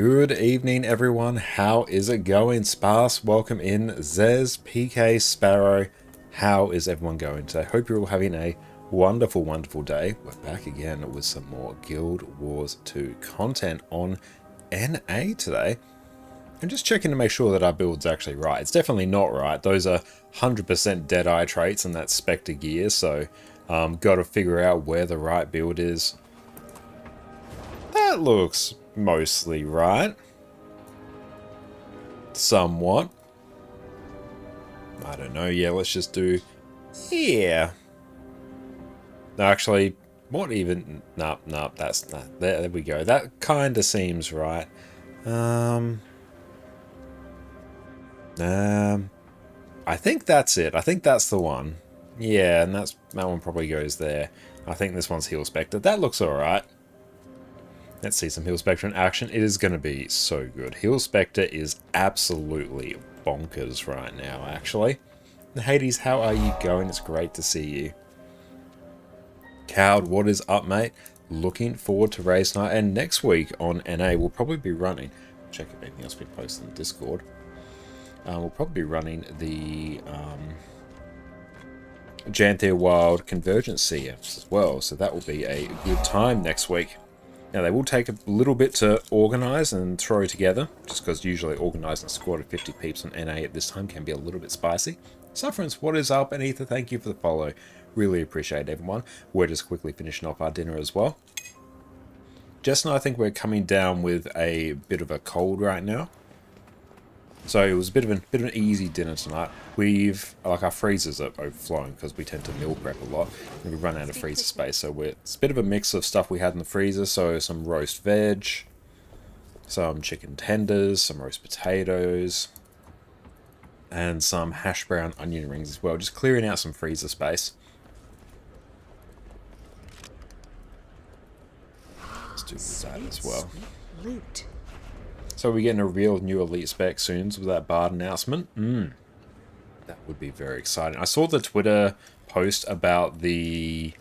Good evening, everyone. How is it going? Sparse, welcome in. Zez, PK, Sparrow. How is everyone going today? Hope you're all having a wonderful, wonderful day. We're back again with some more Guild Wars 2 content on NA today. I'm just checking to make sure that our build's actually right. It's definitely not right. Those are 100% Deadeye traits and that's Specter gear, so got to figure out where the right build is. That looks mostly right. Somewhat. I don't know. Yeah, let's just do... Yeah. No, actually, what even... No, that's not... There we go. That kind of seems right. I think that's it. I think that's the one. Yeah, and that one probably goes there. I think this one's Heal Specter. That looks alright. Let's see some Heal Specter in action. It is going to be so good. Heal Specter is absolutely bonkers right now, actually. Hades, how are you going? It's great to see you. Cowd, what is up, mate? Looking forward to race night. And next week on NA, we'll probably be running... Check if anything else we post on Discord. We'll probably be running the Janthea Wild Convergence CFs as well. So that will be a good time next week. Now, they will take a little bit to organise and throw together, just because usually organising a squad of 50 peeps on NA at this time can be a little bit spicy. Sufferance, what is up? And Ether, thank you for the follow. Really appreciate everyone. We're just quickly finishing off our dinner as well. Jess and I think we're coming down with a bit of a cold right now. So it was a bit of an easy dinner tonight. Our freezers are overflowing because we tend to meal prep a lot. And we run out of freezer space, so it's a bit of a mix of stuff we had in the freezer. So some roast veg, some chicken tenders, some roast potatoes, and some hash brown onion rings as well. Just clearing out some freezer space. Let's do that as well. Loot. So we're getting a real new elite spec soon with that Bard announcement. That would be very exciting. I saw the Twitter post about the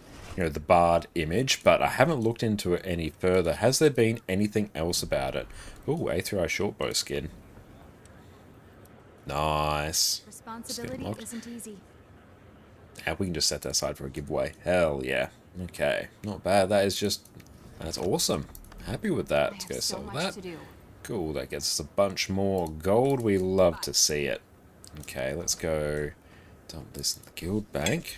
Bard image, but I haven't looked into it any further. Has there been anything else about it? Ooh, A3I shortbow skin. Nice. Responsibility isn't easy. Yeah, we can just set that aside for a giveaway. Hell yeah. Okay, not bad. That's awesome. Happy with that. Let's go sell that. Cool, that gets us a bunch more gold. We love to see it. Okay, let's go dump this in the guild bank.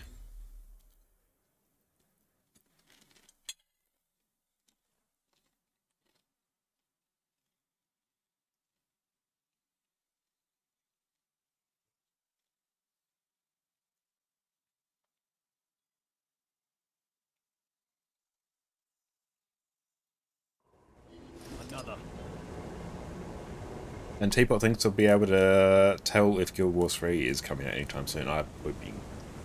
And Teapot thinks he'll be able to tell if Guild Wars 3 is coming out anytime soon. I would be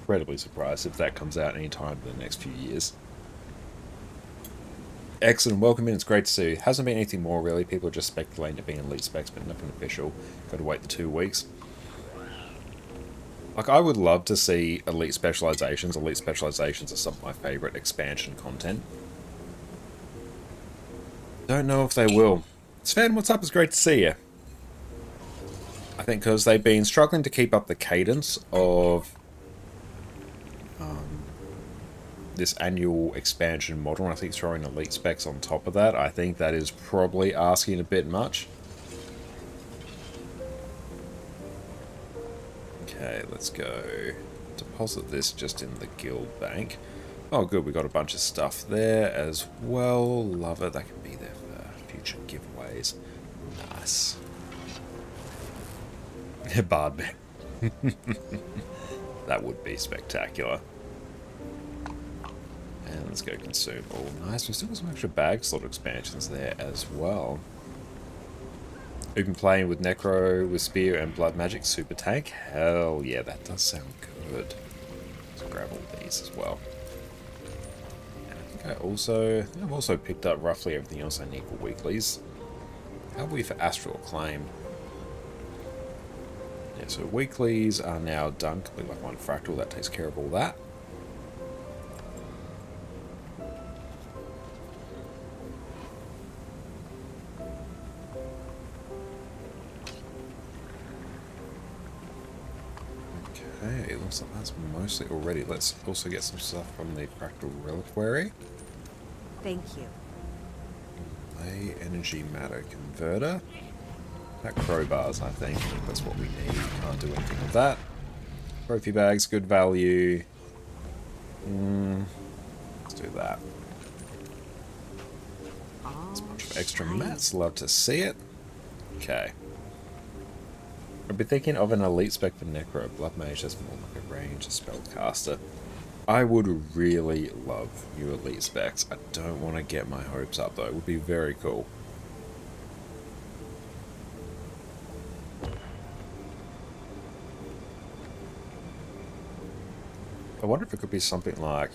incredibly surprised if that comes out anytime in the next few years. Excellent, welcome in, it's great to see you. Hasn't been anything more really, people are just speculating it being elite specs, but nothing official. Got to wait the 2 weeks. Like, I would love to see elite specializations. Elite specializations are some of my favourite expansion content. Don't know if they will. Sven, what's up? It's great to see you. I think because they've been struggling to keep up the cadence of this annual expansion model, and I think throwing elite specs on top of that, I think that is probably asking a bit much. Okay, let's go deposit this just in the guild bank. Oh good, we got a bunch of stuff there as well. Love it, that can be there for future giveaways. Nice. Bard bank. That would be spectacular. And let's go consume. Oh, nice. We've still got some extra bag slot expansions there as well. We've been playing with Necro, with Spear, and Blood Magic Super Tank. Hell yeah, that does sound good. Let's grab all these as well. And I think I've also picked up roughly everything else I need for weeklies. How are we for Astral Acclaim? Yeah, so weeklies are now done. Complete like one fractal, that takes care of all that. So that's mostly already. Let's also get some stuff from the Fractal Reliquary. Thank you. A energy matter converter. That crowbars, I think. That's what we need. Can't do anything with that. Trophy bags, good value. Let's do that. There's a bunch of extra mats. Love to see it. Okay. I've been thinking of an elite spec for Necro. Blood Mage has more like a range, a spellcaster. I would really love new elite specs. I don't want to get my hopes up though. It would be very cool. I wonder if it could be something like...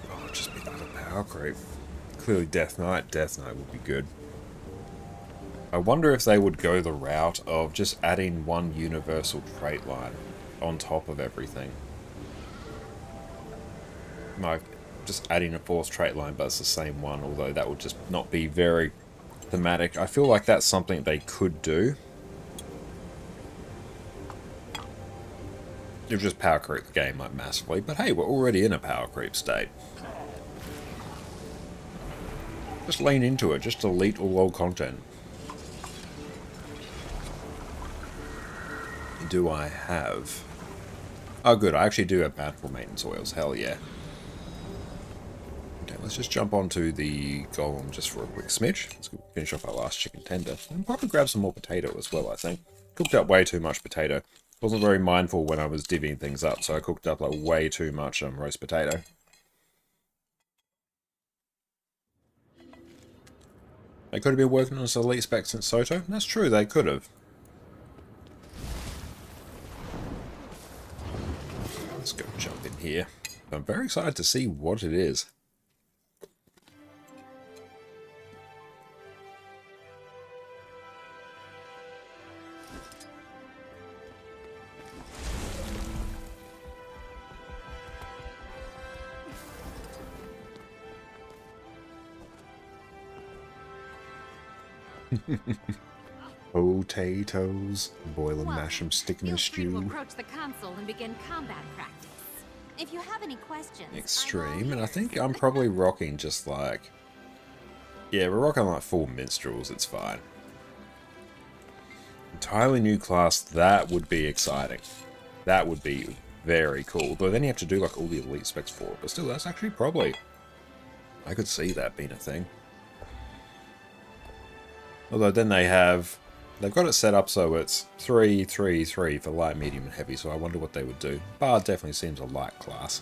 Oh, just be another power creep. Clearly Death Knight. Death Knight would be good. I wonder if they would go the route of just adding one universal trait line on top of everything. Like, just adding a fourth trait line, but it's the same one, although that would just not be very thematic. I feel like that's something they could do. It would just power creep the game like massively, but hey, we're already in a power creep state. Just lean into it, just delete all old content. Do I have... Oh good, I actually do have bountiful maintenance oils, hell yeah. Okay, let's just jump onto the golem just for a quick smidge. Let's finish off our last chicken tender. And probably grab some more potato as well, I think. Cooked up way too much potato. Wasn't very mindful when I was divvying things up, so I cooked up like way too much roast potato. They could have been working on some elite spec since Soto. That's true, they could have. Let's go jump in here. I'm very excited to see what it is. Potatoes. Boil them, mash them, stick them in a stew. Approach the console and begin combat practice. If you have any questions, Extreme, and I think I'm probably rocking just like... Yeah, we're rocking like full minstrels, it's fine. Entirely new class, that would be exciting. That would be very cool. Though then you have to do like all the elite specs for it, but still, that's actually probably... I could see that being a thing. Although then they've got it set up so it's 3, 3, 3 for light, medium, and heavy, so I wonder what they would do. Bard definitely seems a light class.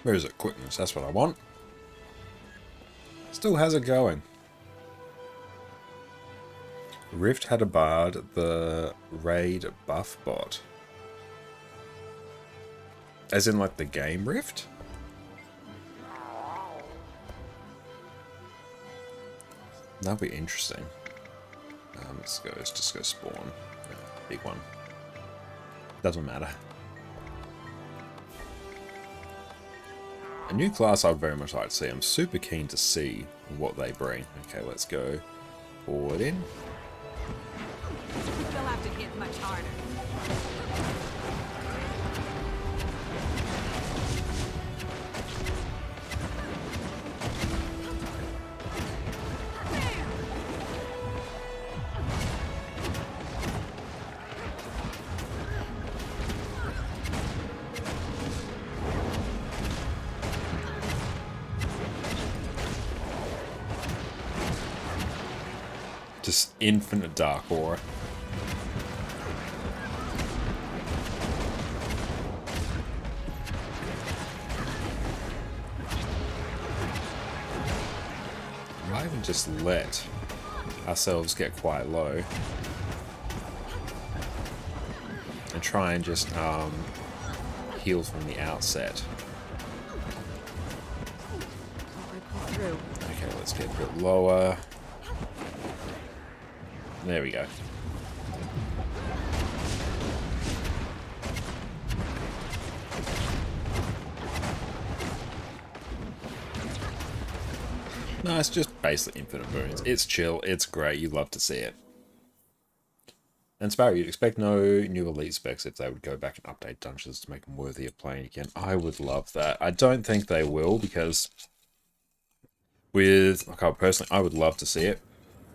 Where is it? Quickness, that's what I want. Still has it going. Rift had a bard, the raid buff bot. As in like the game Rift? That'll be interesting. Let's just go spawn. Big one. Doesn't matter. A new class I'd very much like to see. I'm super keen to see what they bring. Okay, let's go forward in. You'll have to hit much harder. Just infinite dark aura. Might even just let ourselves get quite low and try and just heal from the outset. Okay, let's get a bit lower. There we go. No, it's just basically infinite moons. It's chill, it's great, you love to see it. And Sparrow, you'd expect no new elite specs if they would go back and update dungeons to make them worthy of playing again. I would love that. I don't think they will, because with, like, personally, I would love to see it.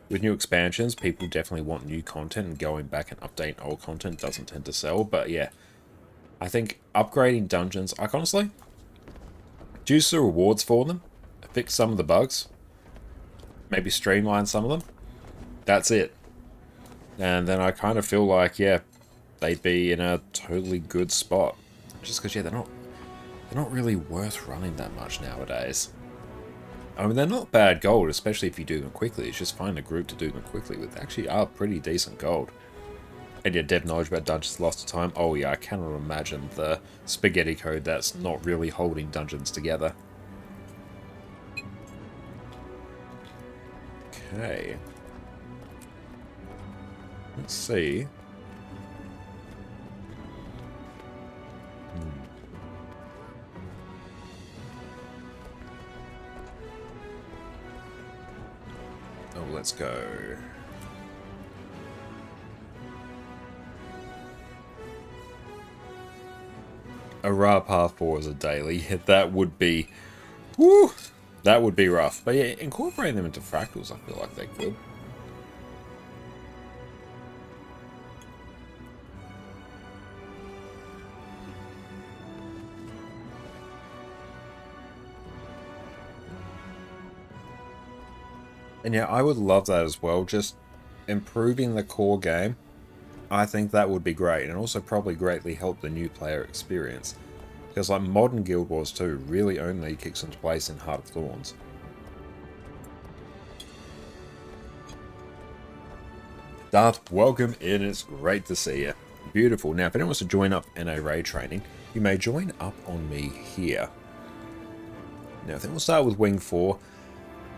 With new expansions, people definitely want new content, and going back and updating old content doesn't tend to sell. But yeah, I think upgrading dungeons, like, honestly, juice the rewards for them, fix some of the bugs, maybe streamline some of them. That's it. And then I kind of feel like, yeah, they'd be in a totally good spot. Just because, yeah, they're not really worth running that much nowadays. I mean, they're not bad gold, especially if you do them quickly. It's just find a group to do them quickly with. They actually are pretty decent gold. And yeah, dev knowledge about dungeons lost to time. Oh yeah, I cannot imagine the spaghetti code that's not really holding dungeons together. Okay. Let's see. Oh, let's go. A raw path 4 as a daily. That would be... Woo! That would be rough. But yeah, incorporating them into fractals, I feel like they could. And yeah, I would love that as well. Just improving the core game. I think that would be great. And also probably greatly help the new player experience. Because like modern Guild Wars 2 really only kicks into place in Heart of Thorns. Darth, welcome in. It's great to see you. Beautiful. Now, if anyone wants to join up in a raid training, you may join up on me here. Now, I think we'll start with Wing 4.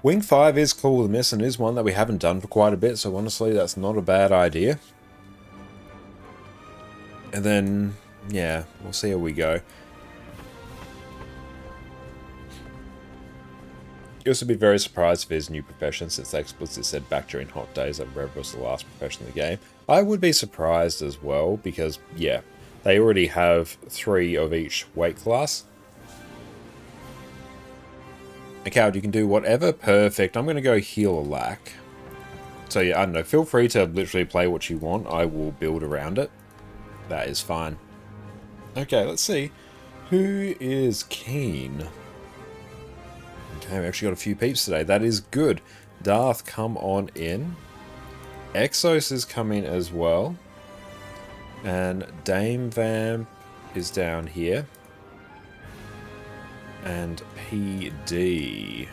Wing 5 is Call of the Mist and is one that we haven't done for quite a bit, so honestly, that's not a bad idea. And then, yeah, we'll see how we go. You'll also be very surprised if there's a new profession, since they explicitly said back during Hot Days that Rev was the last profession in the game. I would be surprised as well, because, yeah, they already have 3 of each weight class. And Coward, you can do whatever. Perfect. I'm going to go heal a lack. So yeah, I don't know. Feel free to literally play what you want. I will build around it. That is fine. Okay, let's see. Who is keen? Okay, we actually got a few peeps today. That is good. Darth, come on in. Exos is coming as well. And Dame Vamp is down here. And PD.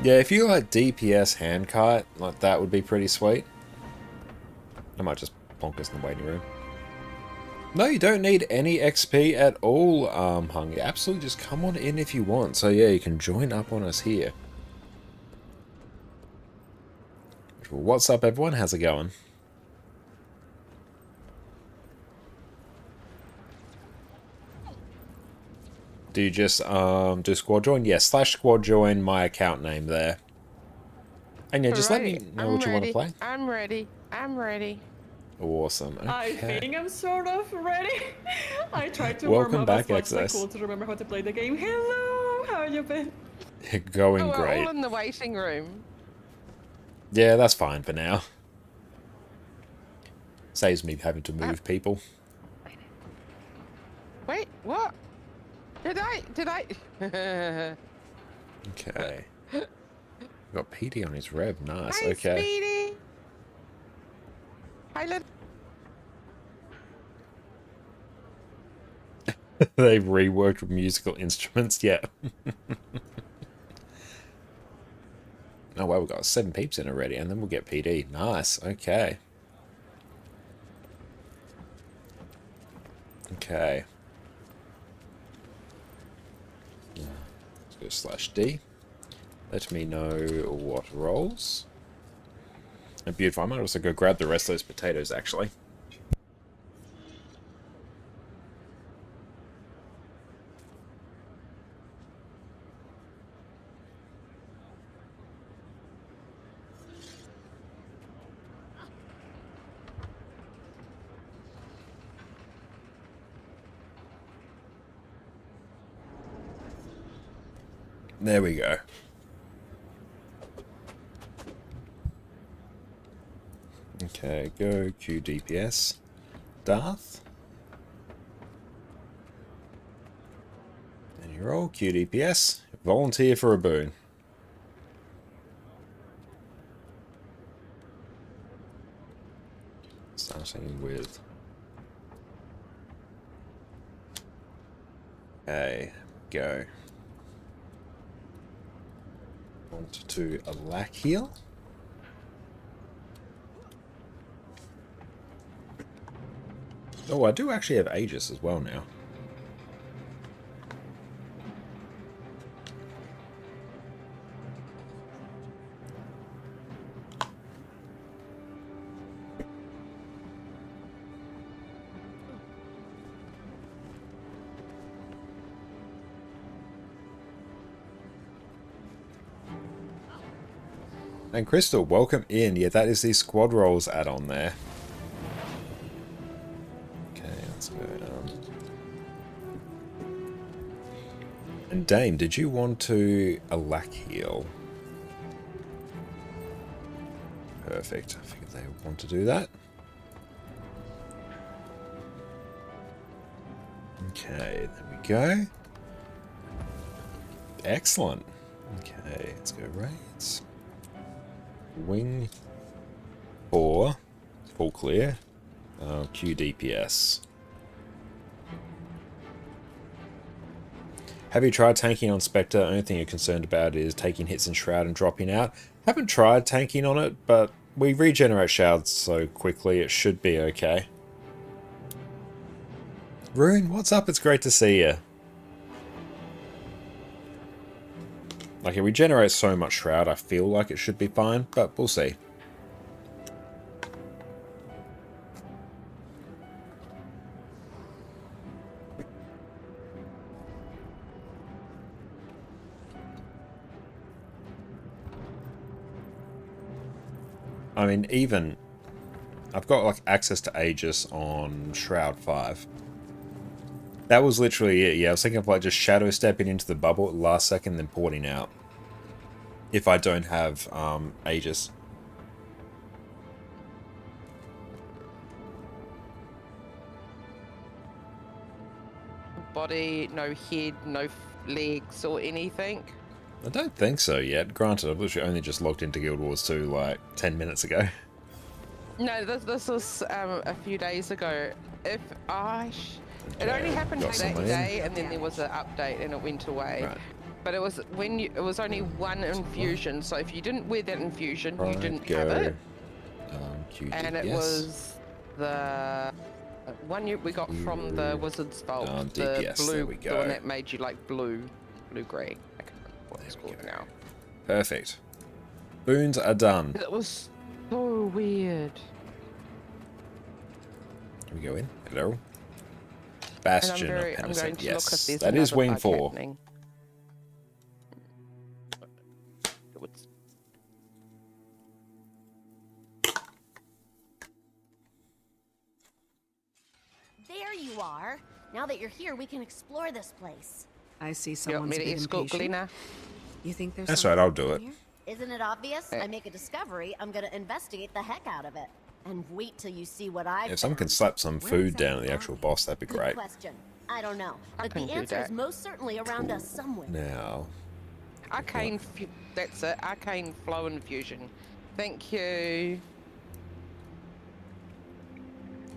Yeah, if you like DPS handkite, like that would be pretty sweet. I might just plonk us in the waiting room. No, you don't need any XP at all, Hung. Absolutely, just come on in if you want. So yeah, you can join up on us here. What's up, everyone? How's it going? Do you just do squad join? Yes, slash squad join, my account name there. And yeah, just let me know what you want to play. I'm ready. I'm ready. Awesome. Okay. I think I'm sort of ready. I tried to Welcome warm up back, as much as I XS. could to remember how to play the game. Hello, how you been? Going We're great. all in the waiting room. Yeah, that's fine for now. Saves me having to move people. Wait, what? Did I? Okay. Got PD on his rev. Nice. Hi, Okay. Speedy. Hi, little. They've reworked with musical instruments. Yeah. Oh well, we've got 7 peeps in already, and then we'll get PD. Nice. Okay. Okay. Let's go /D. Let me know what rolls. And beautiful. I might also go grab the rest of those potatoes, actually. There we go. Okay, go QDPS. Darth. And you're all QDPS. Volunteer for a boon. Starting with... Okay, go. Want to a lack heal. Oh, I do actually have Aegis as well now. And Crystal, welcome in. Yeah, that is the squad roles add-on there. Okay, let's go. And Dame, did you want to a lack heal? Perfect. I figured they would want to do that. Okay, there we go. Excellent. Okay, let's go raids. Wing 4, full clear. QDPS. Have you tried tanking on Specter? Only thing you're concerned about is taking hits in Shroud and dropping out. Haven't tried tanking on it, but we regenerate Shrouds so quickly it should be okay. Rune, what's up? It's great to see you. Like, it regenerates so much Shroud, I feel like it should be fine, but we'll see. I mean, even... I've got, like, access to Aegis on Shroud 5. That was literally it, yeah. I was thinking of, like, just shadow stepping into the bubble at the last second, then porting out. If I don't have, Aegis. Body, no head, no legs or anything. I don't think so yet. Granted, I've literally only just logged into Guild Wars 2, like, 10 minutes ago. No, this was a few days ago. If I... It only happened got that someone in. day, and then there was an update, and it went away. Right. But it was when you, it was only one infusion. So if you didn't wear that infusion, you Right, didn't go. have it. QD, And it yes. was the one we got from the Wizard's Vault. The DPS, blue, there we the one go. that made you like blue-grey. I can't remember what it's There we called go. now. Perfect. Boons are done. It was so weird. Can we go in? Hello? And Bastion I'm of going Innocent. to look if Yes, there's that is another Wing bug 4. happening. It's- There you are. Now that you're here, we can explore this place. I see You want someone's me to been escort impatient. Glenna? You think there's That's something right, I'll do it. here? Isn't it obvious? I make a discovery, I'm gonna investigate the heck out of it. And wait till you see what I've If someone can found. slap some food down at the actual boss, that'd be Good great. question. I don't know. I But can the do answer that. is most certainly around us somewhere. Now, Arcane, that's it. Arcane flow infusion. Thank you.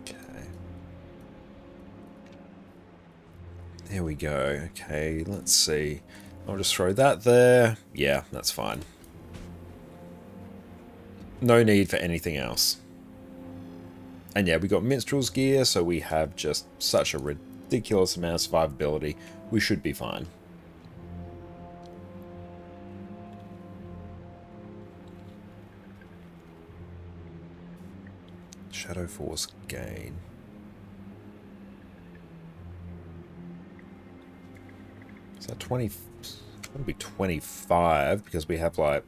okay. There we go. Okay, let's see. I'll just throw that there. Yeah, that's fine. No need for anything else. And yeah, we got Minstrel's gear, so we have just such a ridiculous amount of survivability. We should be fine. Shadow Force gain. Is that 20? It's going to be 25 because we have like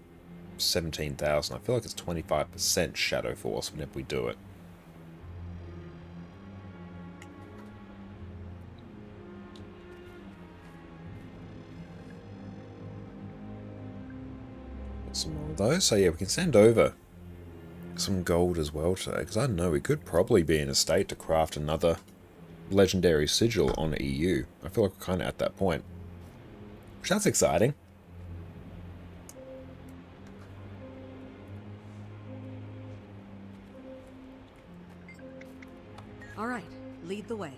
17,000. I feel like it's 25% Shadow Force whenever we do it. those. So yeah, we can send over some gold as well today, because I know we could probably be in a state to craft another legendary sigil on EU. I feel like we're kind of at that point, which that's exciting. All right, lead the way.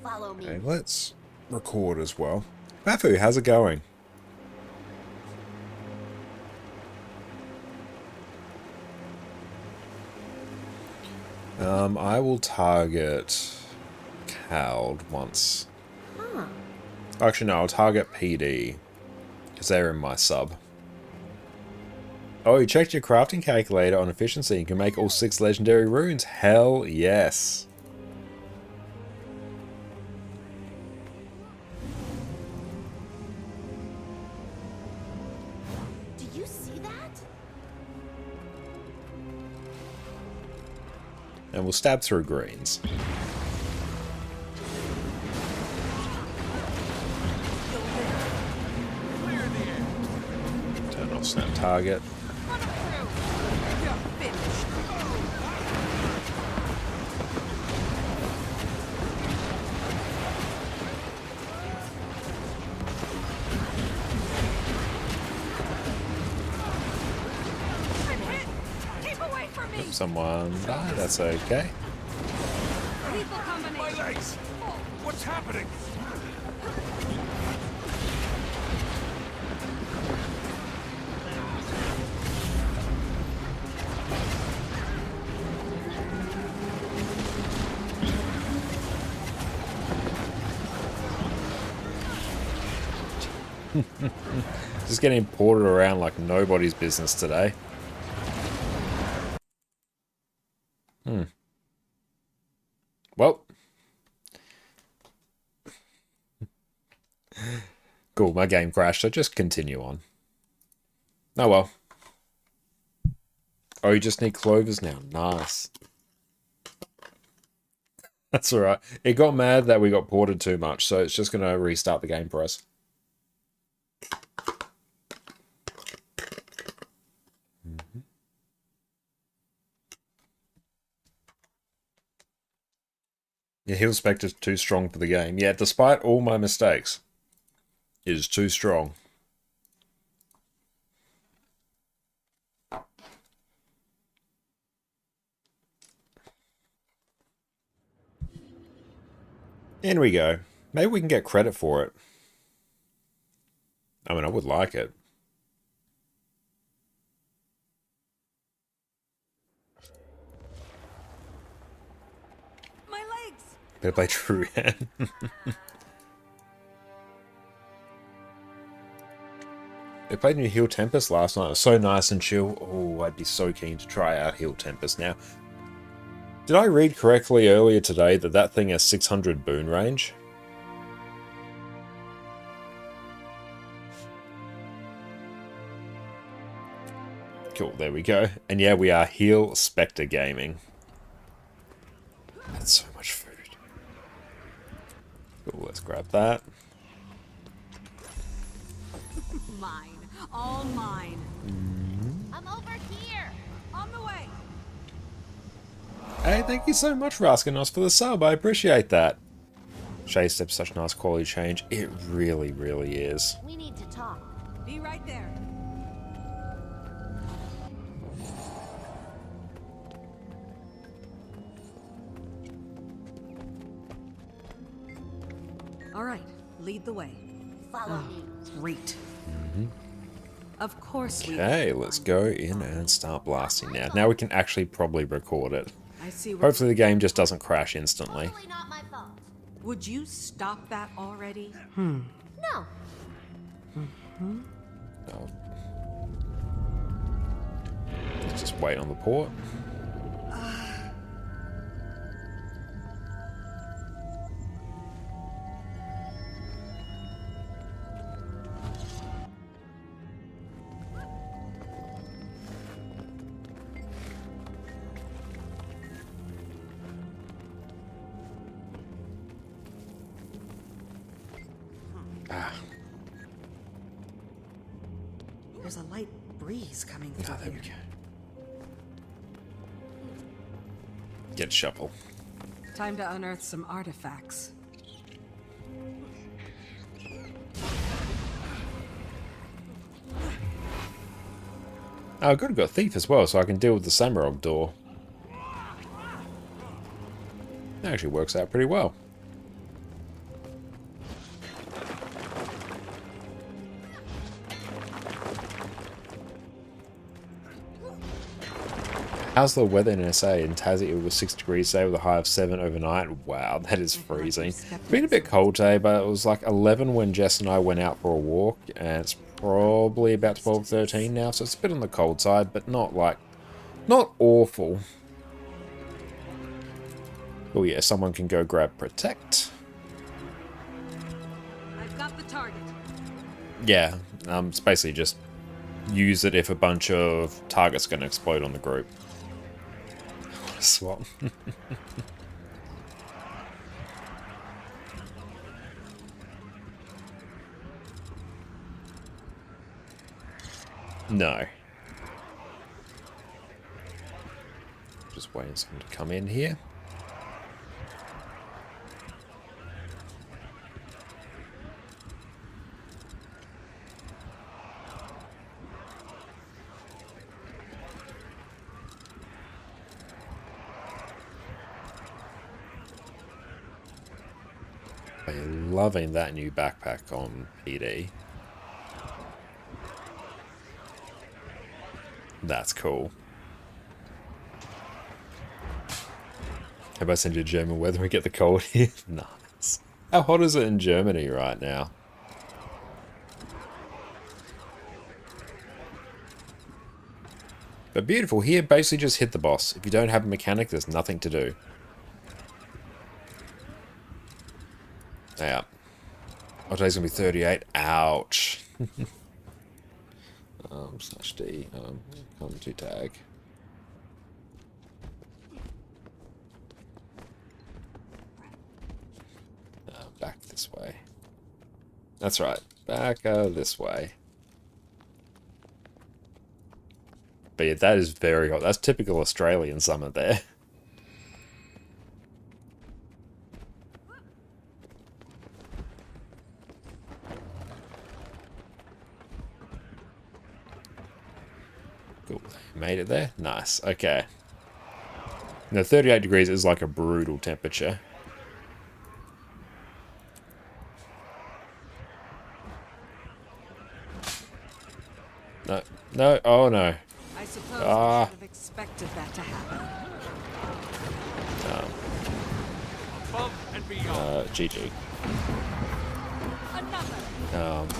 Follow me. Okay, let's record as well. Bafu, how's it going? I will target Cald once. Huh. Actually, no, I'll target PD, because they're in my sub. Oh, you checked your crafting calculator on efficiency and can make all 6 legendary runes. Hell yes. Do you see that? And we'll stab through greens. Turn off snap target. If someone died, that's okay. My legs! What's happening? Just getting ported around like nobody's business today. Well. Cool, my game crashed, so just continue on. Oh well. Oh, you just need clovers now. Nice. That's alright. It got mad that we got ported too much, so it's just going to restart the game for us. Yeah, Heal Specter's too strong for the game. Yeah, despite all my mistakes, it is too strong. In we go. Maybe we can get credit for it. I mean, I would like it. My legs. Better play True Hand. They played New Heal Tempest last night. It was so nice and chill. Oh, I'd be so keen to try out Heal Tempest now. Did I read correctly earlier today that that thing has 600 boon range? Cool, there we go. And yeah, we are Heal Specter Gaming. That's so much food. Cool, let's grab that. Mine. All mine. I'm over here. On the way. Hey, thank you so much, Raskanos, for the sub. I appreciate that. Shay Step's such a nice quality change. It really, really is. We need to talk. Be right there. All right, lead the way. Follow me. Great. Of course we. Okay, let's go in and start blasting now. Now we can actually probably record it. I see. Where... Hopefully the game just doesn't crash instantly. Totally not my fault. Would you stop that already? No. Oh. Let's just wait on the port. There's a light breeze coming Oh, through there we here. go. Get a shovel. Time to unearth some artifacts. Oh, I've got a thief as well, so I can deal with the Samarog door. That actually works out pretty well. How's the weather in SA? In Tassie, it was 6 degrees today with a high of 7 overnight. Wow, that is freezing. It's been a bit cold today, but it was like 11 when Jess and I went out for a walk, and it's probably about 12, 13 now, so it's a bit on the cold side, but not like, not awful. Oh yeah, someone can go grab Protect. I've got the target. Yeah, it's basically just use it if a bunch of targets are going to explode on the group. Swap. No. Just waiting for someone to come in here. I'm loving that new backpack on PD. That's cool. How about send you German weather and get the cold here? Nice. How hot is it in Germany right now? But beautiful. Here, basically just hit the boss. If you don't have a mechanic, there's nothing to do. Yeah. Oh, today's gonna be 38. Ouch. /D. Come to tag. Back this way. That's right. Back this way. But yeah, that is very hot. That's typical Australian summer there. Cool. Made it there? Nice. Okay. Now, 38 degrees is like a brutal temperature. No. No. Oh, no. I suppose I should have expected that to happen. Above and beyond. GG. Another.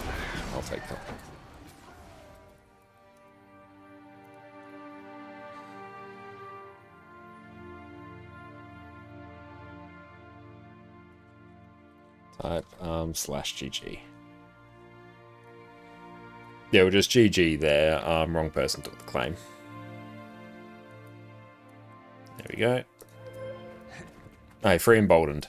I'll take that. Type /GG. Yeah, we'll just GG there. Wrong person took the claim. There we go. Hey, free emboldened.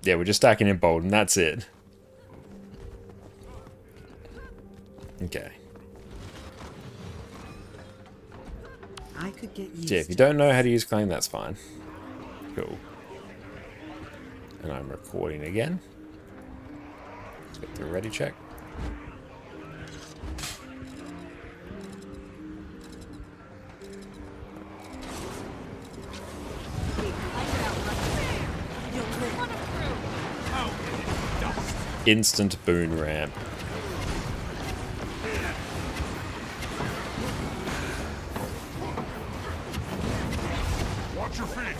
Yeah, we're just stacking emboldened. That's it. Okay. I could get used Yeah, if you don't know how to use claim, that's fine. Cool. And I'm recording again. Let's get the ready check. Instant boon ramp. Watch your feet.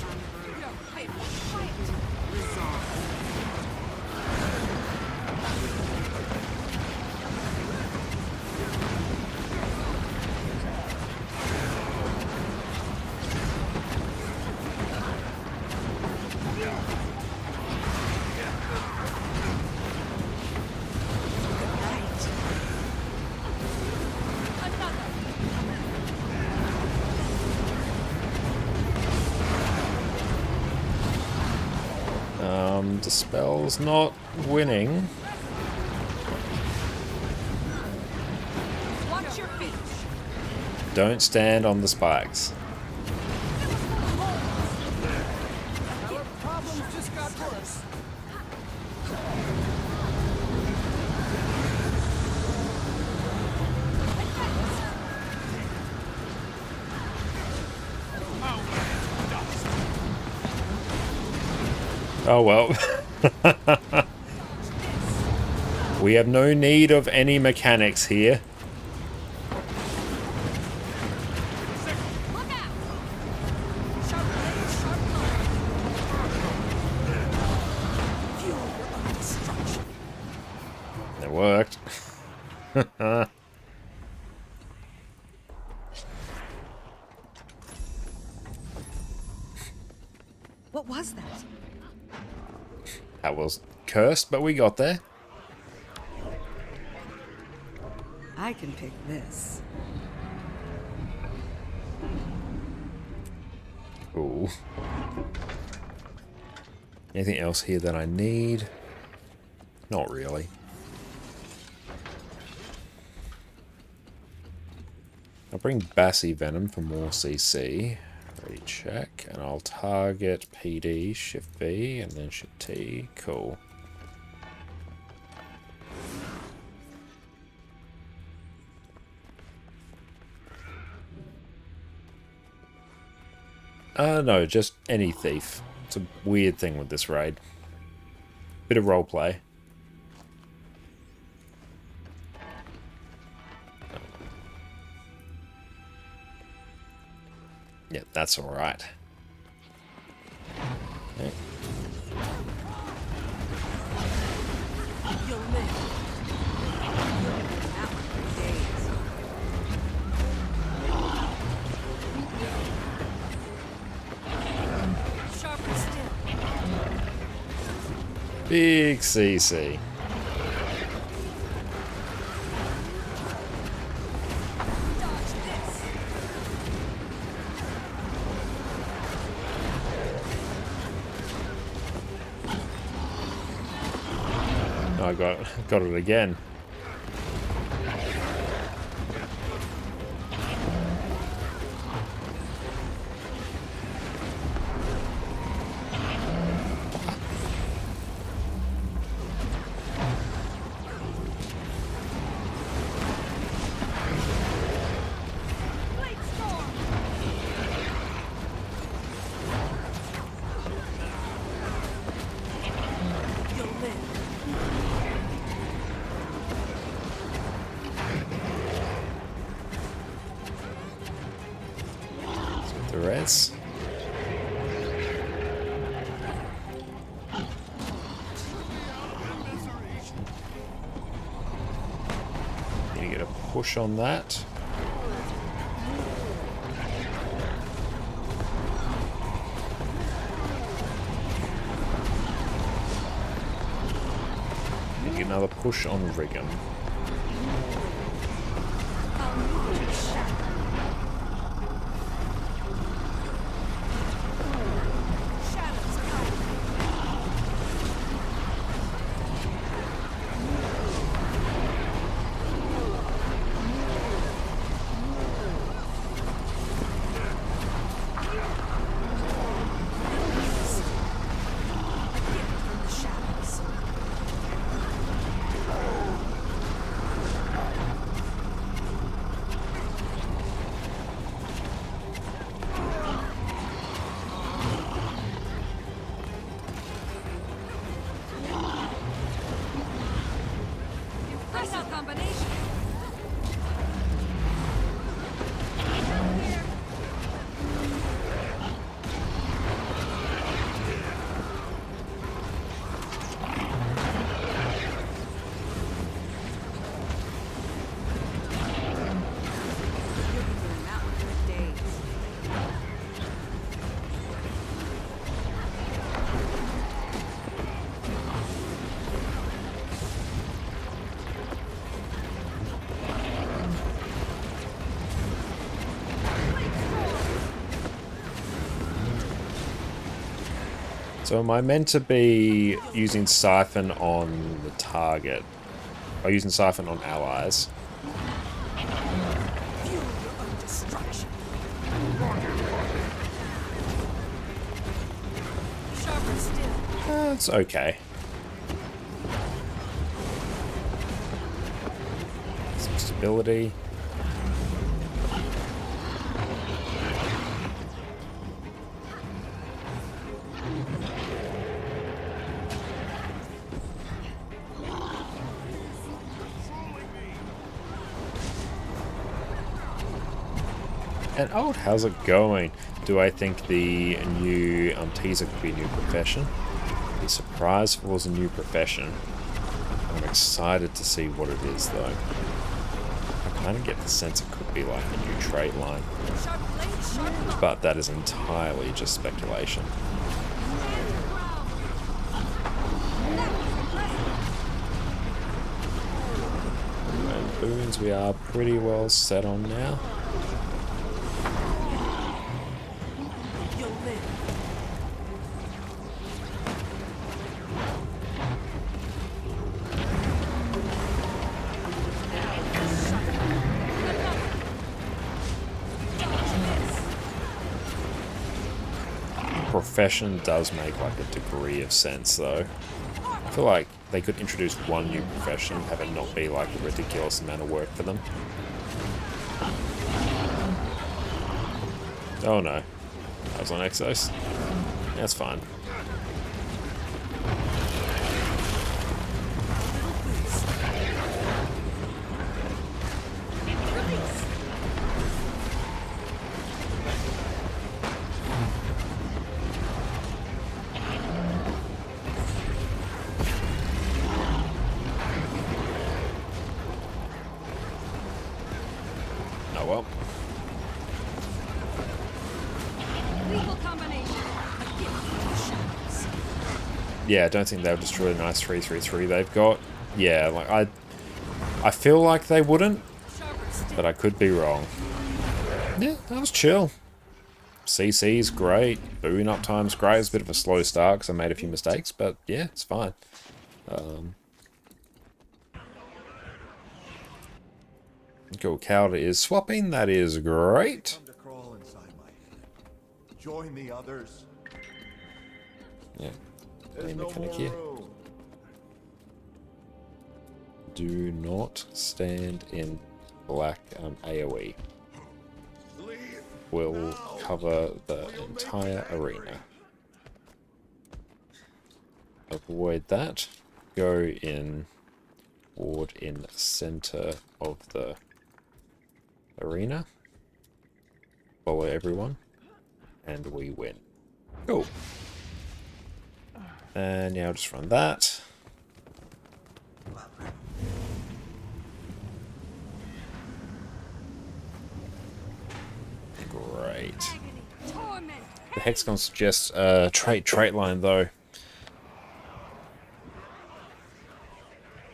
Dispel's not winning. Watch your feet. Don't stand on the spikes. Our problems just got worse. Oh well. We have no need of any mechanics here. Look out! Sharp blades, sharp line. Fuel your own destruction. It worked. What was that? That was cursed, but we got there. I can pick this. Ooh. Anything else here that I need? Not really. I'll bring Bassy Venom for more CC. Recheck, and I'll target PD, Shift B, and then Shift T. Cool. No, just any thief. It's a weird thing with this raid. Bit of roleplay. Yeah, that's alright. Okay. You'll live. You'll be out for days. Sharper still. Big CC. Dodge this. Oh, I got it again. Blade storm. You'll live. The reds. Need to get a push on that. Need to get another push on Riggum. I'll move to shadow. Shadows come. A gift from the shadows. Press out combination. You'll be doing that one for days. So am I meant to be using Siphon on the target? Or using Siphon on allies? Feel your own destruction. Sharper still. It's okay. Some stability. And oh, how's it going? Do I think the new teaser could be a new profession? Be surprised if it was a new profession. I'm excited to see what it is though. I kind of get the sense it could be like a new trait line. Sharp blade, sharp block. But that is entirely just speculation. And boons we are pretty well set on now. You'll live. Profession does make like a degree of sense though. I feel like they could introduce one new profession, have it not be like a ridiculous amount of work for them. Oh no. I was on Exos. That's fine. Oh well. Lethal combination. A gift from the shadows. Yeah, I don't think they'll destroy the nice 3-3-3 they've got. Yeah, like I feel like they wouldn't, Sharper still. but I could be wrong. Yeah, that was chill. CC's great. Boon uptime's great. It's a bit of a slow start because I made a few mistakes, but yeah, it's fine. Cool, Calder is swapping. That is great. Come to crawl inside my head. Join the others. Yeah. There's Main no mechanic more here. room. Do not stand in black AoE. Leave. Will cover the entire arena. Avoid that. Go in ward in center of the arena. Follow everyone. And we win. Cool. And now just run that. Great. Agony, torment. The Hexagon suggests trait line though.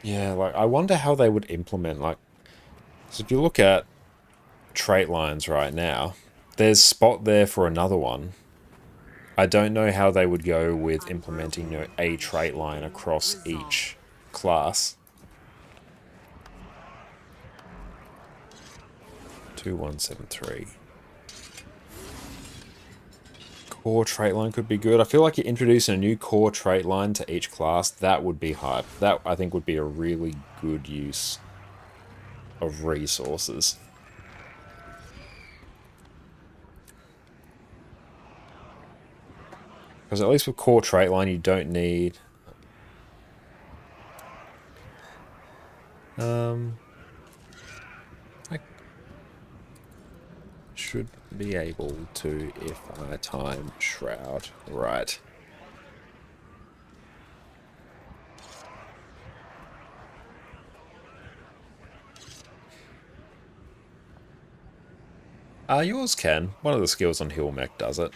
Yeah, like I wonder how they would implement like. So if you look at trait lines right now, there's spot there for another one. I don't know how they would go with implementing, you know, a trait line across each class. 2173. Core trait line could be good. I feel like you're introducing a new core trait line to each class. That would be hype. That, I think, would be a really good use of resources. Because at least with core trait line, you don't need... I should be able to if I time Shroud right. Yours can. One of the skills on Heal Mech does it.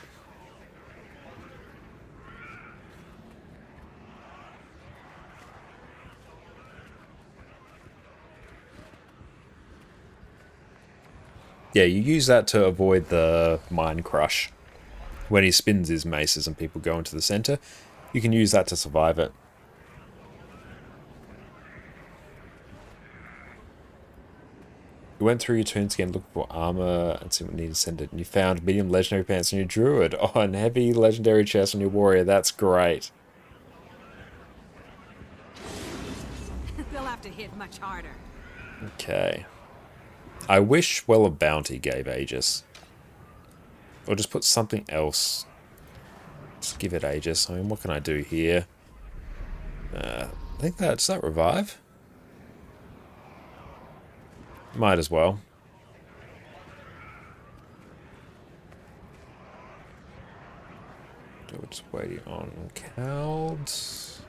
Yeah, you use that to avoid the Mind Crush when he spins his maces and people go into the center. You can use that to survive it. You went through your toons again looking for armor and see what needed to send it. And you found medium legendary pants on your druid. Oh, and heavy legendary chest on your warrior. That's great. They'll have to hit much harder. Okay. I wish Well of Bounty gave Aegis. Or just put something else. Just give it Aegis. I mean, what can I do here? I think does that revive? Might as well. We're just waiting on Cowds.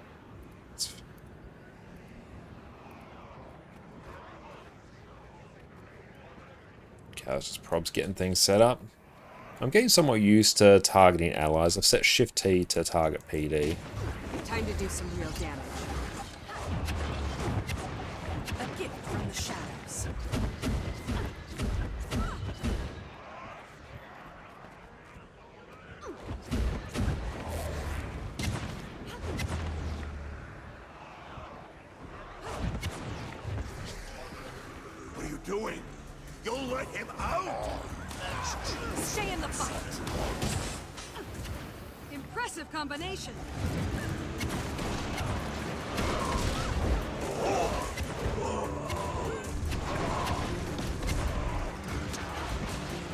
Cowds just probs getting things set up. I'm getting somewhat used to targeting allies. I've set Shift T to target PD. Time to do some real damage. A gift from the shadows. What are you doing? You'll let him out? Stay in the fight. Impressive combination.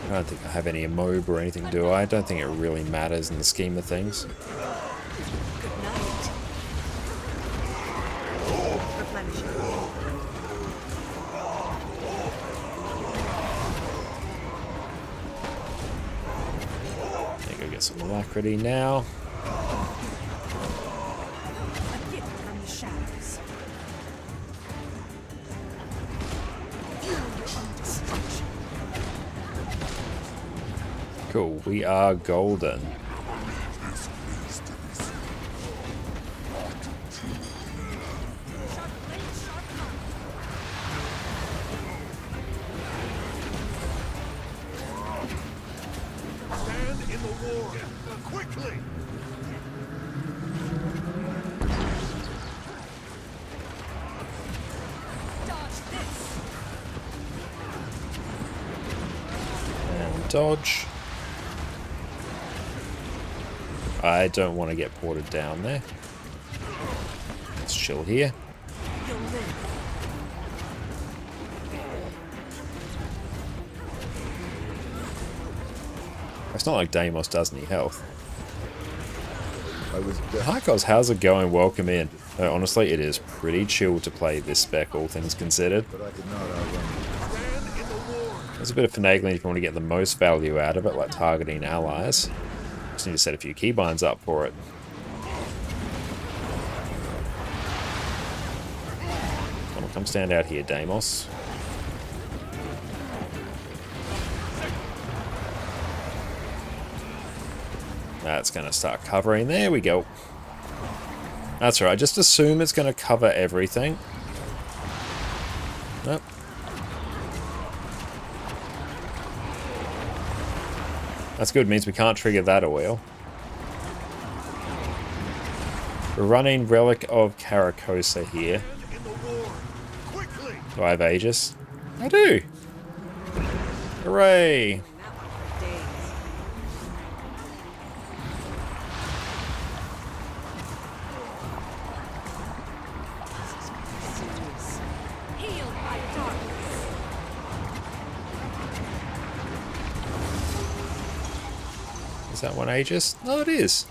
I don't think I have any mob or anything, do I? I don't think it really matters in the scheme of things. Good night. Replenishing. I think I'll get some alacrity now. A gift from the shadows. Feel your own destruction. Cool, we are golden. Stand in the war. Quickly! Dodge this. And dodge. I don't want to get ported down there. Let's chill here. You'll live. It's not like Deimos does any health. Hi guys, how's it going? Welcome in. Honestly, it is pretty chill to play this spec, all things considered. There's a bit of finagling if you want to get the most value out of it, like targeting allies. Just need to set a few keybinds up for it. Come stand out here, Deimos. That's going to start covering. There we go. That's right. Just assume it's going to cover everything. Nope. That's good. Means we can't trigger that oil. We're running Relic of Caracosa here. Do I have Aegis? I do. Hooray. Healed by darkness. Is that one Aegis? No, it is.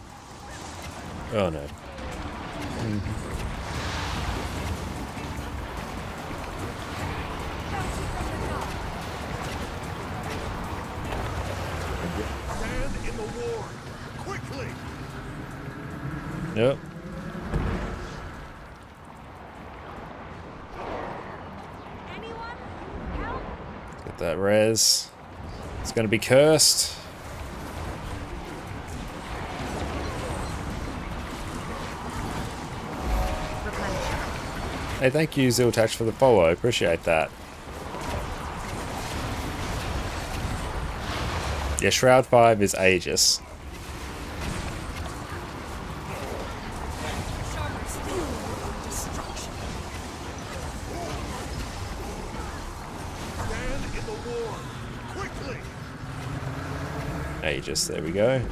Oh no. Stand in the war. Quickly! Yep. Anyone? Help! Get that res. It's going to be cursed. Hey, thank you, Ziltash, for the follow. Appreciate that. Yeah, Shroud 5 is Aegis. Aegis, there we go.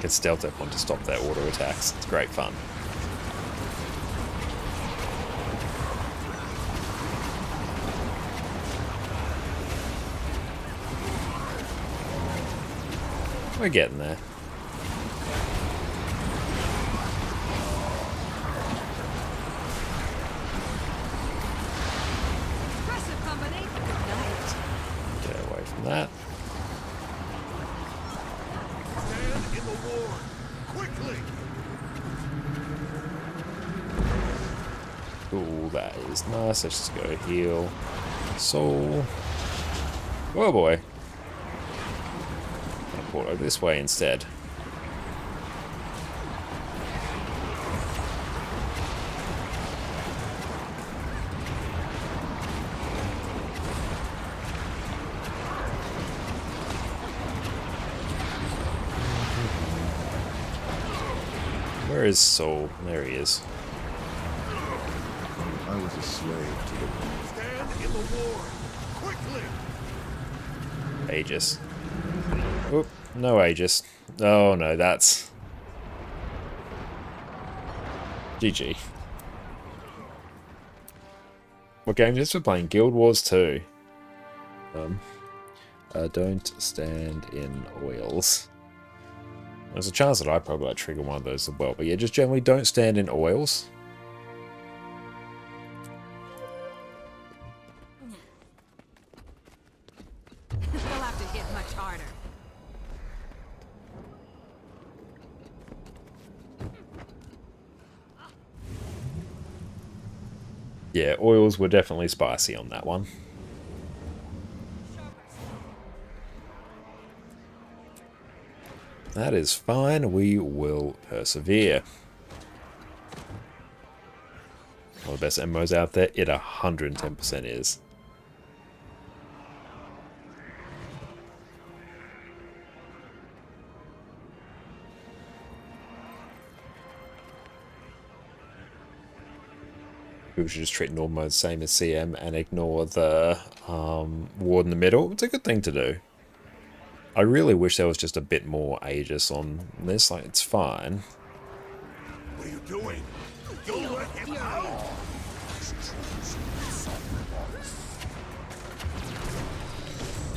Get stealth weapon to stop their auto attacks. It's great fun. We're getting there. Impressive combination. Good night. Get away from that. Stand in the ward. Quickly. Ooh, that is nice. Let's just go heal. Soul. Oh boy. I'll port over this way instead. Where is Soul? There he is. I was a slave to the stand in the ward. Quickly. Aegis. Oop, no Aegis. Oh no, that's... GG. What game is this? We're playing Guild Wars 2. Don't stand in oils. There's a chance that I probably like trigger one of those as well, but yeah, just generally don't stand in oils. We'll have to hit much harder. Yeah, oils were definitely spicy on that one. That is fine, we will persevere. One of the best MMOs out there, it 110% is. People should just treat normal mode the same as CM and ignore the ward in the middle. It's a good thing to do. I really wish there was just a bit more Aegis on this. Like, it's fine. What are you doing? Don't let him out.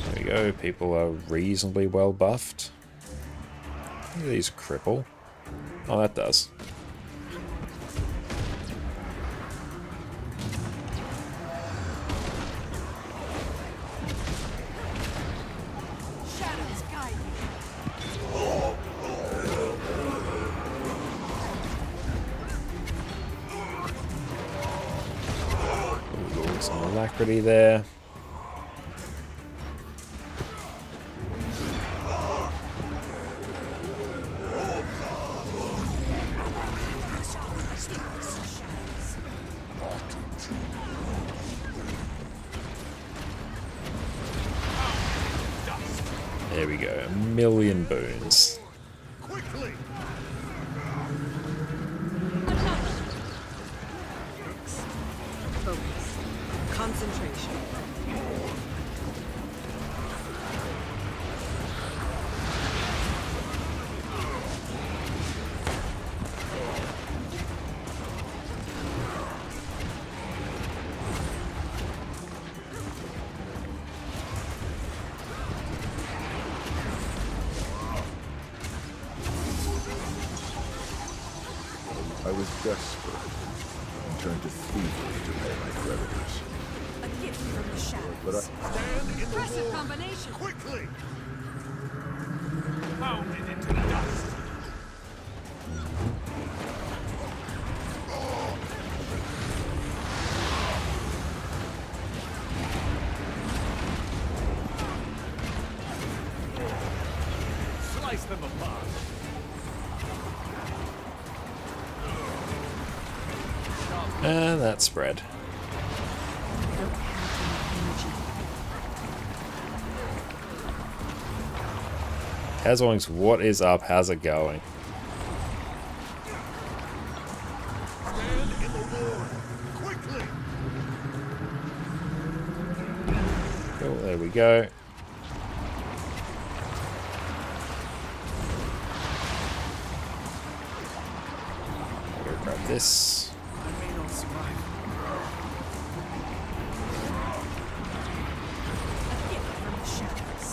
There we go. People are reasonably well buffed. Look at these cripple. Oh, that does. Shadows guide you. Ooh, some alacrity there. There we go, 1,000,000 boons. Quickly. Focus. Concentration. I was desperate and turned to thievery to pay my creditors. A gift from the shadows. But I stand in the Impressive ward. combination. Quickly. Pounded into the dust. Slice them apart. And that spread. Kazwongs, what is up? How's it going? Stand in the ward. Quickly. Oh, there we go. Go grab this. I may not survive. A gift from the shadows.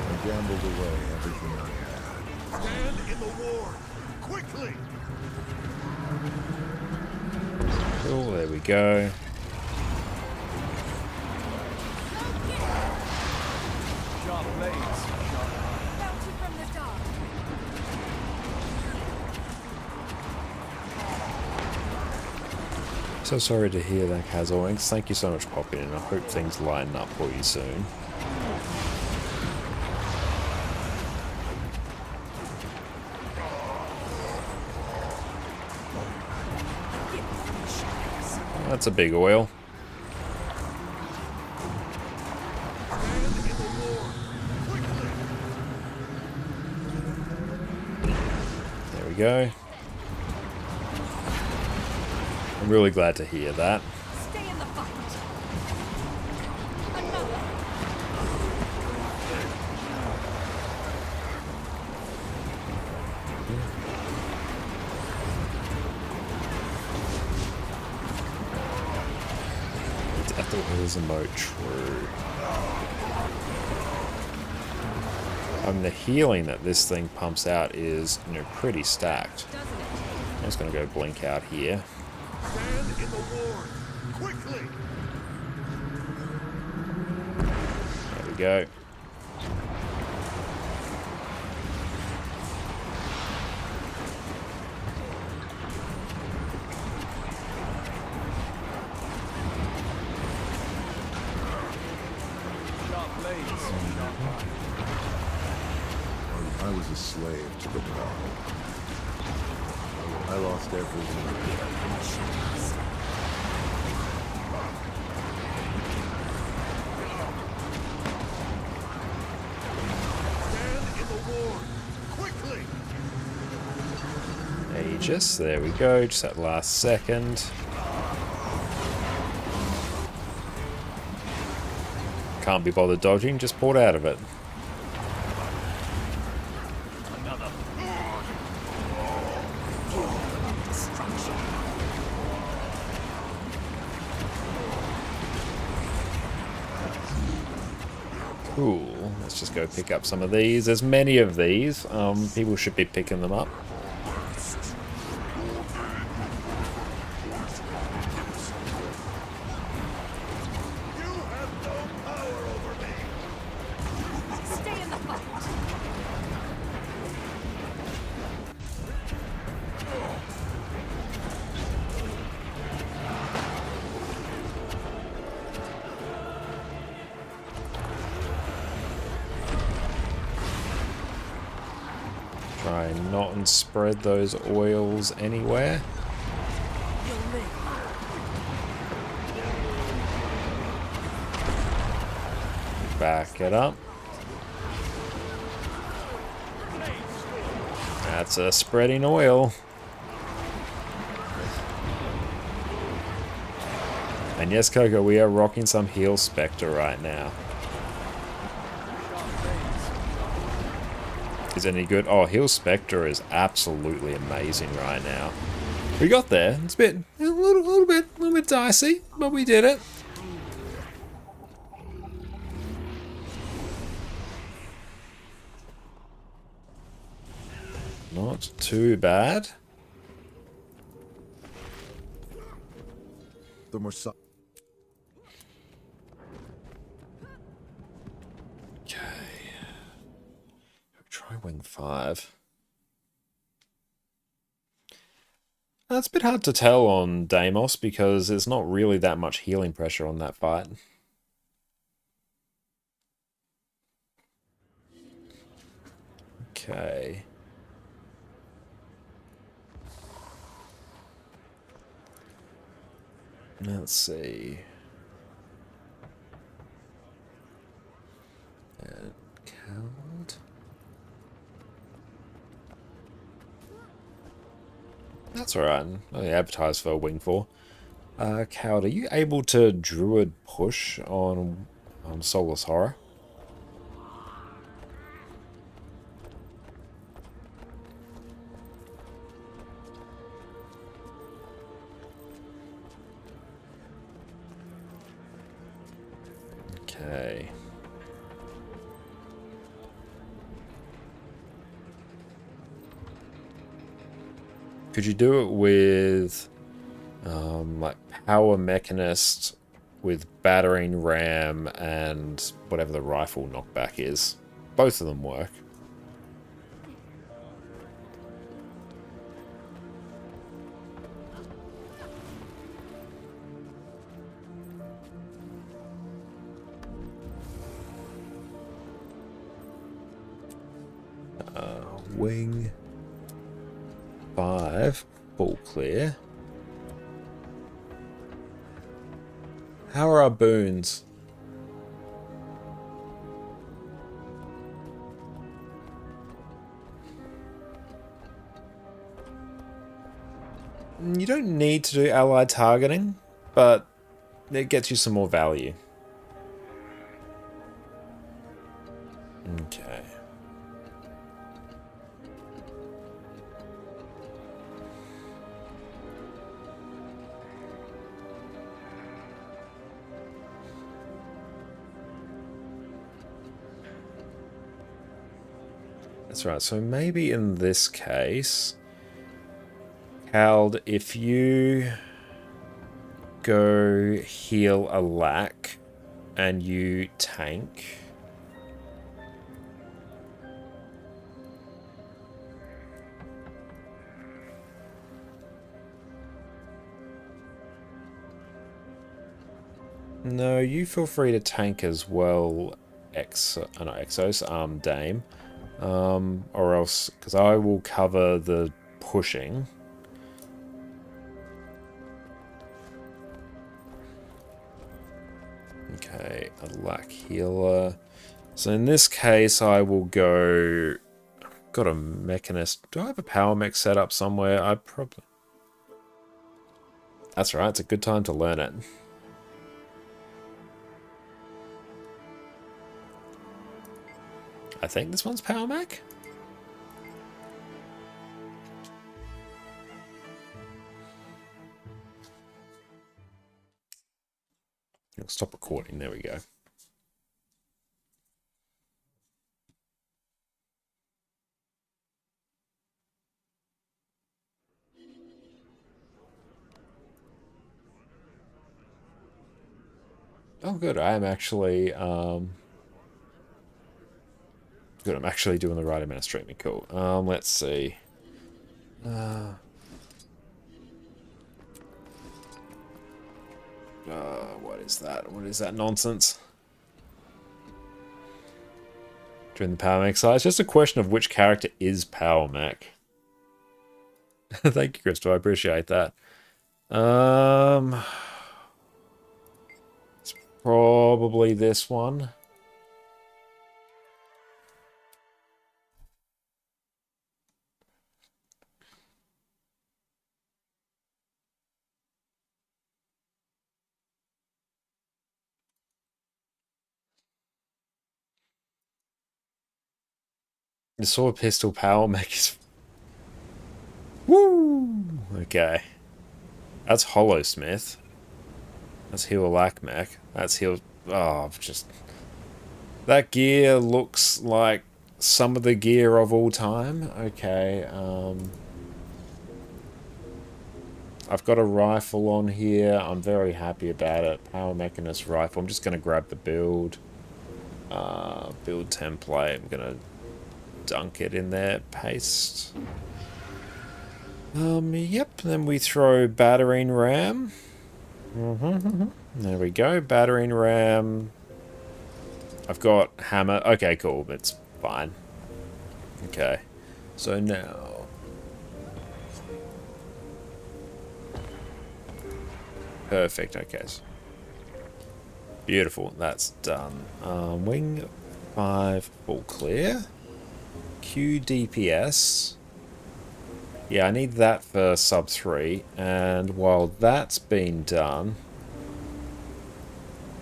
I gambled away everything I had. Stand in the ward! Quickly! Oh, there we go. Sharp blades, sharp Bounty from the dark. So sorry to hear that, Kazorings. Thank you so much for popping in. I hope things lighten up for you soon. That's a big oil. There we go. I'm really glad to hear that. Stay in the fight. Another. Death oils emote, true. The healing that this thing pumps out is, pretty stacked. Doesn't it? I'm just gonna go blink out here. Stand in the ward! Quickly! There we go. sharp blades, sharp iron. I was a slave to the power. I lost everything. Stand in the ward! Quickly! Aegis, there we go, just that last second. Can't be bothered dodging, just pulled out of it. Cool. Let's just go pick up some of these. There's many of these. People should be picking them up. You have no power over me! Stay in the fight. Try not and spread those oils anywhere. You'll live. Back it up. That's a spreading oil. And yes, Coco, we are rocking some heal Specter right now. Is it any good? Oh, heal Specter is absolutely amazing right now. We got there. It's a little bit dicey, but we did it. Not too bad. The more su- Okay. Try wing 5. It's a bit hard to tell on Deimos because there's not really that much healing pressure on that fight. Okay. Let's see. That's alright. I advertised for a wing 4. Cowd, are you able to druid push on Soulless Horror? Okay. Could you do it with like Power Mechanist with Battering Ram and whatever the rifle knockback is? Both of them work. Wing 5, full clear. How are our boons? You don't need to do ally targeting, but it gets you some more value. Okay. That's right, so maybe in this case, Hald, if you go heal a lack and you tank. No, you feel free to tank as well, Exos, Dame. Or else, because I will cover the pushing. Okay, a lack healer. So in this case, I will go... Got a mechanist. Do I have a power mech set up somewhere? I probably... That's right, it's a good time to learn it. I think this one's power mech? I'll stop recording, there we go. Oh good, I am actually good, I'm actually doing the right amount of streaming. Cool. Let's see. What is that? What is that nonsense? During the power mech side, it's just a question of which character is power mech. Thank you, Crystal. I appreciate that. It's probably this one. The sword pistol power mech is... Woo! Okay. That's Hollowsmith. That's heal lack mech. That's heal... Oh, just... That gear looks like some of the gear of all time. Okay, I've got a rifle on here. I'm very happy about it. Power Mechanist rifle. I'm just going to grab the build. Build template. I'm going to dunk it in there. Paste. Yep. Then we throw battering ram. There we go. Battering ram. I've got hammer. Okay, cool. It's fine. Okay. So now... Perfect, okay. Beautiful, that's done. Wing 5, full clear. Q DPS. Yeah, I need that for sub 3, and while that's been done,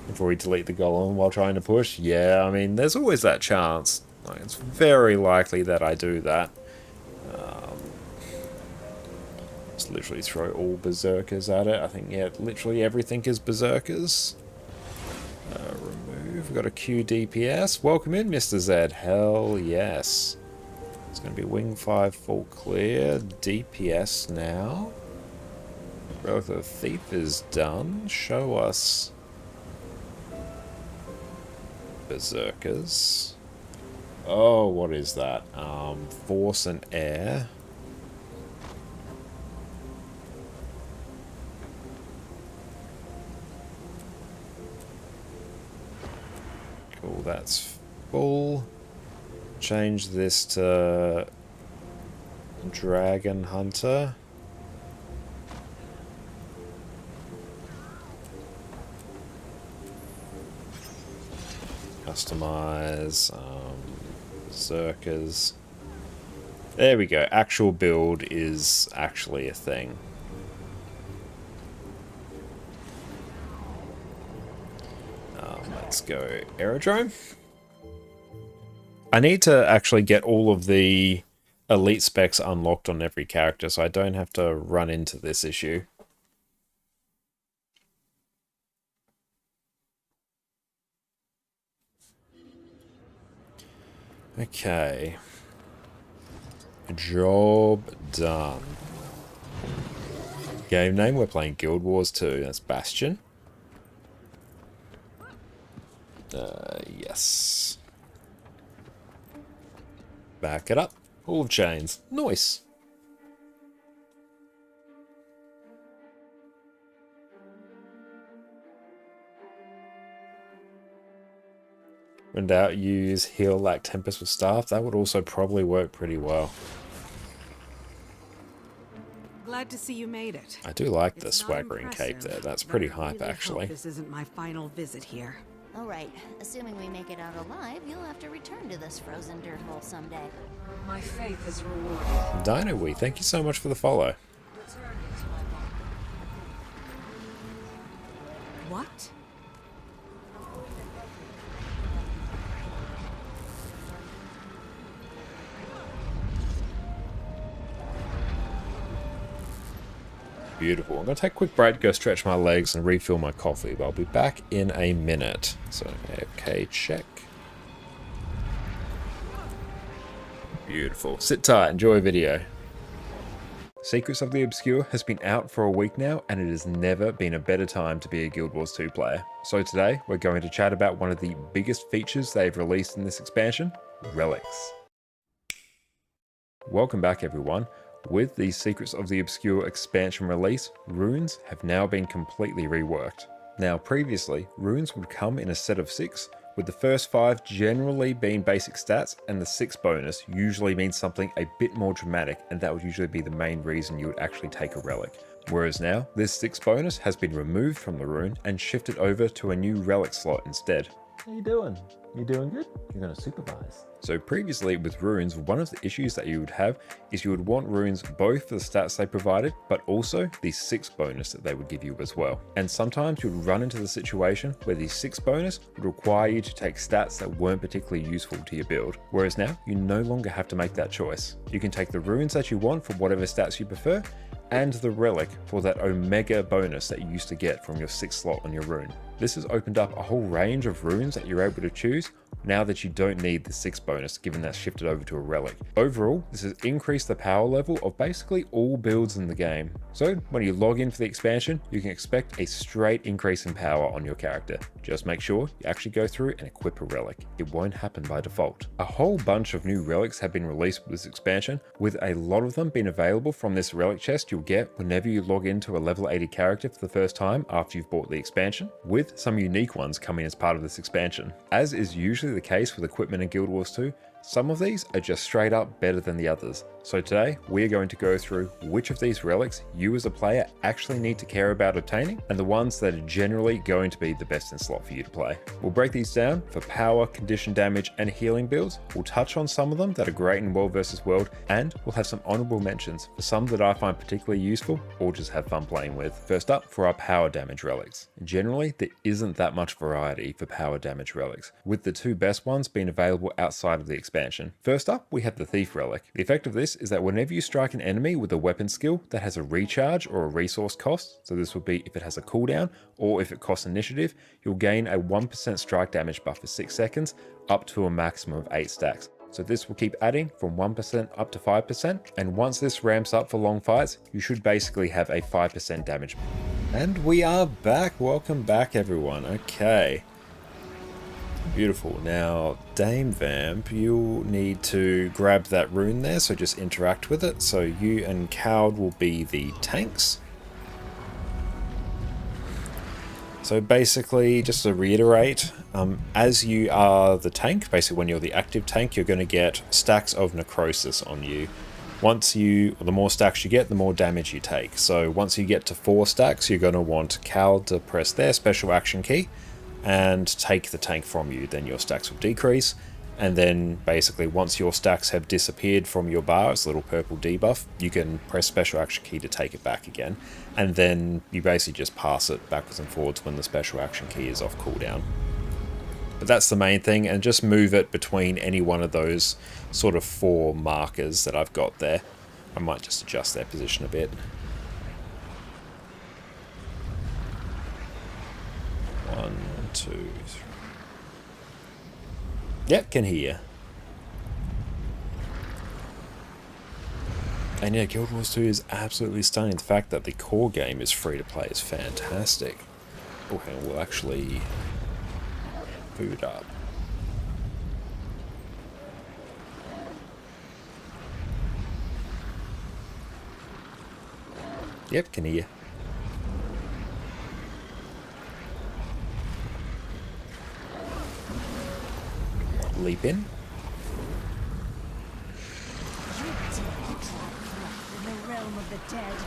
before we delete the golem while trying to push, yeah, I mean, there's always that chance. Like, it's very likely that I do that. Just literally throw all berserkers at it. I think, yeah, literally everything is berserkers. Remove. We've got a Q DPS. Welcome in, Mr. Z. Hell yes. It's going to be wing 5 full clear. DPS now. Relic of the Thief is done. Show us berserkers. Oh, what is that? Force and air. Cool, that's full. Change this to Dragon Hunter. Customize, Berserkers. There we go. Actual build is actually a thing. Let's go Aerodrome. I need to actually get all of the elite specs unlocked on every character, so I don't have to run into this issue. Okay. Job done. Game name, we're playing Guild Wars 2. That's Bastion. Yes. Back it up. All of chains. Nice. When doubt, use heal like Tempest with staff. That would also probably work pretty well. Glad to see you made it. I do like the It's not swaggering cape impressive, there. That's but pretty I hype, really actually. hope this isn't my final visit here. All right, assuming we make it out alive, you'll have to return to this frozen dirt hole someday. My faith is rewarded. DinoWee, thank you so much for the follow. What? Beautiful. I'm going to take a quick break, go stretch my legs and refill my coffee, but I'll be back in a minute. So, AFK check. Beautiful. Sit tight, enjoy video. Secrets of the Obscure has been out for a week now, and it has never been a better time to be a Guild Wars 2 player. So today, we're going to chat about one of the biggest features they've released in this expansion, relics. Welcome back, everyone. With the Secrets of the Obscure expansion release, runes have now been completely reworked. Now previously, runes would come in a set of 6, with the first 5 generally being basic stats, and the 6th bonus usually means something a bit more dramatic, and that would usually be the main reason you would actually take a relic. Whereas now, this 6th bonus has been removed from the rune and shifted over to a new relic slot instead. How you doing? You doing good? You're going to supervise. So previously with runes, one of the issues that you would have is you would want runes both for the stats they provided, but also the 6th bonus that they would give you as well. And sometimes you would run into the situation where the 6th bonus would require you to take stats that weren't particularly useful to your build. Whereas now, you no longer have to make that choice. You can take the runes that you want for whatever stats you prefer, and the relic for that Omega bonus that you used to get from your 6th slot on your rune. This has opened up a whole range of runes that you're able to choose now that you don't need the 6th bonus, given that's shifted over to a relic. Overall, this has increased the power level of basically all builds in the game. So when you log in for the expansion, you can expect a straight increase in power on your character. Just make sure you actually go through and equip a relic. It won't happen by default. A whole bunch of new relics have been released with this expansion, with a lot of them being available from this relic chest you'll get whenever you log into a level 80 character for the first time after you've bought the expansion, with some unique ones coming as part of this expansion. As is usually the case with equipment in Guild Wars 2, some of these are just straight up better than the others. So today, we're going to go through which of these relics you as a player actually need to care about obtaining, and the ones that are generally going to be the best in slot for you to play. We'll break these down for power, condition damage, and healing builds. We'll touch on some of them that are great in World vs. World, and we'll have some honorable mentions for some that I find particularly useful or just have fun playing with. First up, for our power damage relics. Generally, there isn't that much variety for power damage relics, with the two best ones being available outside of the expansion. First up, we have the Thief relic. The effect of this is that whenever you strike an enemy with a weapon skill that has a recharge or a resource cost, so this would be if it has a cooldown or if it costs initiative, you'll gain a 1% strike damage buff for 6 seconds up to a maximum of 8 stacks. So this will keep adding from 1% up to 5%, and once this ramps up for long fights, you should basically have a 5% damage. And we are back. Welcome back, everyone. Okay. Beautiful. Now, Dame Vamp, you'll need to grab that rune there, so just interact with it. So you and Cowd will be the tanks. So basically, just to reiterate, as you are the tank, basically when you're the active tank, you're going to get stacks of necrosis on you. The more stacks you get, the more damage you take. So once you get to 4 stacks, you're going to want Cowd to press their special action key and take the tank from you. Then your stacks will decrease, and then basically once your stacks have disappeared from your bar, it's a little purple debuff, you can press special action key to take it back again, and then you basically just pass it backwards and forwards when the special action key is off cooldown. But that's the main thing, and just move it between any one of those sort of 4 markers that I've got there. I might just adjust their position a bit. 1, 2, 3. Yep, can hear. And yeah, Guild Wars 2 is absolutely stunning. The fact that the core game is free to play is fantastic. Okay, we'll actually boot up. Yep, can hear. Leap in. In the realm of the dead.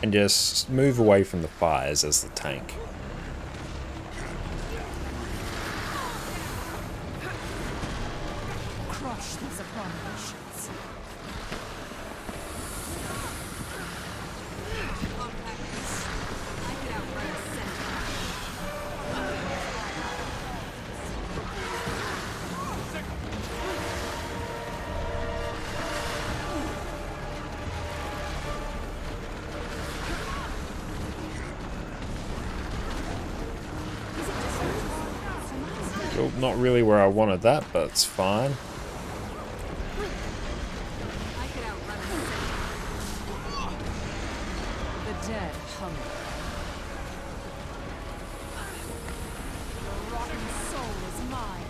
And just move away from the fires as the tank. Crush these abominations. Well, not really where I wanted that, but it's fine. The dead hunger. Your rotten soul is mine.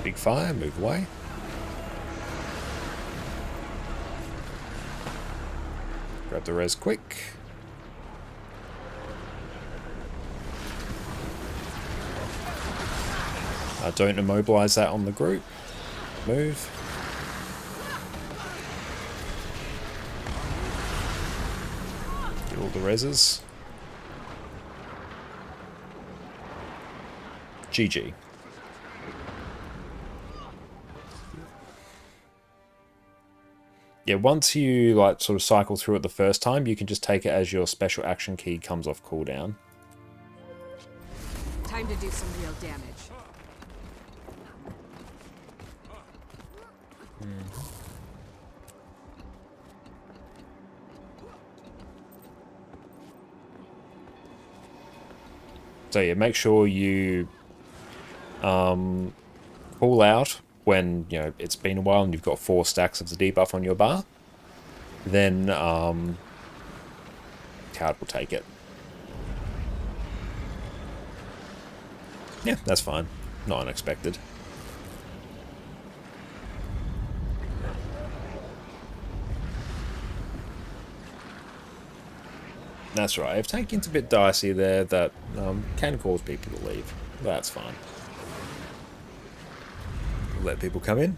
Big fire, move away. Grab the res quick. Don't immobilize that on the group. Move. Get all the reses. GG. Yeah, once you like sort of cycle through it the first time, you can just take it as your special action key comes off cooldown. Time to do some real damage. So yeah, make sure you call out when it's been a while and you've got 4 stacks of the debuff on your bar. Then Cowd will take it. Yeah, that's fine. Not unexpected. That's right. If tanking's a bit dicey there, that can cause people to leave. That's fine. Let people come in.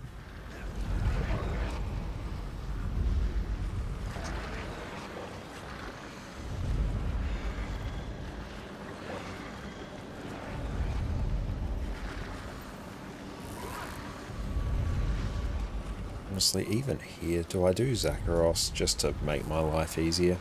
Honestly, even here, do I do Zakharos just to make my life easier?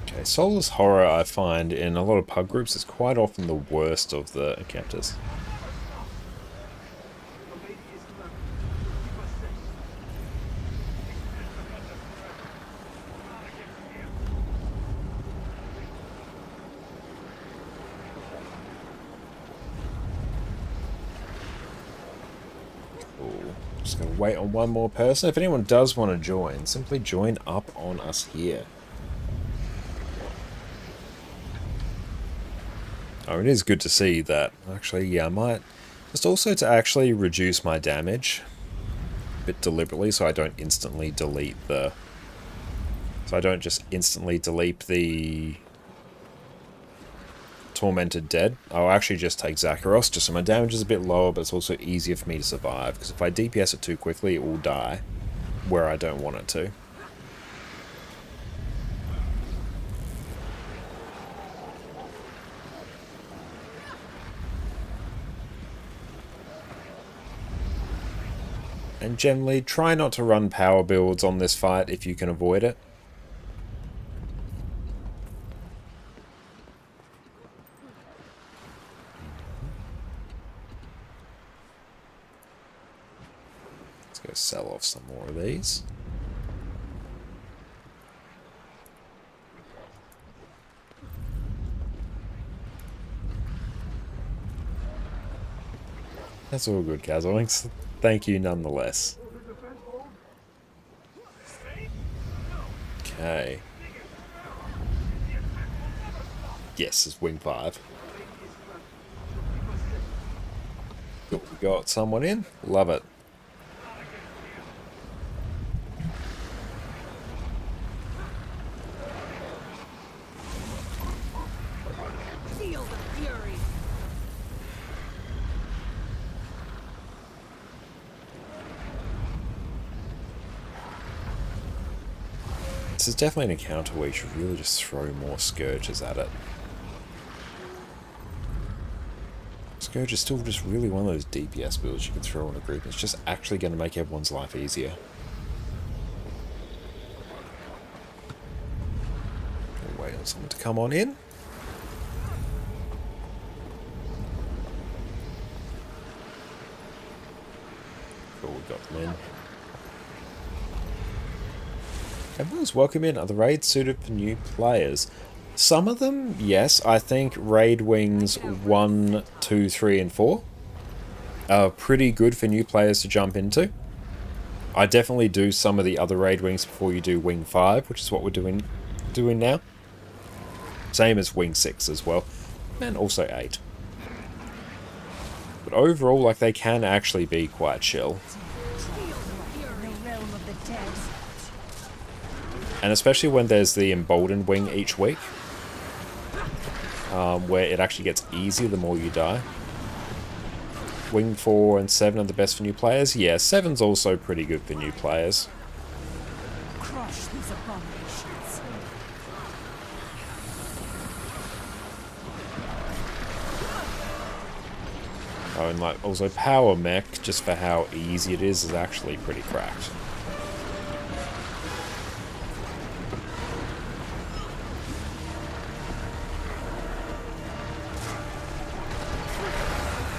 Okay, Soulless Horror I find in a lot of pub groups is quite often the worst of the encounters. Just gonna wait on one more person. If anyone does want to join, simply join up on us here. Oh, it is good to see that. Actually, yeah, I might just also to actually reduce my damage a bit deliberately, so I don't instantly delete the. So I don't just instantly delete the Tormented Dead. I'll actually just take Zakharos, just so my damage is a bit lower, but it's also easier for me to survive. Because if I DPS it too quickly, it will die where I don't want it to. And generally, try not to run power builds on this fight if you can avoid it. Let's go sell off some more of these. That's all good, Kazlinks. Thank you nonetheless. Okay. Yes, it's Wing 5. Cool, we got someone in. Love it. Feel the fury. This is definitely an encounter where you should really just throw more Scourges at it. Scourge is still just really one of those DPS builds you can throw in a group. It's just actually going to make everyone's life easier. We'll wait on someone to come on in. Cool, we got them in. Everyone's welcome in. Are the raids suited for new players? Some of them, yes. I think raid wings 1, 2, 3, and 4 are pretty good for new players to jump into. I definitely do some of the other raid wings before you do wing 5, which is what we're doing now. Same as wing 6 as well, and also 8. But overall, like, they can actually be quite chill. And especially when there's the emboldened wing each week, where it actually gets easier the more you die. Wing 4 and 7 are the best for new players. Yeah, 7's also pretty good for new players. Crush these abominations. Oh, and like also power mech, just for how easy it is actually pretty cracked.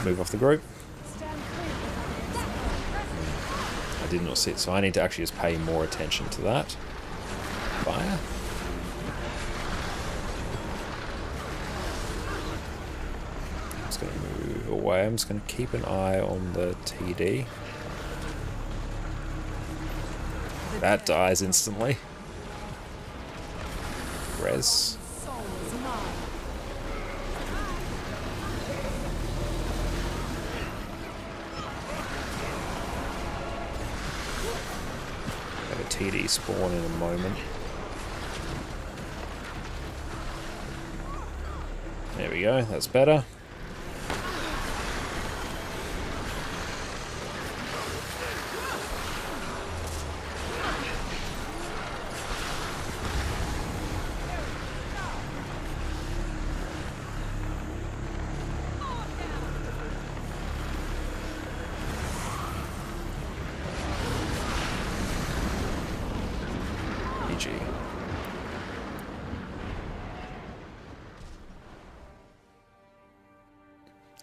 Move off the group. I did not see it, so I need to actually just pay more attention to that. Fire. I'm just going to move away. I'm just going to keep an eye on the TD. That dies instantly. Res. TD spawn in a moment. There we go, that's better. GG.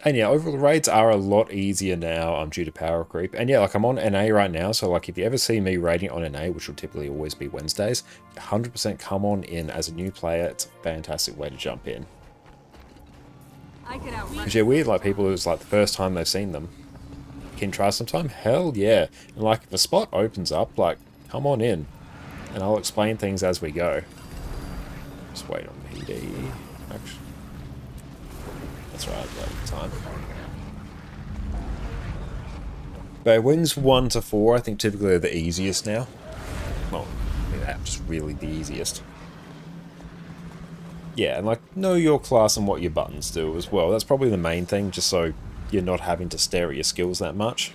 And yeah, overall the raids are a lot easier now due to power creep. And yeah, like I'm on NA right now, so like if you ever see me raiding on NA, which will typically always be Wednesdays, 100% come on in as a new player. It's a fantastic way to jump in. I could outrun. Because yeah, weird, like people, it was like the first time they've seen them. Can you try sometime? Hell yeah. And like if a spot opens up, like come on in. And I'll explain things as we go. Just wait on PD. Actually. That's right, I've got time. But wins 1 to 4, I think typically are the easiest now. Well, yeah, just really the easiest. Yeah, and like know your class and what your buttons do as well. That's probably the main thing, just so you're not having to stare at your skills that much.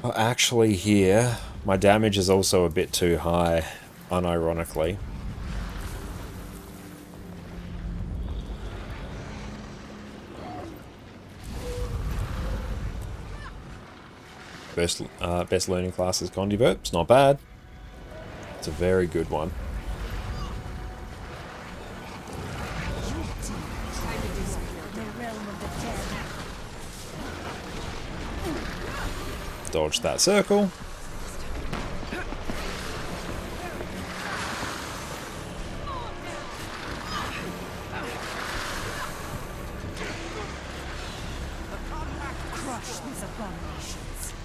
Well, actually here, my damage is also a bit too high, unironically. Best learning class is Condivert. It's not bad. It's a very good one. Dodge that circle.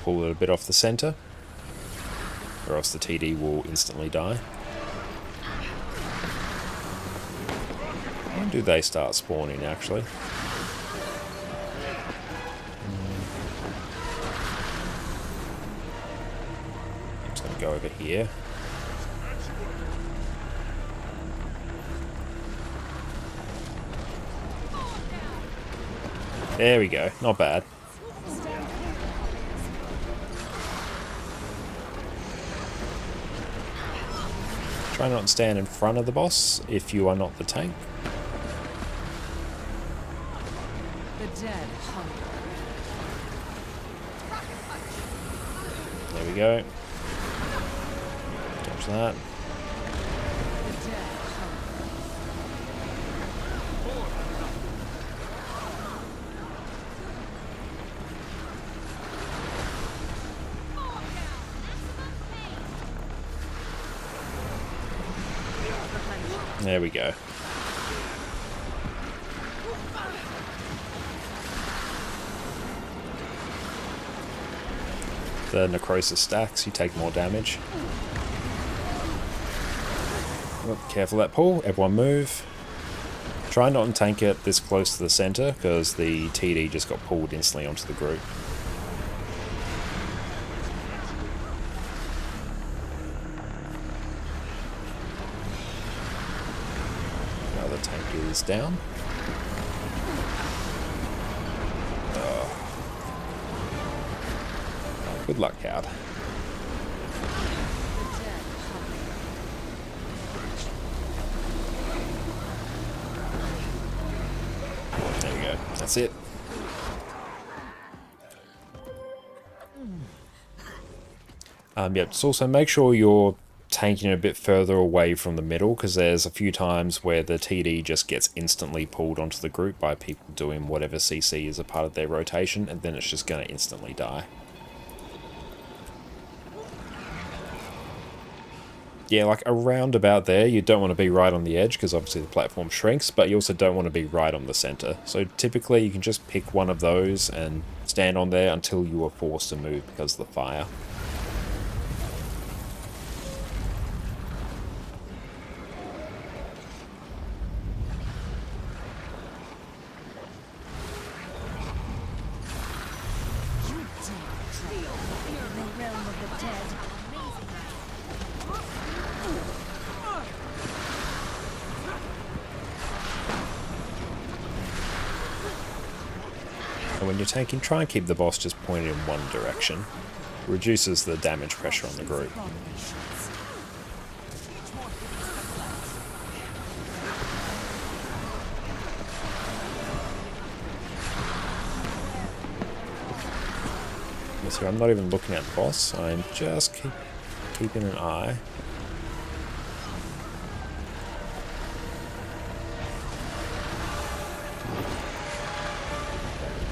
Pull it a bit off the center, or else the TD will instantly die. When do they start spawning, actually? I'm just going to go over here. There we go, not bad. Try not to stand in front of the boss if you are not the tank. The dead hunger. There we go. Dodge that. The dead hunger. There we go. The necrosis stacks, you take more damage. Oh, careful that pull, everyone move. Try not to tank it this close to the center, because the TD just got pulled instantly onto the group. Another tank is down. Good luck, Cowd. There we go. That's it. Yeah, just also make sure you're tanking a bit further away from the middle, because there's a few times where the TD just gets instantly pulled onto the group by people doing whatever CC is a part of their rotation, and then it's just going to instantly die. Yeah, like around about there, you don't want to be right on the edge because obviously the platform shrinks, but you also don't want to be right on the center. So typically you can just pick one of those and stand on there until you are forced to move because of the fire. And when you're tanking, try and keep the boss just pointed in one direction. Reduces the damage pressure on the group. So I'm not even looking at the boss, I'm just keeping an eye.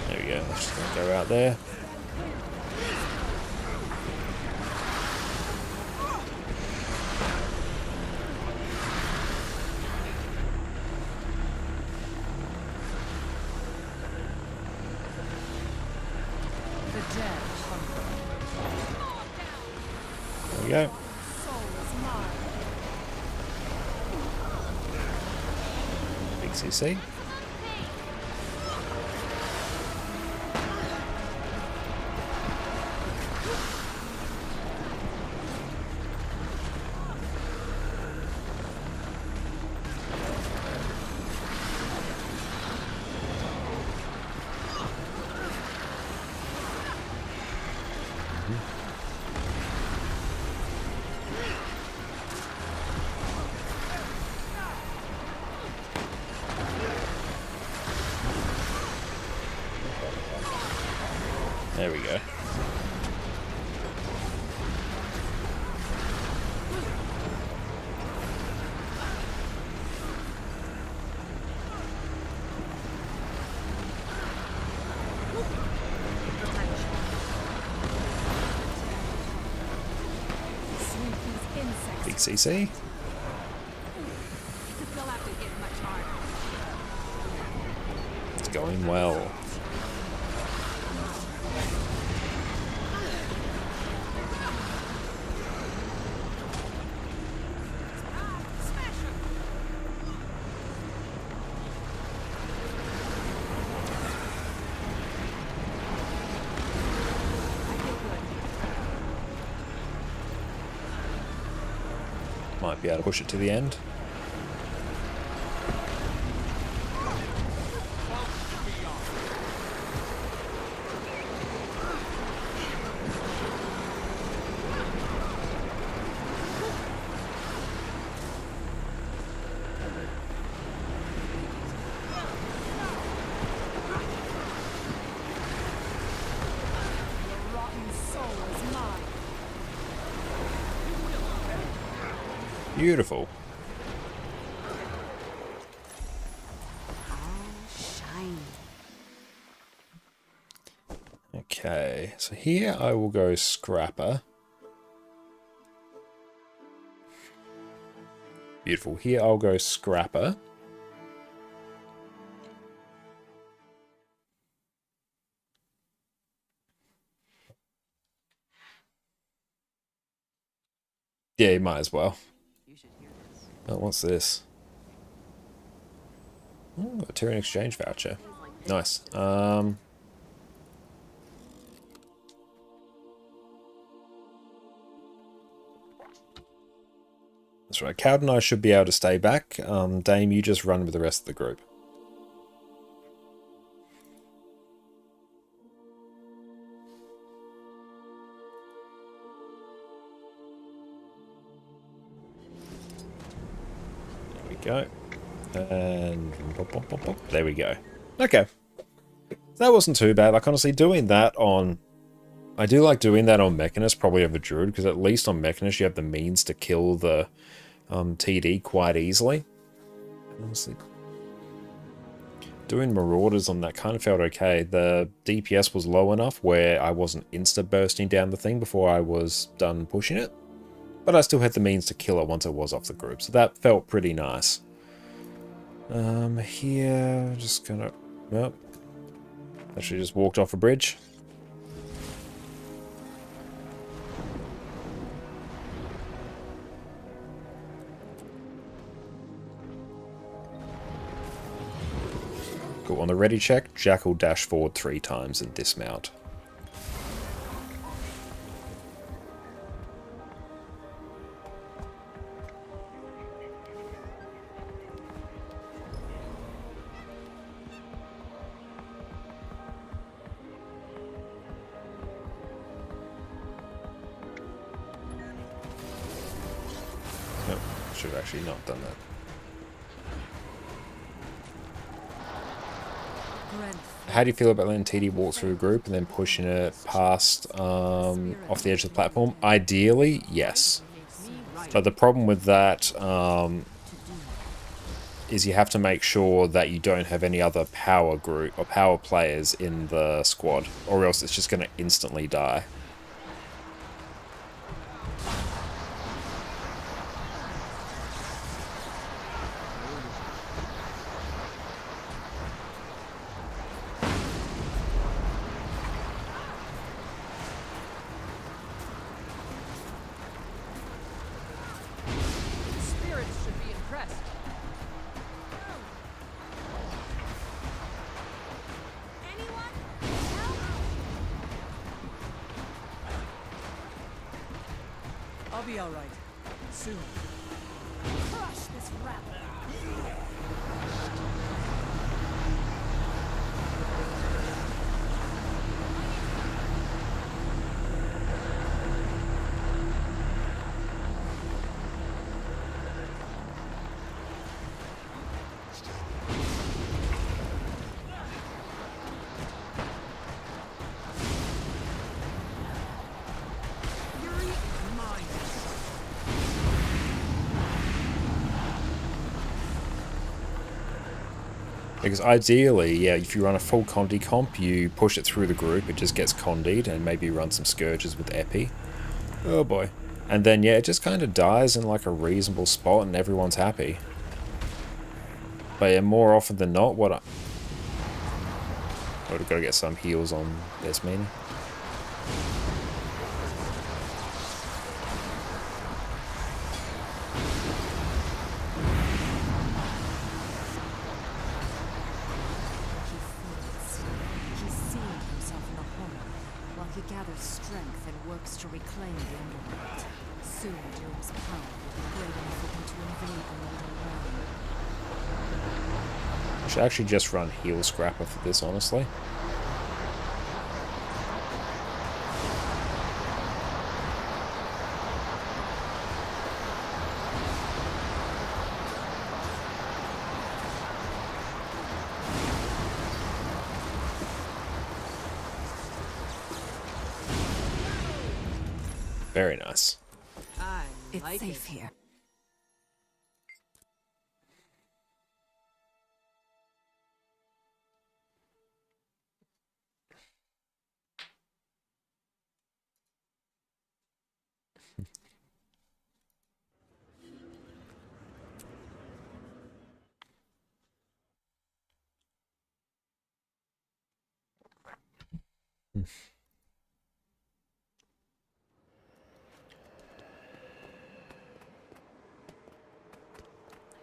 There we go, let's just go out there. There we go. Big CC. There we go. Big CC. It's going well. Might be able to push it to the end. Beautiful. Okay, so here I will go Scrapper. Beautiful. Here I'll go Scrapper. Yeah, you might as well. Oh, what's this? Oh, a Tyrian exchange voucher. Nice. That's right. Cowd and I should be able to stay back. Dame, you just run with the rest of the group. Go. And there we go. Okay. That wasn't too bad. Like, honestly, doing that on... I do like doing that on Mechanist, probably over Druid, because at least on Mechanist you have the means to kill the TD quite easily. Honestly. Doing Marauders on that kind of felt okay. The DPS was low enough where I wasn't insta-bursting down the thing before I was done pushing it. But I still had the means to kill it once it was off the group, so that felt pretty nice. Here, just gonna... Well, actually just walked off a bridge. Cool, on the ready check, Jackal dash forward 3 times and dismount. should have actually not done that. How do you feel about letting TD walk through a group and then pushing it past off the edge of the platform? Ideally, yes. But the problem with that is you have to make sure that you don't have any other power group or power players in the squad, or else it's just going to instantly die. Spirits should be impressed. Anyone? Help? I'll be all right. Soon. Crush this rat. Fury is mine. Because ideally, yeah, if you run a full Condi comp, you push it through the group, it just gets Condied, and maybe run some Scourges with Epi. Oh boy. And then, yeah, it just kind of dies in like a reasonable spot and everyone's happy. But yeah, more often than not, what I... would have got to get some heals on Desmina. He's seeing himself in the horror, while he gathers strength and works to reclaim the Underworld. Soon Doom's power will be great enough for him to invade the Mortal Realm. I should actually just run Heal Scrapper for this, honestly. Very nice. I like It's safe it. here.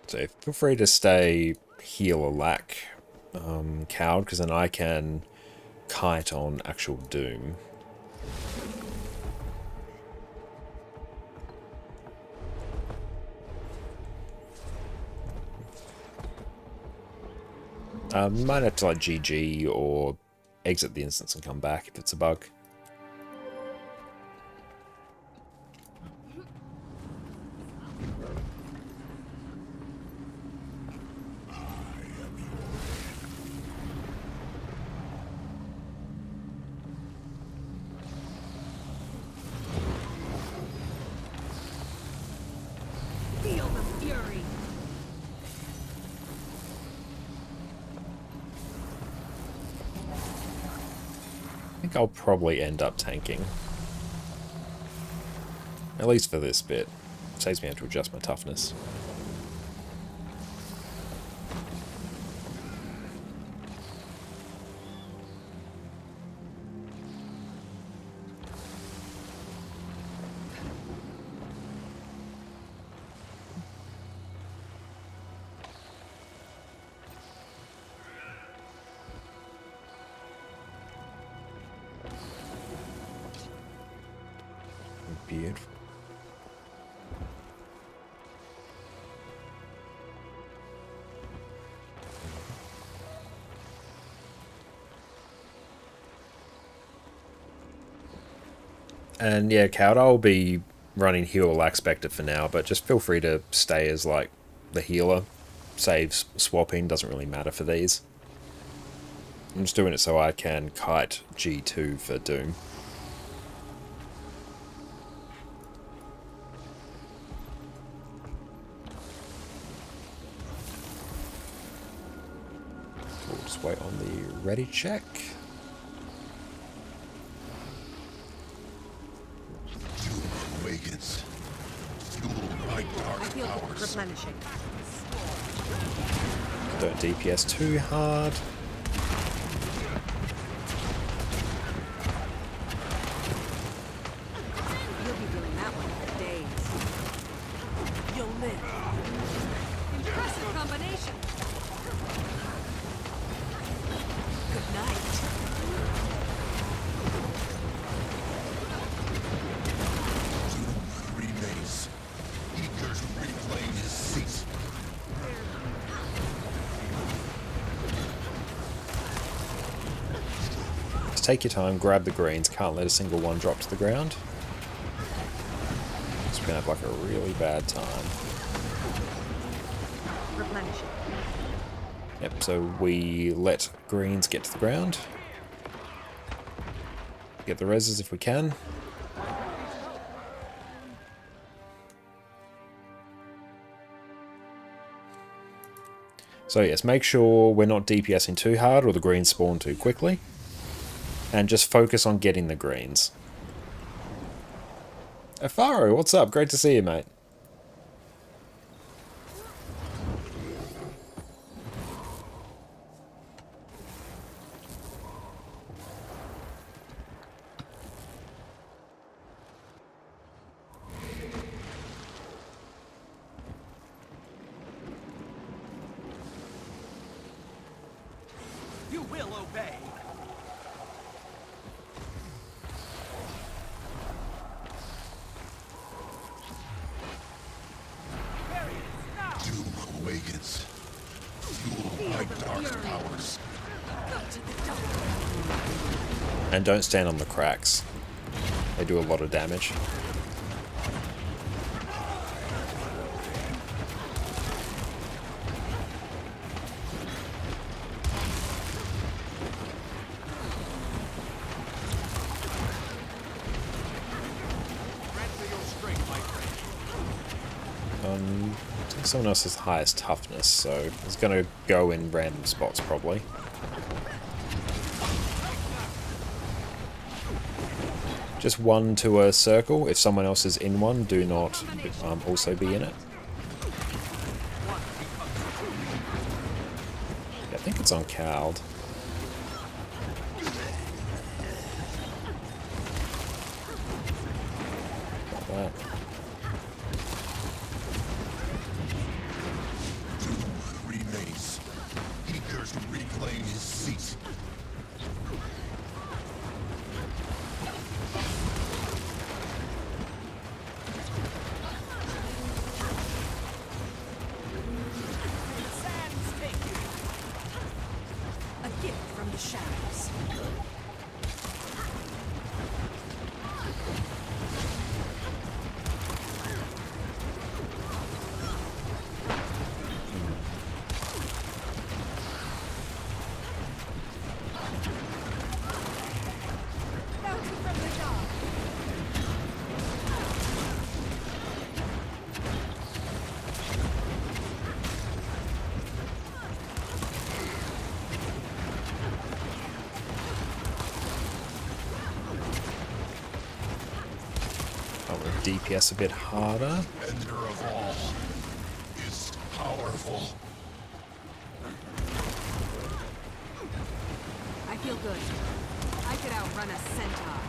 So feel free to stay heal or lack cowed, because then I can kite on actual Doom. Might have to like GG or exit the instance and come back if it's a bug. Feel the fury. I think I'll probably end up tanking. At least for this bit. Saves me having to adjust my toughness. Beautiful. And yeah, Cowd, I'll be running heal like Specter for now, but just feel free to stay as like the healer. Saves swapping doesn't really matter for these. I'm just doing it so I can kite G2 for Doom. We'll just wait on the ready check. Awakens. Fueled by dark powers. Replenishing. Don't DPS too hard. You'll be doing that one for days. You'll live. Impressive combination. Good night. Remains. Eager to reclaim his seat. Just take your time, grab the greens, can't let a single one drop to the ground. So we're gonna have like a really bad time. Replenishing. Yep, so we let greens get to the ground. Get the reses if we can. So yes, make sure we're not DPSing too hard or the greens spawn too quickly. And just focus on getting the greens. Afaro, what's up? Great to see you, mate. You will obey. Doom awakens. Fueled by dark powers. And don't stand on the cracks. They do a lot of damage. Transfer your strength, my friend. I think someone else has the highest toughness, so it's going to go in random spots probably. Just one to a circle. If someone else is in one, do not also be in it. Yeah, I think it's on Cald. Like that. Doom remains. Eager to reclaim his seat. Sands take you. A gift from the shadows. Bounty from the dark. I'm going to DPS a bit harder. Ender of all is powerful. I feel good. I could outrun a centaur.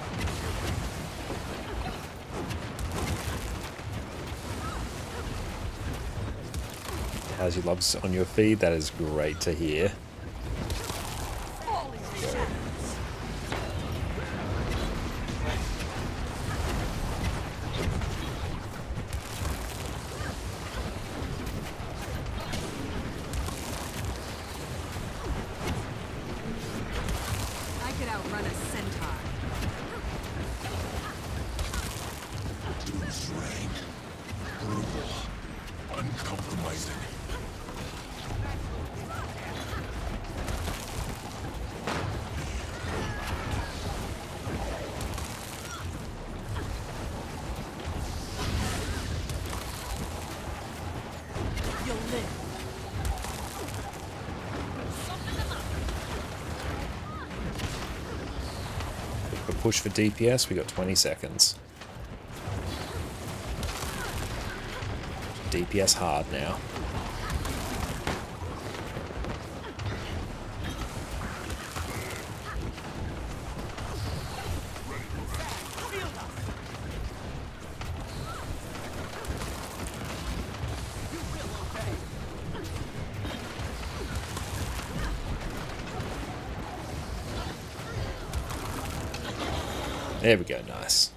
As you loves on your feed, that is great to hear. I could outrun a centaur. Doom's a push for DPS. We got 20 seconds. DPS hard now. There we go, nice.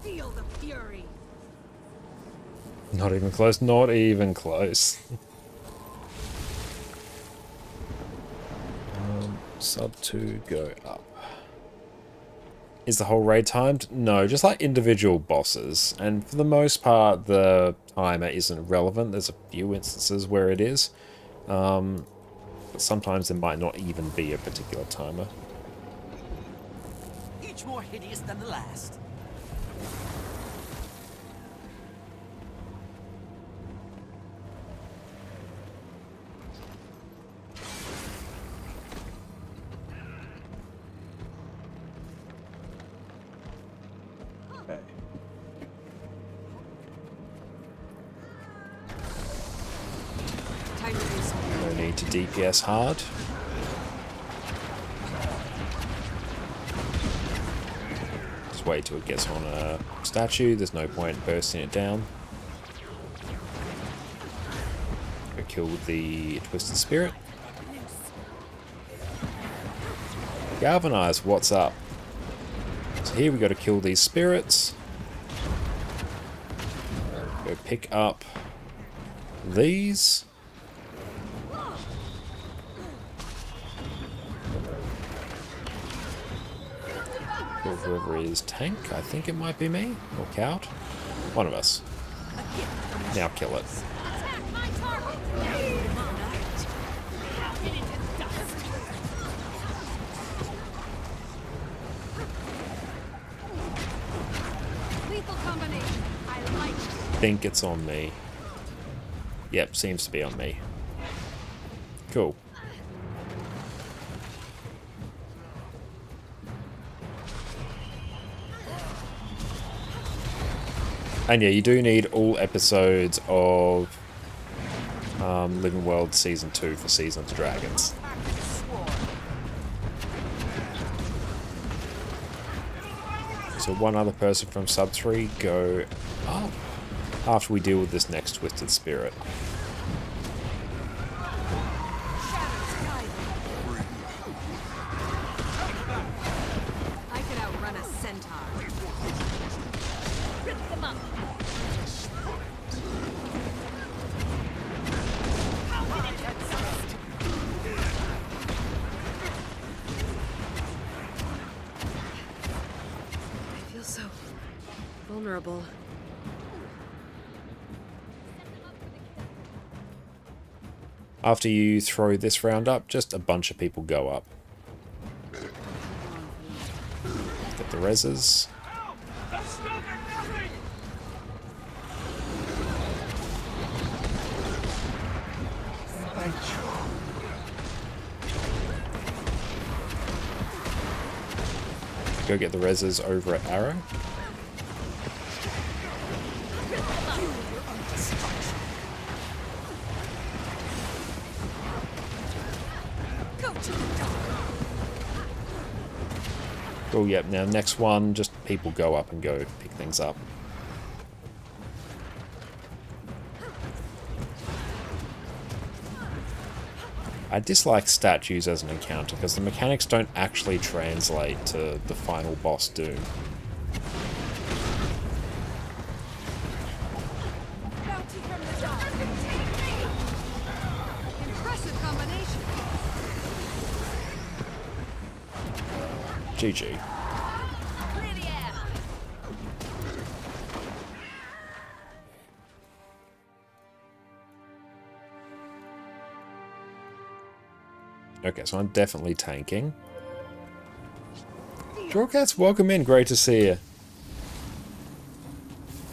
Feel the fury. Not even close, not even close. Sub 2, go up. Is the whole raid timed? No, just like individual bosses. And for the most part, the timer isn't relevant. There's a few instances where it is. But sometimes there might not even be a particular timer. Each more hideous than the last. Time to do something. No need to DPS hard. Just wait till it gets on a statue. There's no point bursting it down. Go kill the Twisted Spirit. Galvanize, what's up? So here we got to kill these spirits. Go pick up these. Kill whoever is tank. I think it might be me or Cowd. One of us. Now kill it. Lethal combination. I like it. Think it's on me. Yep, seems to be on me. Cool. And yeah, you do need all episodes of Living World Season 2 for Season of the Dragons. So one other person from Sub 3 go up after we deal with this next Twisted Spirit. I could outrun a centaur. Rip them up. I feel so vulnerable. After you throw this round up, just a bunch of people go up. Get the reses. Go get the reses over at Arrow. Cool, yep, now next one, just people go up and go pick things up. I dislike statues as an encounter because the mechanics don't actually translate to the final boss doom. Bounty from the top. Impressive combination. GG. Okay, so I'm definitely tanking. Drawcats, welcome in. Great to see you.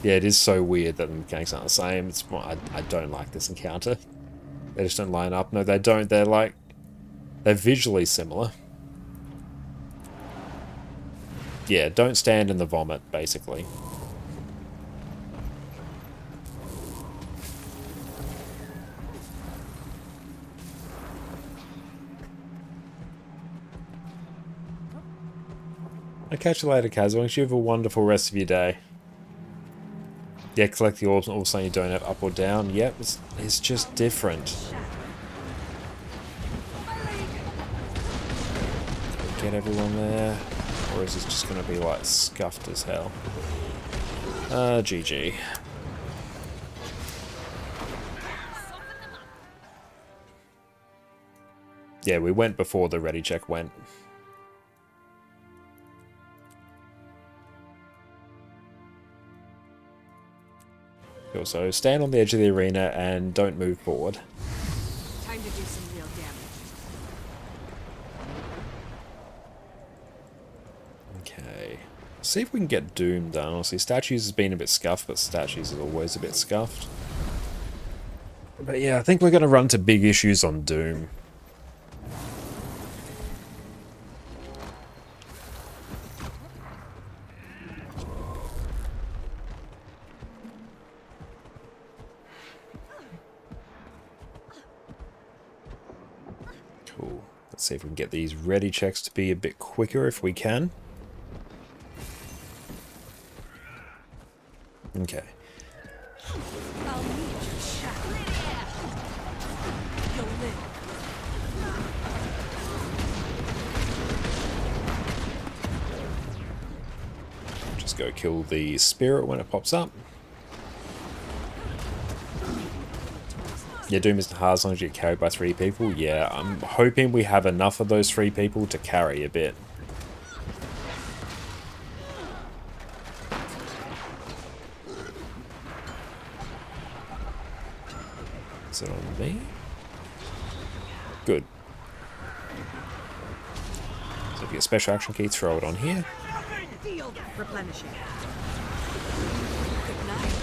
Yeah, it is so weird that the mechanics aren't the same. It's I don't like this encounter. They just don't line up. No, they don't. They're visually similar. Yeah, don't stand in the vomit, basically. I'll catch you later, Kaz. I wish you have a wonderful rest of your day. Yeah, collect the orbs and all of a sudden you don't have up or down. Yep, it's just different. Get everyone there. Or is this just going to be like scuffed as hell? GG. Yeah, we went before the ready check went. Cool, so stand on the edge of the arena and don't move forward. Time to do some real damage. Okay. See if we can get Doom done. Honestly, statues has been a bit scuffed, but statues is always a bit scuffed. But yeah, I think we're going to run to big issues on Doom. Cool. Let's see if we can get these ready checks to be a bit quicker if we can. Okay. I'll need your shadow. You'll live. Just go kill the spirit when it pops up. Yeah, Doom isn't hard as long as you get carried by 3 people. Yeah, I'm hoping we have enough of those 3 people to carry a bit. Is it on me? Good. So if you get a special action key, throw it on here. Field replenishing. Good night.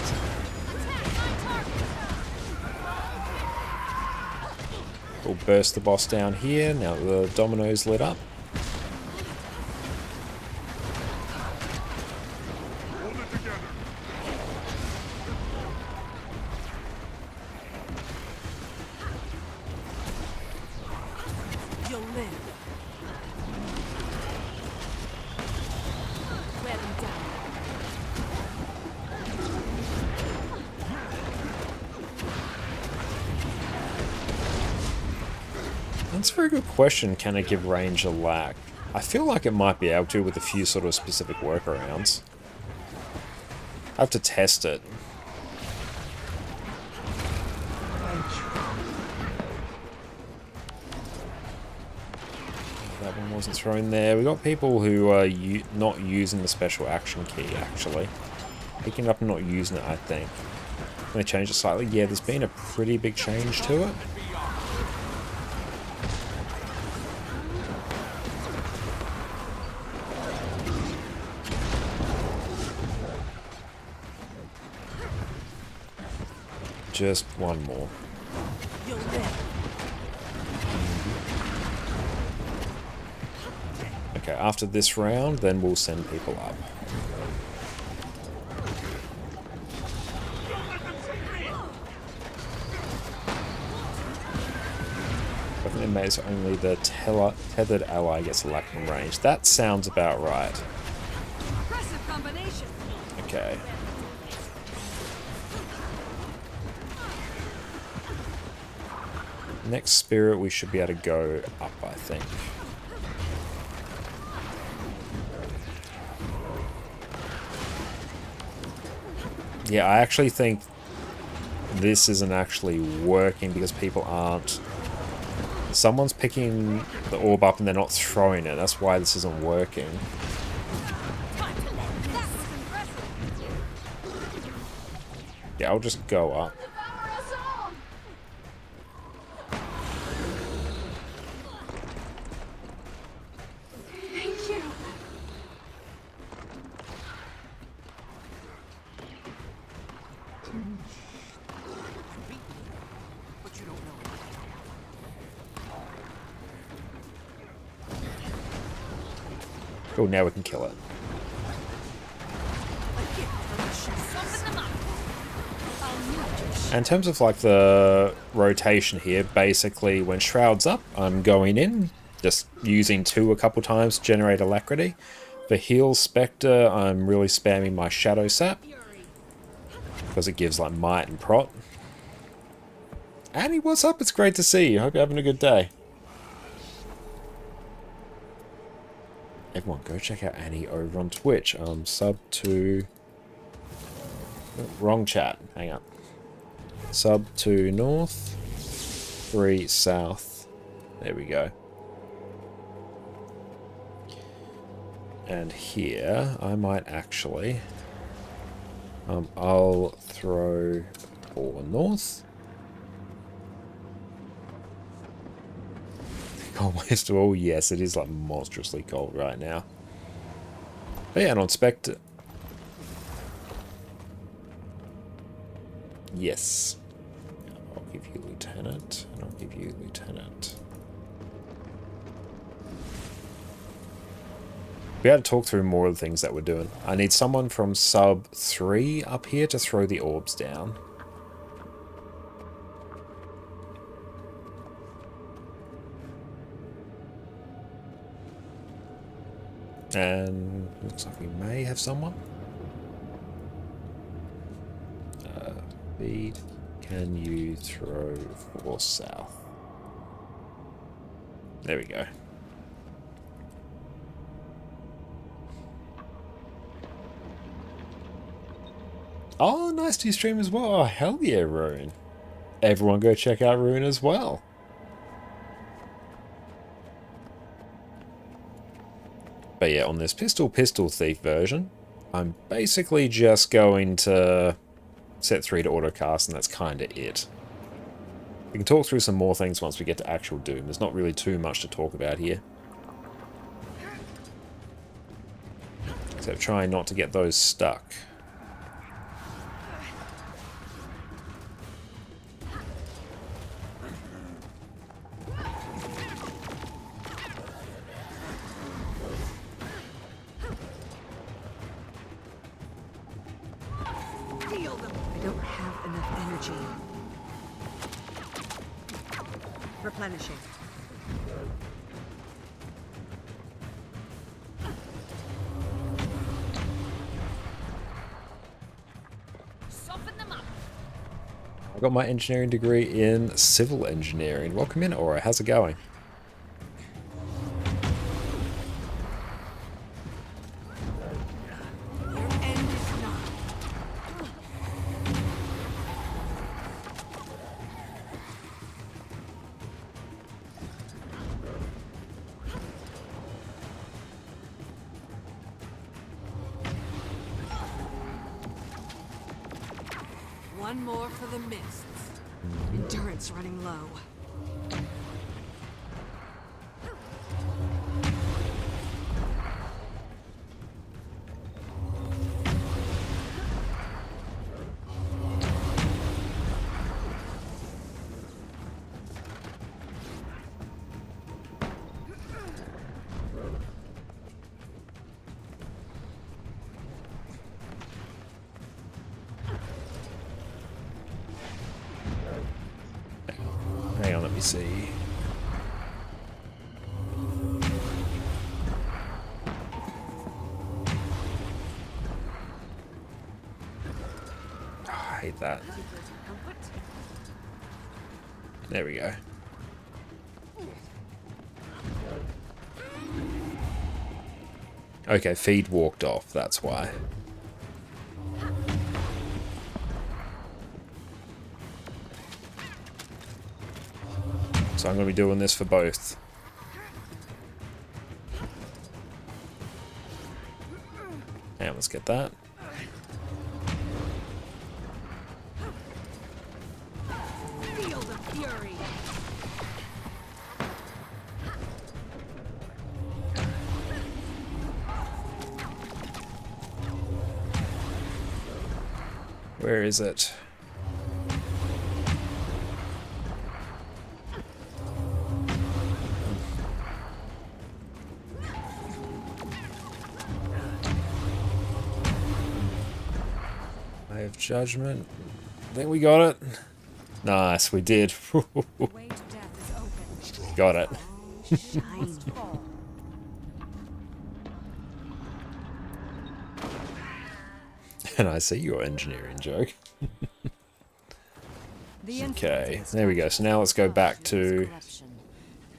We'll burst the boss down here, now that the domino's lit up. You'll live. Wear them down. That's a very good question, can it give range a lack? I feel like it might be able to with a few sort of specific workarounds. I have to test it. That one wasn't thrown there. We got people who are not using the special action key, actually. Picking it up and not using it, I think. I'm going to change it slightly. Yeah, there's been a pretty big change to it. Just one more. You'll live. Okay, after this round, then we'll send people up. I think it makes only the tethered ally gets lacking range. That sounds about right. Impressive combination. Okay. Next spirit, we should be able to go up, I think. Yeah, I actually think this isn't actually working because people aren't... Someone's picking the orb up and they're not throwing it. That's why this isn't working. Yeah, I'll just go up. Cool, now we can kill it. And in terms of like the rotation here, basically when Shroud's up, I'm going in, just using 2 a couple times to generate Alacrity. For heal Specter, I'm really spamming my Shadow Sap, because it gives like Might and Prot. Annie, what's up? It's great to see you. Hope you're having a good day. Everyone, go check out Annie over on Twitch. Sub to... Wrong chat. Hang on. Sub to north, 3 south. There we go. And here, I might actually... I'll throw 4 north. Cold waste. Oh yes, it is like monstrously cold right now. But yeah, and on Specter... Yes. I'll give you Lieutenant, and I'll give you Lieutenant. We had to talk through more of the things that we're doing. I need someone from sub 3 up here to throw the orbs down. And looks like we may have someone. Speed, can you throw 4 south? There we go. Oh, nice to stream as well. Oh, hell yeah, Rune. Everyone go check out Rune as well. But yeah, on this Pistol Thief version, I'm basically just going to set 3 to autocast, and that's kind of it. We can talk through some more things once we get to actual Doom. There's not really too much to talk about here. Except trying not to get those stuck. I don't have enough energy. Replenishing. Soften them up. I got my engineering degree in civil engineering. Welcome in, Aura. How's it going? One more for the mists. Endurance running low. Hang on, let me see. Oh, I hate that. There we go. Okay, feed walked off, that's why. So I'm going to be doing this for both. And let's get that. Feel the fury. Where is it? Eye of Judgment. I think we got it. Nice, we did. The way to death is open. Got it. Must fall. And I see your engineering joke. The Okay, there we go. So now let's go back to...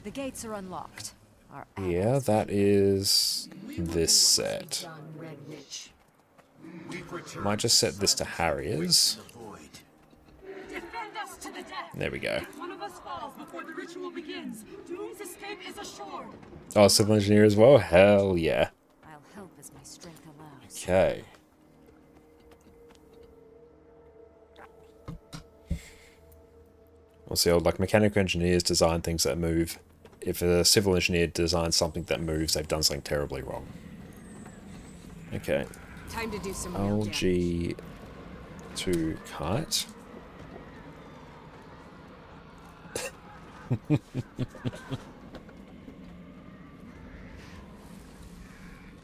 The gates are unlocked. Our Yeah, that is this set. Might just set this to Harriers. Defend us to the death. There we go. One of us falls before the ritual begins. Doom's escape is assured. Oh, civil engineer as well? Hell yeah. I'll help as my strength allows. Okay. What's the old, like, mechanical engineers design things that move. If a civil engineer designs something that moves, they've done something terribly wrong. Okay. Time to do some real damage. LG to kite.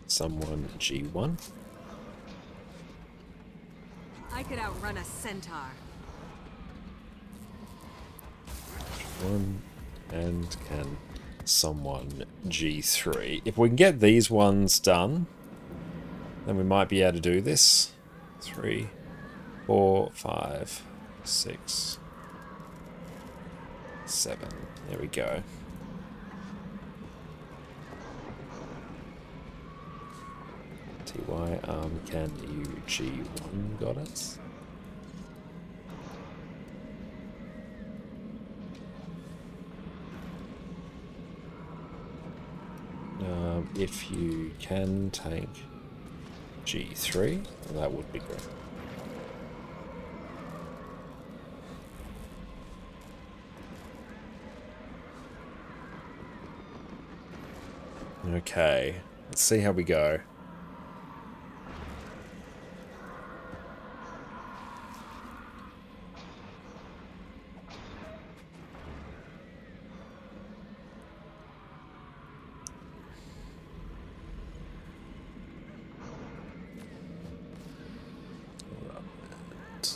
Someone G1. I could outrun a centaur. And can someone G3. If we can get these ones done, then we might be able to do this. 3, 4, 5, 6, 7. There we go. TY, can you G1 got it? If you can take G3, that would be great. Okay, let's see how we go.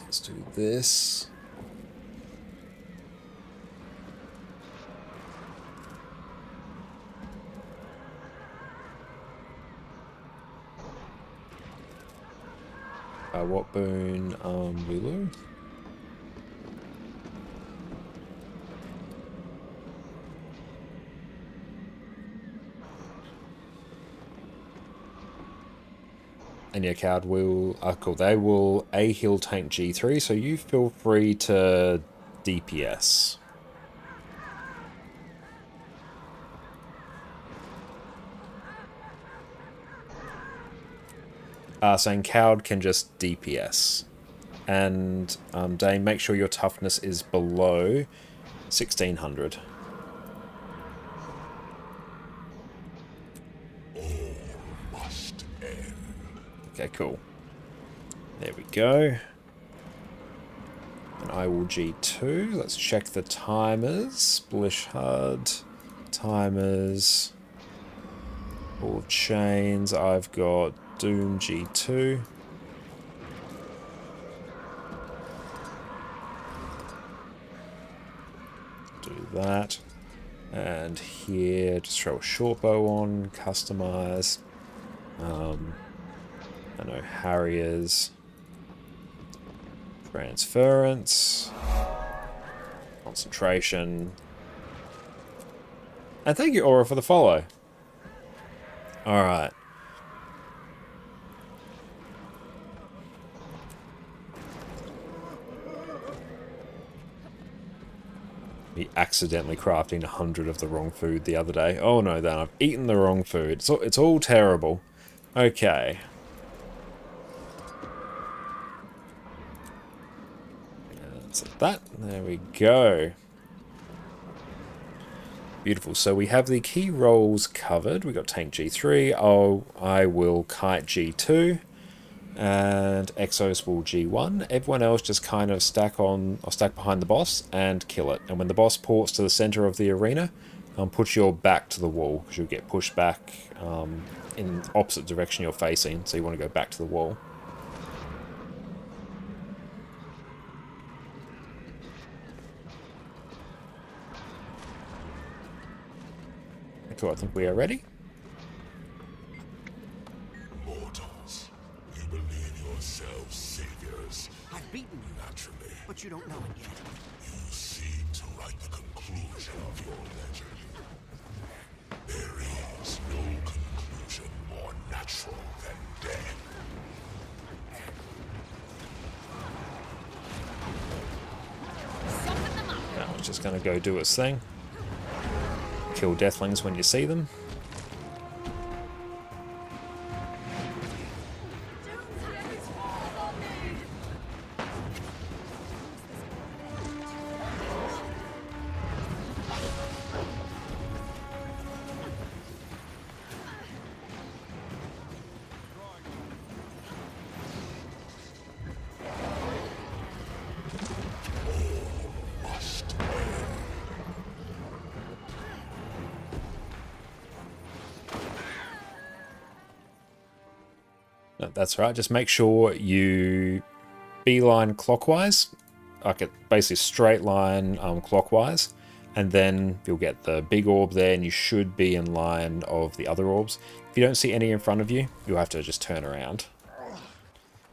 Let's do this. What boon, Lulu? And your card will, cool, they will A heal tank G3, so you feel free to DPS. Saying Coward can just DPS. And Dane, make sure your toughness is below 1600. Okay, cool. There we go. And I will G2. Let's check the timers. Blishard. Timers. Ball of Chains. I've got Doom G2. Do that. And here, just throw a short bow on. Customize. I know Harriers, Transference, Concentration, and thank you, Aura, for the follow. Alright. Me accidentally crafting 100 of the wrong food the other day. Oh no, then I've eaten the wrong food. It's all terrible. Okay. So that, there we go. Beautiful. So we have the key roles covered. We got tank G3. Oh, I will kite G2, and Exos will G1. Everyone else just kind of stack behind the boss and kill it. And when the boss ports to the center of the arena, put your back to the wall because you'll get pushed back in the opposite direction you're facing. So you want to go back to the wall. Cool, I think we are ready. Mortals, you believe yourselves saviors. I've beaten you, Naturally, but you don't know it yet. you seem to write the conclusion of your legend. There is no conclusion more natural than death. Now it's just going to go do its thing. Kill deathlings when you see them. No, that's right. Just make sure you beeline clockwise, like it basically straight line clockwise, and then you'll get the big orb there, and you should be in line of the other orbs. If you don't see any in front of you, you'll have to just turn around.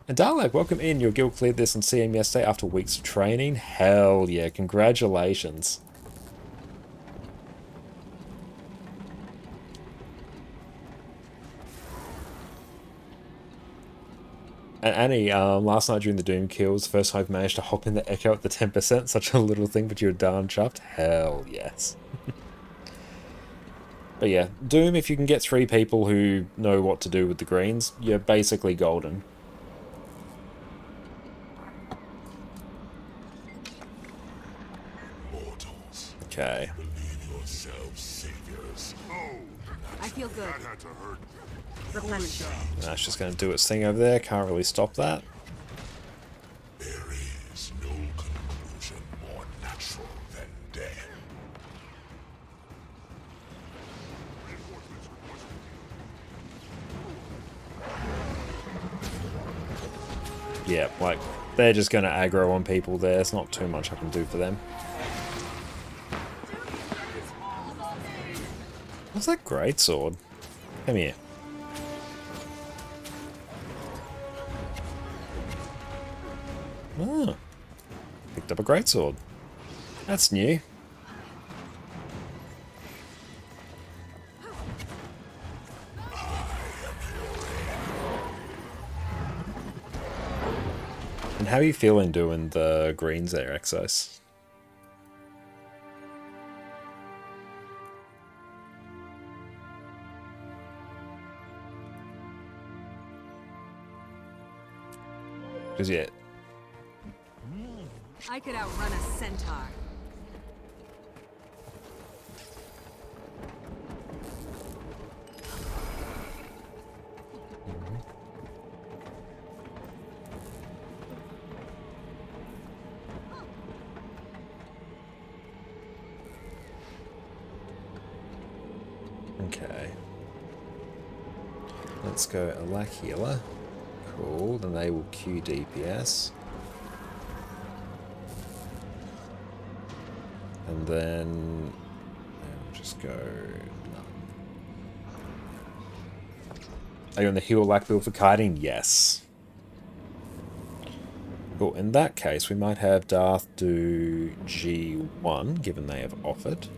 And Dalek, welcome in. Your guild cleared this on CM yesterday after weeks of training. Hell yeah, congratulations. And Annie, last night during the Doom kills, first time I've managed to hop in the Echo at the 10%, such a little thing, but you're darn chuffed. Hell yes. But yeah, Doom, if you can get 3 people who know what to do with the greens, you're basically golden. Mortals, Okay. believe yourselves saviors. I feel good. That had to hurt. Replenish. That's just going to do its thing over there. Can't really stop that. There is no conclusion more natural than death. Yeah, like, they're just going to aggro on people there. There's not too much I can do for them. What's that greatsword? Come here. Oh, picked up a greatsword. That's new. And how are you feeling doing the greens there, Exos? Because yeah, I could outrun a centaur. okay. Let's go a lack healer. Cool, then they will Q DPS. And then we'll just go none. Are you on the heal lack build for kiting? Yes. Cool, in that case we might have Darth do G1, given they have offered.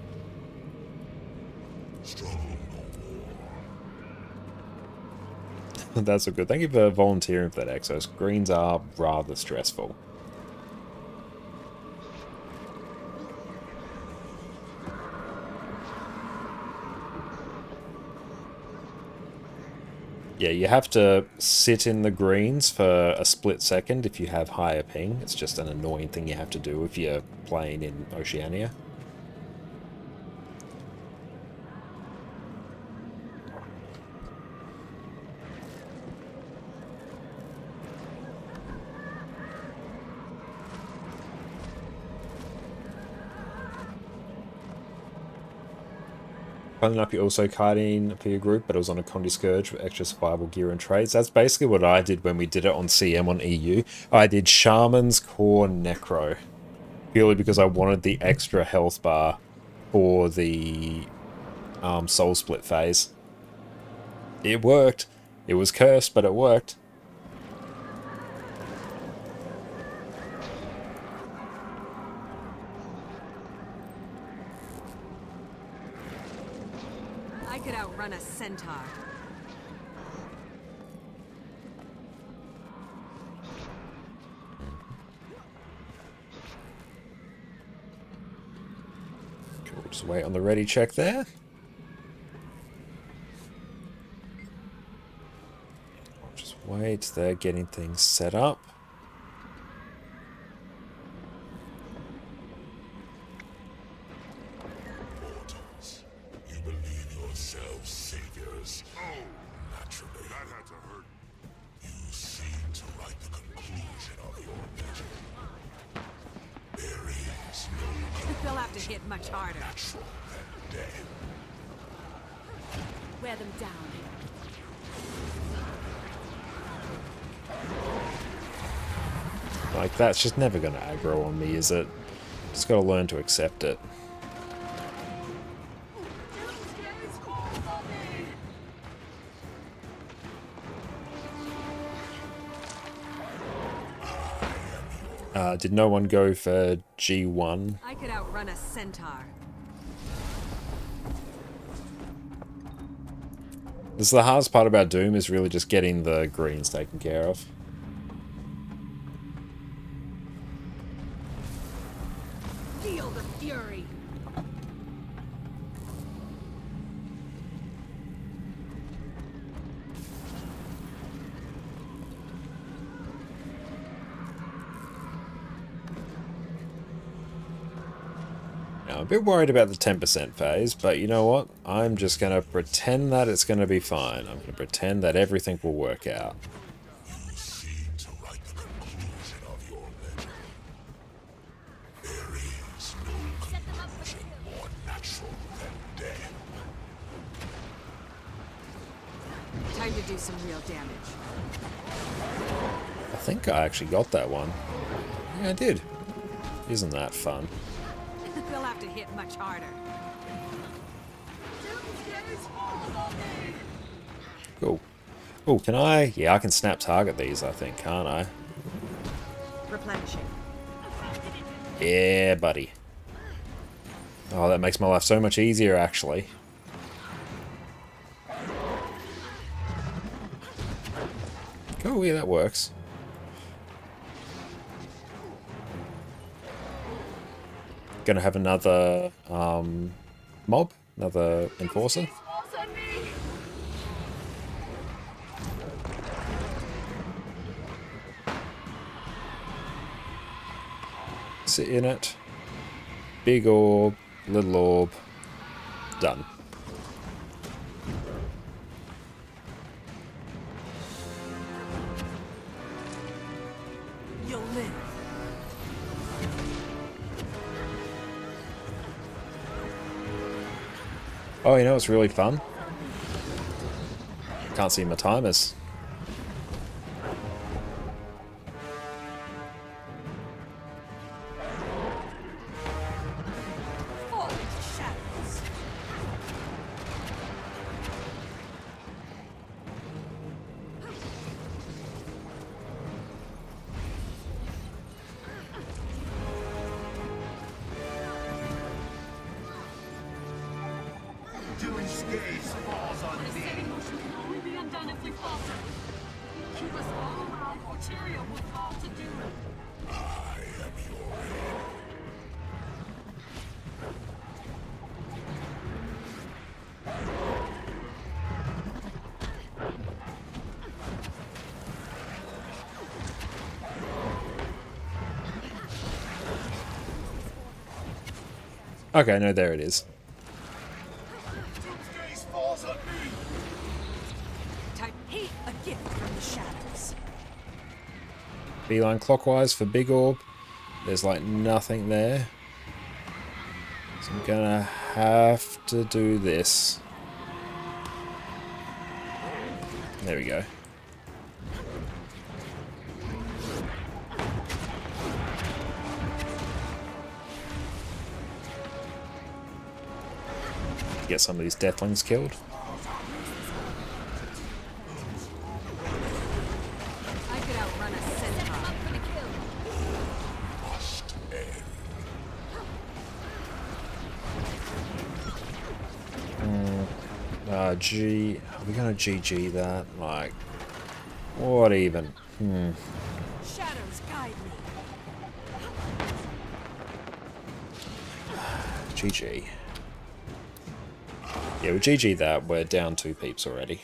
That's a good. Thank you for volunteering for that, Exos. Greens are rather stressful. Yeah, you have to sit in the greens for a split second if you have higher ping. It's just an annoying thing you have to do if you're playing in Oceania. Funnily enough, you're also kiting for your group, but it was on a Condi Scourge with extra survival gear and trades. That's basically what I did when we did it on CM on EU. I did Shaman's Core Necro, purely because I wanted the extra health bar for the soul split phase. It worked. It was cursed, but it worked. I could outrun a centaur. Cool, just wait on the ready check there. Just wait, they're getting things set up. Mortals, you believe yourselves saviors. Naturally, that had to hurt. You seem to write the conclusion of your legend. There is no They'll have to hit much harder. natural than death. Wear them down. Like, that's just never going to aggro on me, is it? Just got to learn to accept it. Did no one go for G1? I could outrun a centaur. This is the hardest part about Doom, is really just getting the greens taken care of. Feel the fury. Now, I'm a bit worried about the 10% phase, but you know what? I'm just going to pretend that it's going to be fine. I'm going to pretend that everything will work out. You seem to write the conclusion of your legend. There is no conclusion more natural than death. Time to do some real damage. I think I actually got that one. Yeah, I did. Isn't that fun? They'll have to hit much harder. Cool. Oh, can I? Yeah, I can snap target these, I think, can't I? Replenishing. Yeah, buddy. Oh, that makes my life so much easier, actually. Cool, yeah, that works. Gonna have another mob, another enforcer. Sit in it. Big orb, little orb. Done. You'll live. Oh, you know what's really fun? Can't see my timers. Fall into shadows. Doom's gaze falls on me. I am your head. Okay, no, there it is. Doom's gaze falls on me. Type hate a gift from the shadows. Beeline clockwise for big orb. There's like nothing there. So I'm gonna have to do this. There we go. get some of these deathlings killed. I could outrun a centaur. G. Are we gonna GG that? Like, what even? Shadows guide me. GG. Yeah, we GG that. We're down 2 peeps already.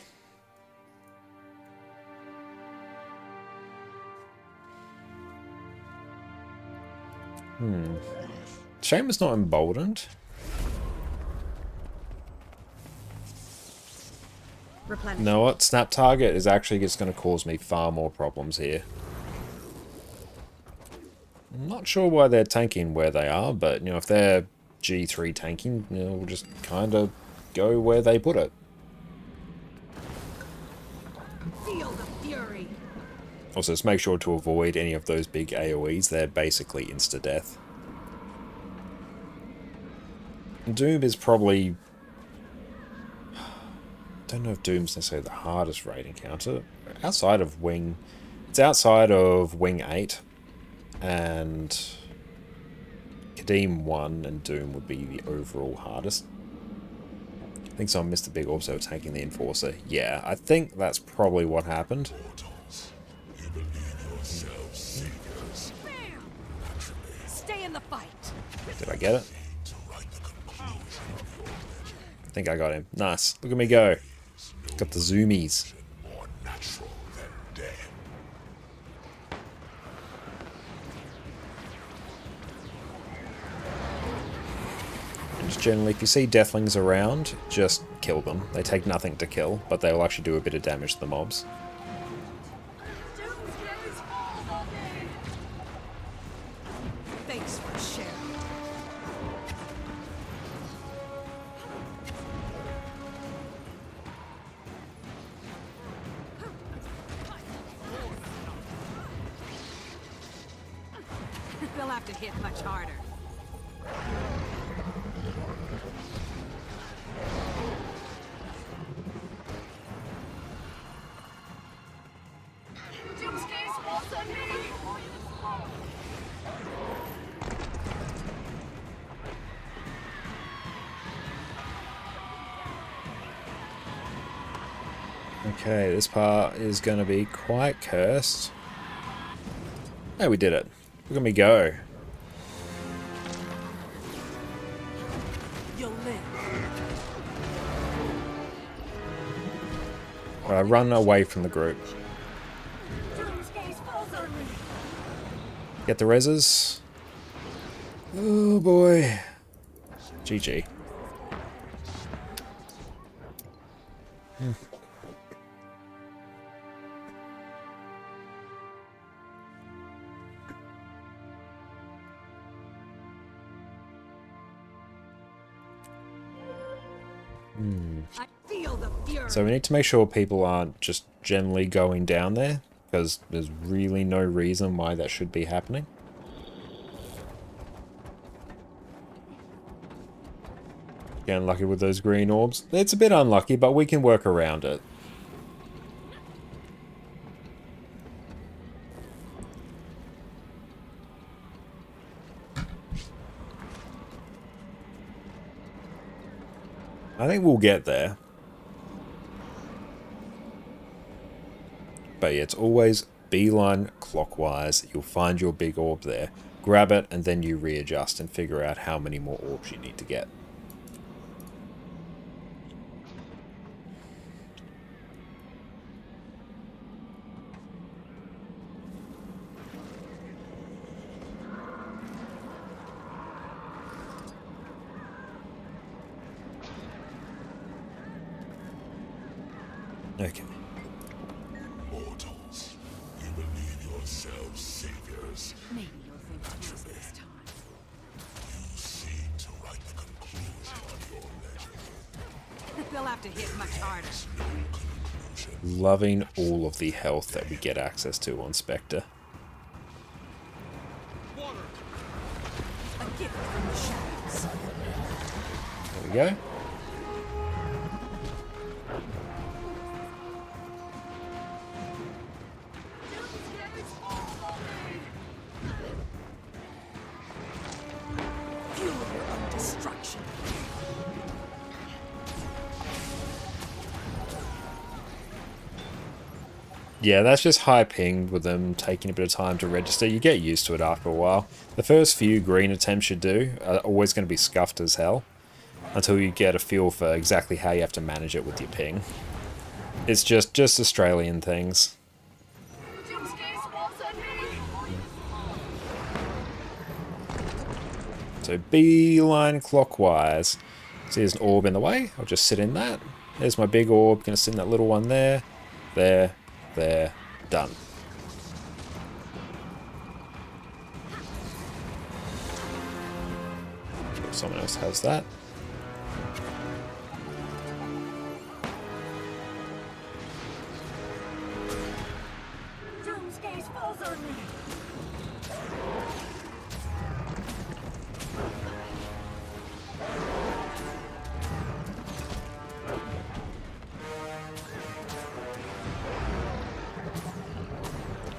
Shame it's not emboldened. Replenish. You know what? Snap target is actually just going to cause me far more problems here. I'm not sure why they're tanking where they are, but you know, if they're G3 tanking, you know, we'll just kind of go where they put it. Feel the fury. Also, just make sure to avoid any of those big AoEs. They're basically insta-death. Doom is probably... I don't know if Doom's necessarily the hardest raid encounter. Outside of Wing... It's outside of Wing 8. And... Kadeem 1 and Doom would be the overall hardest. I think someone missed the big orb, so attacking the Enforcer. Yeah, I think that's probably what happened. You believe yourselves saviors. Stay in the fight. Did I get it? To write the conclusion of your legend. I think I got him. Nice. Look at me go. Got the zoomies. More natural than death. Just generally, if you see deathlings around, just kill them. They take nothing to kill, but they will actually do a bit of damage to the mobs. Thanks for sharing. They'll have to hit much harder. Okay, this part is going to be quite cursed. Hey, we did it. Look at me go. You'll live. Right, run away from the group. Get the reses. Oh boy. GG. I feel the fury. So we need to make sure people aren't just generally going down there, because there's really no reason why that should be happening. Getting lucky with those green orbs. It's a bit unlucky, but we can work around it. I think we'll get there. But yeah, it's always beeline clockwise. You'll find your big orb there. Grab it, and then you readjust and figure out how many more orbs you need to get. Okay. Mortals, you believe yourselves saviors. Maybe you'll think twice this time. You seem to write the conclusion of your legend. They'll have to hit much harder. Loving all of the health that we get access to on Specter. A gift from the shadows. There we go. Yeah, that's just high pinged with them taking a bit of time to register. You get used to it after a while. The first few green attempts you do are always going to be scuffed as hell until you get a feel for exactly how you have to manage it with your ping. It's just Australian things. So beeline clockwise. See, there's an orb in the way. I'll just sit in that. There's my big orb. Gonna sit in that little one there. There. Done. Sure someone else has that.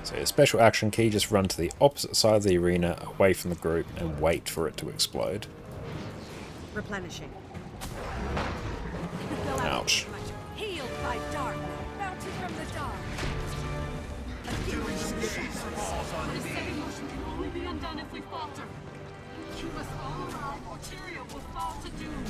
So a special action key, just run to the opposite side of the arena, away from the group, and wait for it to explode. Replenishing. Ouch. Healed by dark. Mounted from the dark. The setting motion can only be undone if we falter. You must all arrive or Tyria will fall to doom.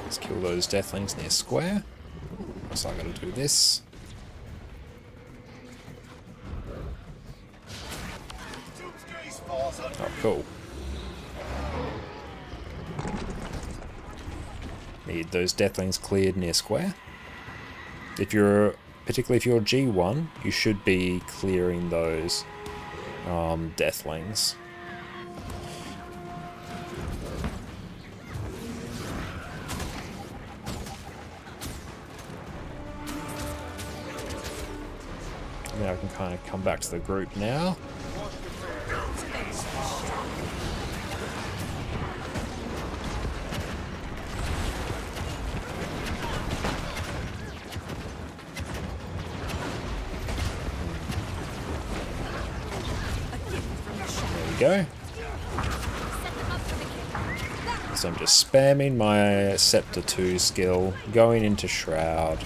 Let's kill those deathlings near square. So I gotta do this. Oh, cool. Need those deathlings cleared near square. Particularly if you're G1, you should be clearing those deathlings. Now I can kind of come back to the group now. There we go. So I'm just spamming my Scepter 2 skill, going into Shroud.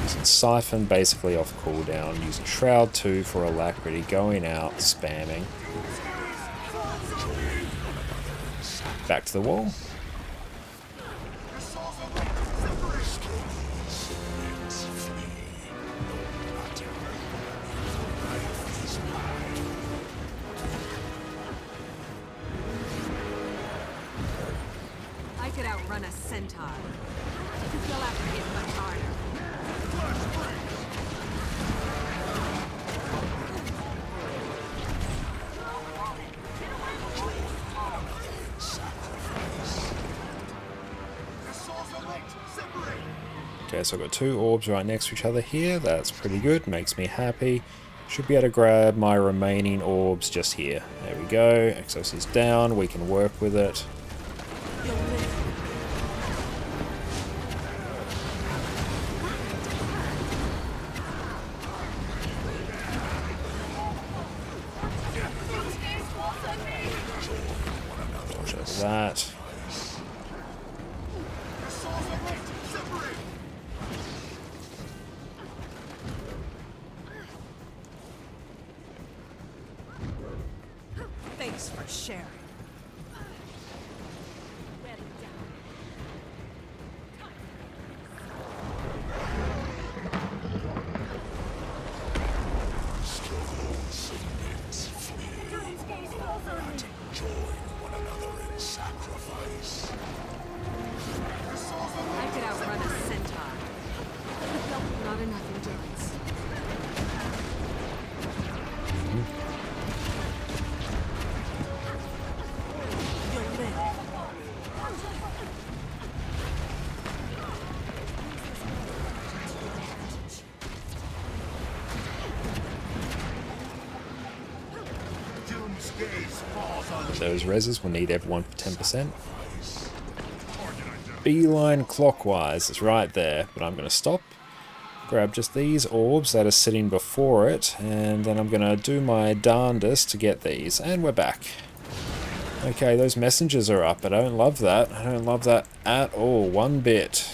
Using Siphon basically off cooldown, using Shroud 2 for Alacrity, going out, spamming. Back to the wall. I could outrun a centaur. You'll have to hit much harder. Okay, so I've got two orbs right next to each other here. That's pretty good, makes me happy. Should be able to grab my remaining orbs just here. There we go. Exos is down, we can work with it. Dodge over that. Thanks for sharing. I could outrun a centaur. Not enough endurance. You'll live. Those reses will need everyone for 10%. Beeline clockwise is right there, but I'm going to stop grab just these orbs that are sitting before it, and then I'm going to do my darndest to get these. And we're back. Okay, those messengers are up, but I don't love that. I don't love that at all, one bit.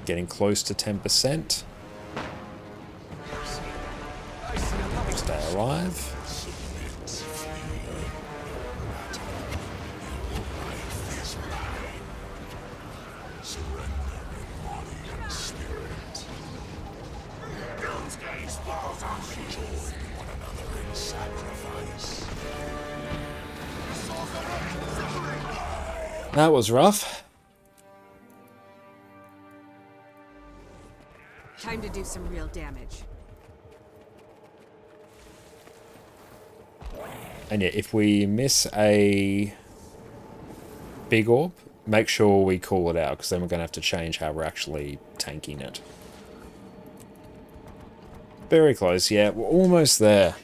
Getting close to 10%. Stay alive. That was rough. Time to do some real damage. And yeah, if we miss a big orb, make sure we call it out, because then we're going to have to change how we're actually tanking it. Very close, yeah, we're almost there.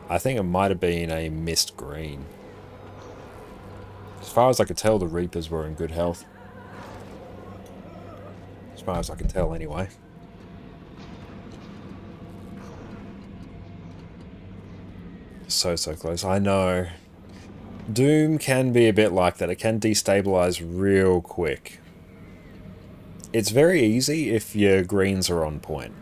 I think it might have been a mist green. As far as I could tell, the Reapers were in good health. As far as I could tell, anyway. So close. I know. Doom can be a bit like that. It can destabilize real quick. It's very easy if your greens are on point.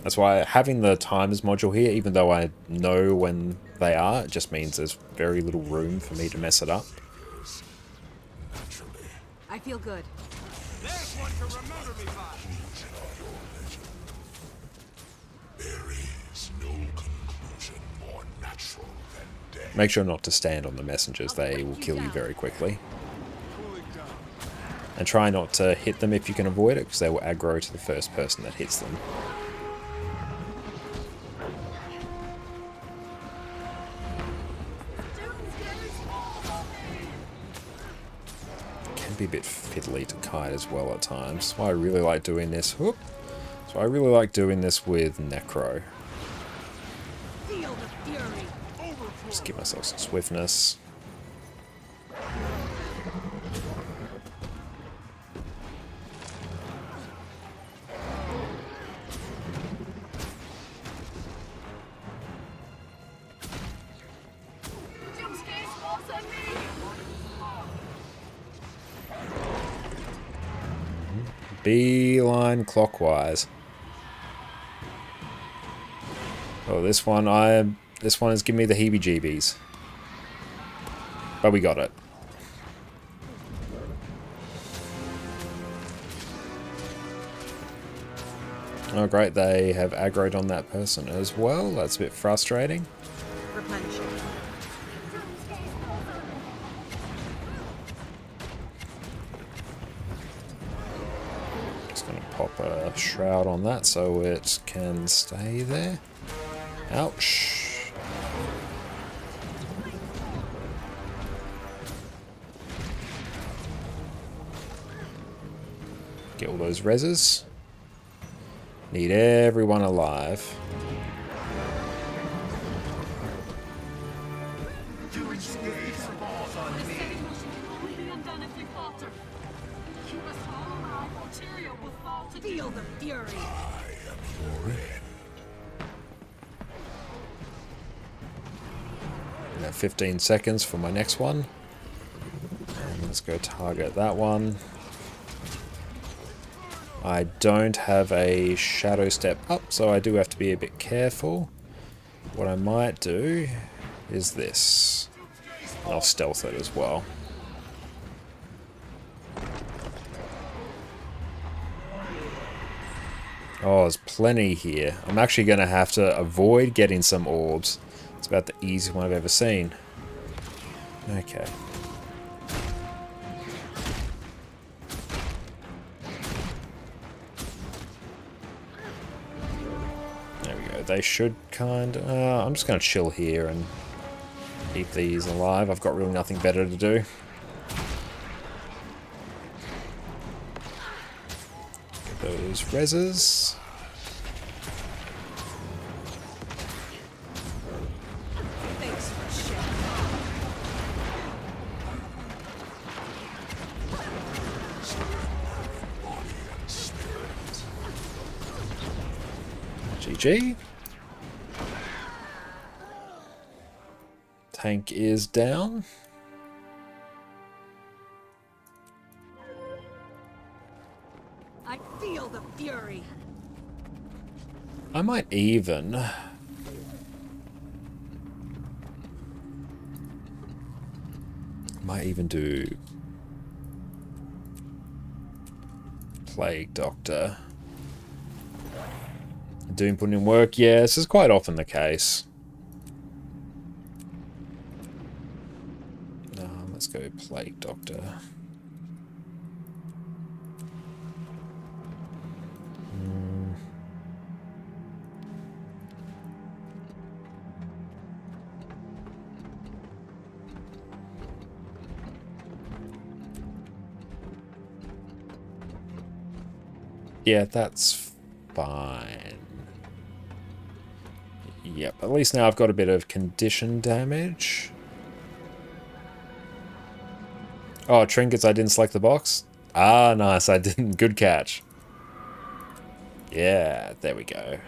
That's why having the timers module here, even though I know when they are, it just means there's very little room for me to mess it up. I feel good. There's one to remember me by. There is no conclusion more natural than death. Make sure not to stand on the messengers, they will kill you very quickly. And try not to hit them if you can avoid it, because they will aggro to the first person that hits them. Be a bit fiddly to kite as well at times. That's why I really like doing this. Whoop. So I really like doing this with Necro. Just give myself some swiftness. Beeline clockwise. Oh, this one is giving me the heebie-jeebies. But we got it. Oh great, they have aggroed on that person as well. That's a bit frustrating. Replenishing. Pop a shroud on that so it can stay there. Ouch. Get all those reses. Need everyone alive. Feel the fury. Now 15 seconds for my next one. And let's go target that one. I don't have a shadow step up, so I do have to be a bit careful. What I might do is this. I'll stealth it as well. Oh, there's plenty here. I'm actually going to have to avoid getting some orbs. It's about the easiest one I've ever seen. Okay. There we go. They should kind of... I'm just going to chill here and Keep these alive. I've got really nothing better to do. Get those reses. Thanks for sharing. GG. Tank is down. I feel the fury. I might even... do... Plague Doctor. Doom putting in work? Yeah, this is quite often the case. Let's go Plague Doctor. Yeah, that's fine. Yep, at least now I've got a bit of condition damage. Oh, trinkets, I didn't select the box? Ah, nice, I didn't. Good catch. Yeah, there we go.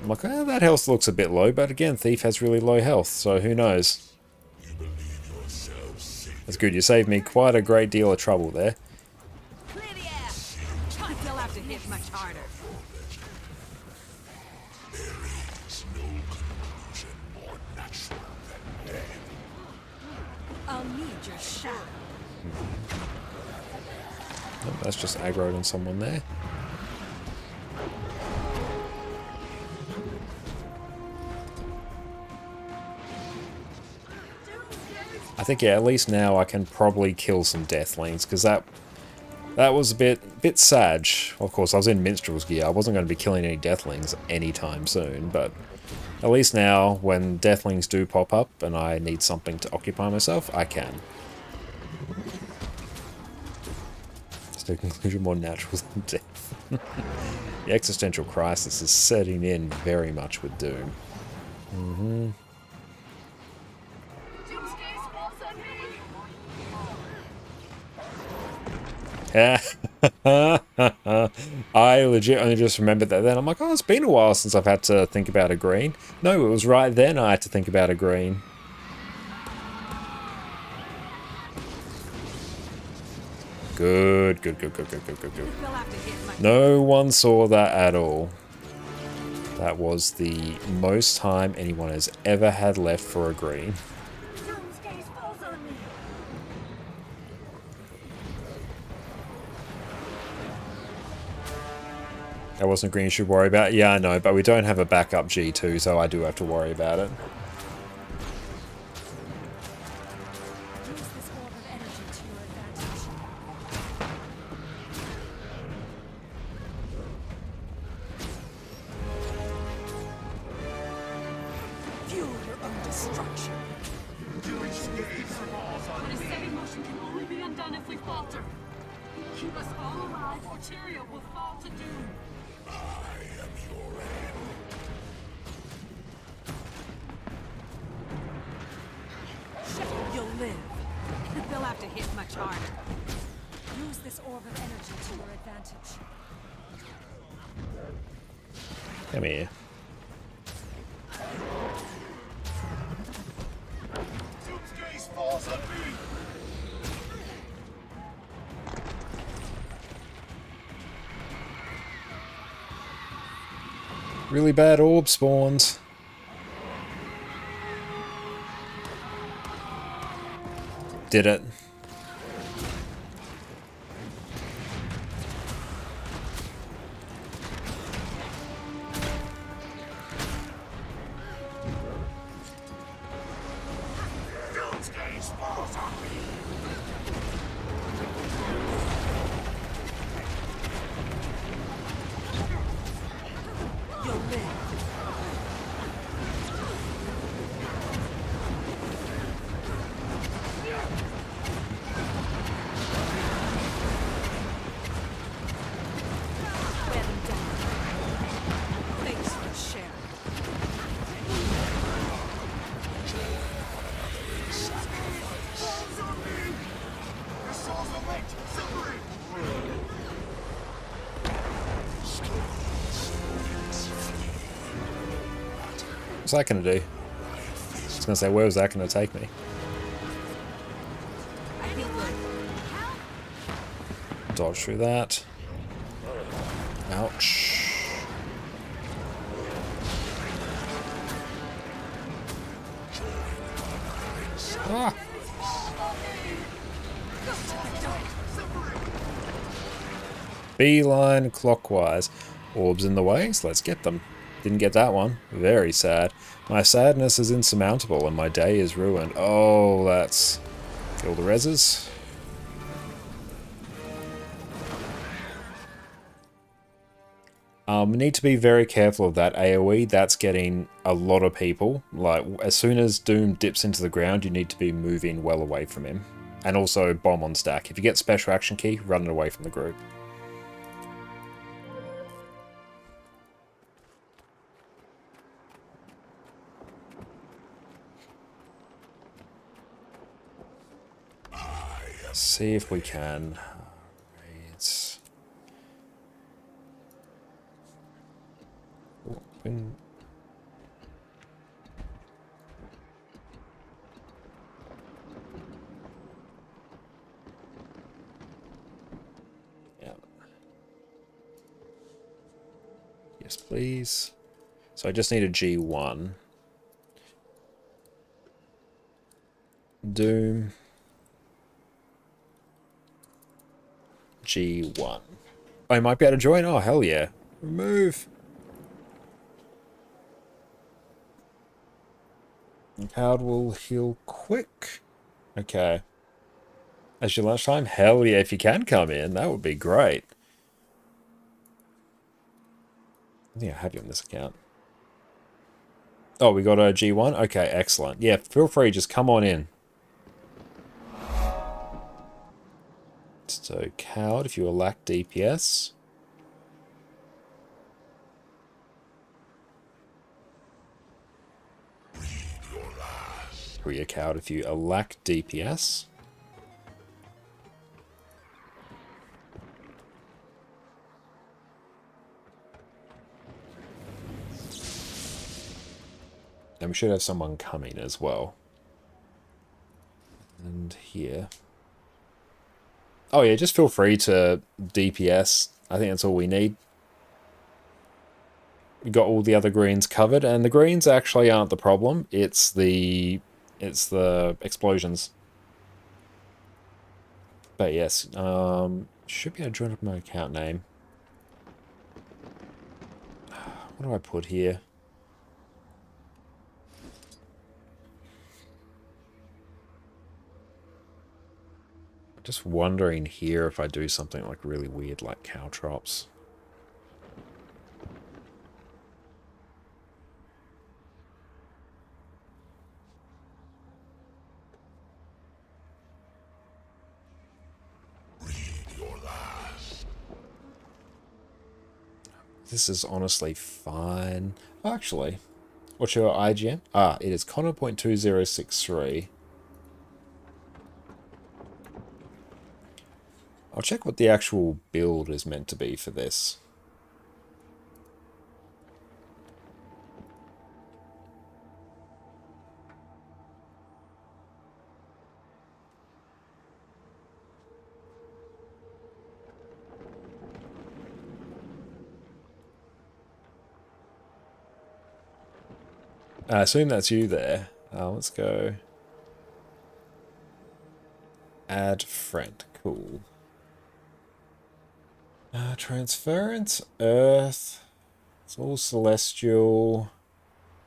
I'm like, oh, that health looks a bit low, but again, Thief has really low health, so who knows? That's good, you saved me quite a great deal of trouble there. They'll have to hit much harder. I'll need your shadow. Oh, that's just aggroed on someone there. I think, yeah, at least now I can probably kill some Deathlings, because that was a bit sad. Of course, I was in Minstrel's gear. I wasn't going to be killing any Deathlings anytime soon, but at least now, when Deathlings do pop up and I need something to occupy myself, I can. It's the conclusion more natural than death. The existential crisis is setting in very much with Doom. Mm-hmm. I legit only just remembered that then. I'm like, oh, it's been a while since I've had to think about a green. No, it was right then I had to think about a green. Good. No one saw that at all. That was the most time anyone has ever had left for a green. That wasn't green you should worry about. Yeah, I know, but we don't have a backup G2, so I do have to worry about it. Fuel your own destruction. But a setting motion can only be undone if we falter. Keep us all alive, or Tyria will fall to doom. You'll live. They'll have to hit much harder. Use this orb of energy to your advantage. Come here. Doomsday's falls on me! Really bad orb spawns. Did it. Doomsday's falls on me! You'll live. What's that going to do? I was going to say, where was that going to take me? Dodge through that. Ouch. Ah. Beeline clockwise. Orbs in the way, so let's get them. Didn't get that one. Very sad. My sadness is insurmountable and my day is ruined. Oh, that's... Kill the reses. We need to be very careful of that AoE. That's getting a lot of people. Like, as soon as Doom dips into the ground, you need to be moving well away from him. And also bomb on stack. If you get special action key, run it away from the group. See if we can. It's open. Yeah. Yes, please. So I just need a G1. Doom. G1. I might be able to join. Oh, hell yeah. Remove. Cloud will heal quick. Okay. As your lunchtime? Hell yeah, if you can come in, that would be great. I think I have you on this account. Oh, we got a G1? Okay, excellent. Yeah, feel free, just come on in. So, Coward, if you lack DPS. Read your Coward if you lack DPS. And we should have someone coming as well. And here. Oh yeah, just feel free to DPS. I think that's all we need. We got all the other greens covered, and the greens actually aren't the problem. It's the explosions. But yes, should be able to join up my account name. What do I put here? Just wondering here if I do something like really weird, like caltrops. This is honestly fine. Actually, what's your IGN? Ah, it is Connor.2063. I'll check what the actual build is meant to be for this. I assume that's you there. Let's go. Add friend. Cool. Transference, Earth. It's all celestial.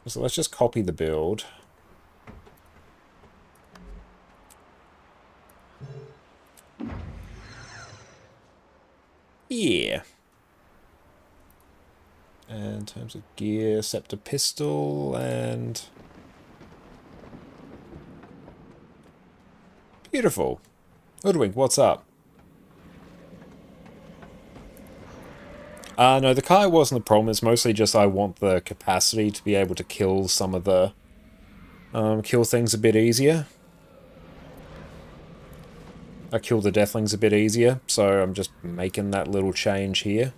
So let's just copy the build. Yeah. And in terms of gear, Scepter pistol and... Beautiful. Hoodwink, what's up? No, the Kai wasn't the problem. It's mostly just I want the capacity to be able to kill some of the... kill things a bit easier. I kill the Deathlings a bit easier, so I'm just making that little change here.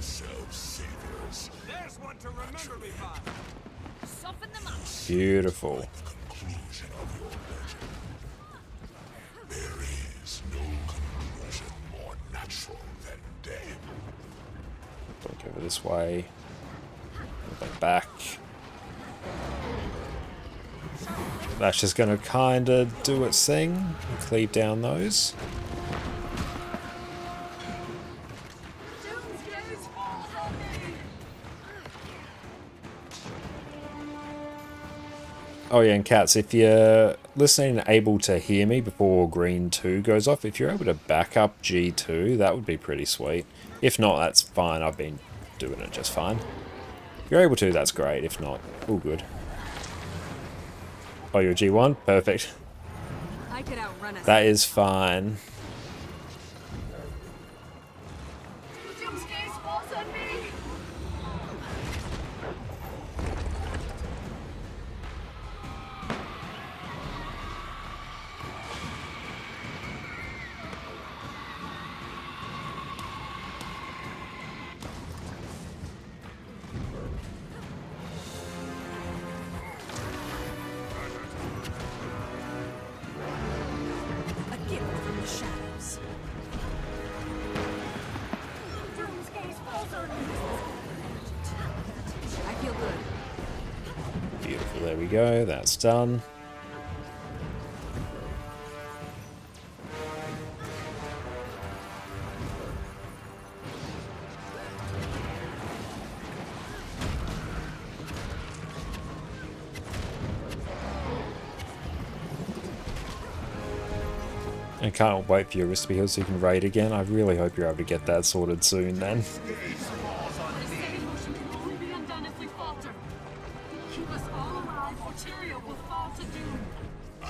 yourselves saviors. There's one to remember me by. Soften them up. Beautiful. The conclusion of your legend. There is no conclusion more natural than death. Don't go over this way. Go back. That's just going to kind of do its thing. Cleave down those. Oh yeah, and cats, if you're listening and able to hear me before green 2 goes off, if you're able to back up G2, that would be pretty sweet. If not, that's fine. I've been doing it just fine. If you're able to, that's great. If not, all good. Oh, you're G1? Perfect. I could outrun us. That is fine. A gift from the shadows. I feel good. Beautiful, there we go. That's done. I can't wait for your wrist to be healed so you can raid again. I really hope you're able to get that sorted soon then. The second motion can only be undone if we falter. Keep us all alive, or Tyria will fall to doom. I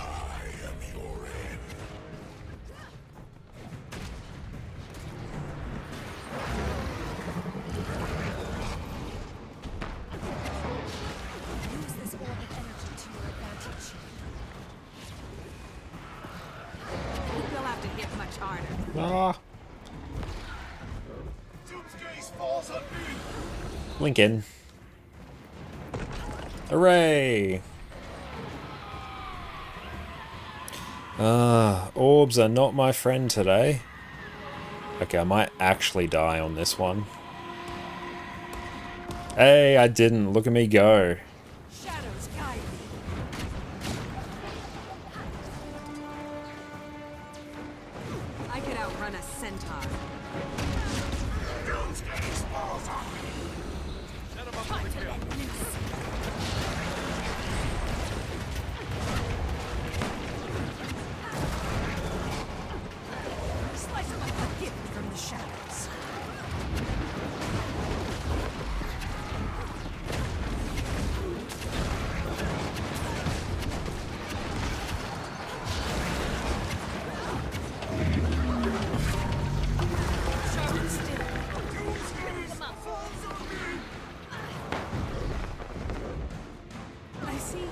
am your end. Use this orb of energy to your advantage. I think we'll have to hit much harder. Ah, Doomsday falls on me. Lincoln. Hooray! Orbs are not my friend today. Okay, I might actually die on this one. Hey, I didn't. Look at me go. Shadows guide me. I could outrun a centaur. Time to let loose. Slice them up. A gift from the shadows. Sharpen still. Them up. I see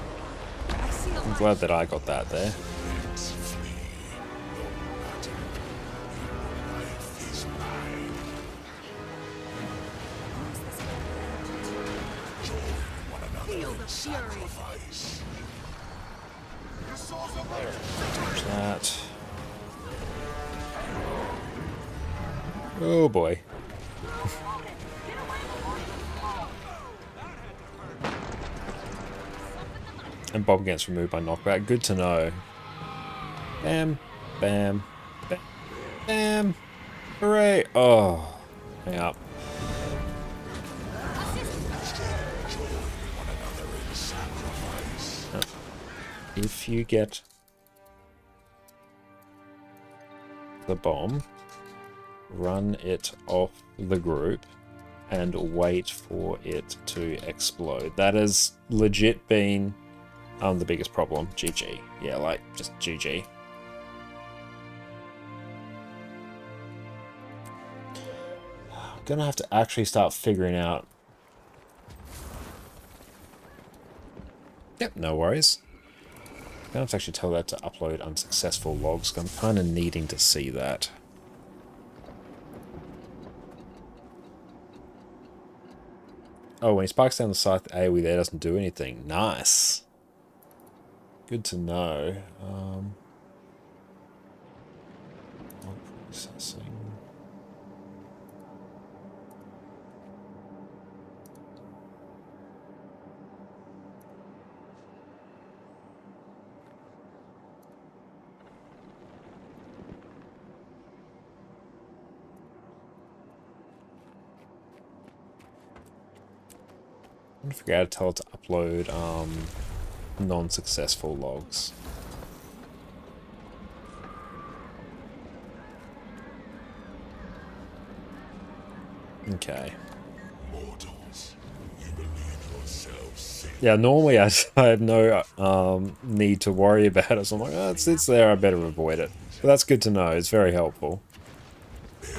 a I'm glad that I got that there. feel the fury. Touch that. Oh boy. And Bob gets removed by knockback. Good to know. Bam, bam, bam, bam. Hooray! Oh, hang up. If you get the bomb, run it off the group and wait for it to explode. That has legit been the biggest problem. GG. Yeah, like, just GG. I'm gonna have to actually start figuring out... Yep, no worries. I'm gonna have to actually tell that to upload unsuccessful logs. I'm kind of needing to see that. Oh, when he sparks down the scythe, the AoE there doesn't do anything. Nice. Good to know. Processing. I forget how to tell it to upload non-successful logs. Okay. Mortals, you believe yourselves safe. Yeah, normally I have no need to worry about it, so I'm like, oh, it's there, I better avoid it. But that's good to know, it's very helpful. There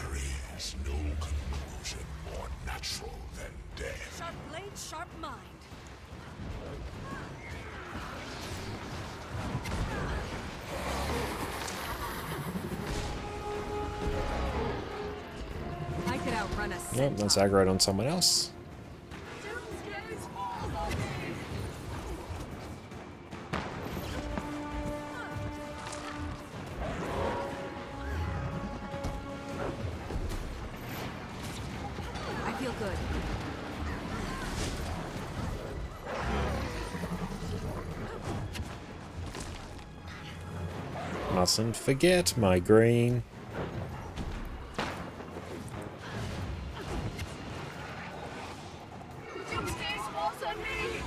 is no conclusion more natural than death. Sharp blade, sharp mind. I could outrun a Yep, centaur. that's aggroed on someone else. Doomsday's falls on me. I feel good. Mustn't forget my green. Doomsday's falls on me.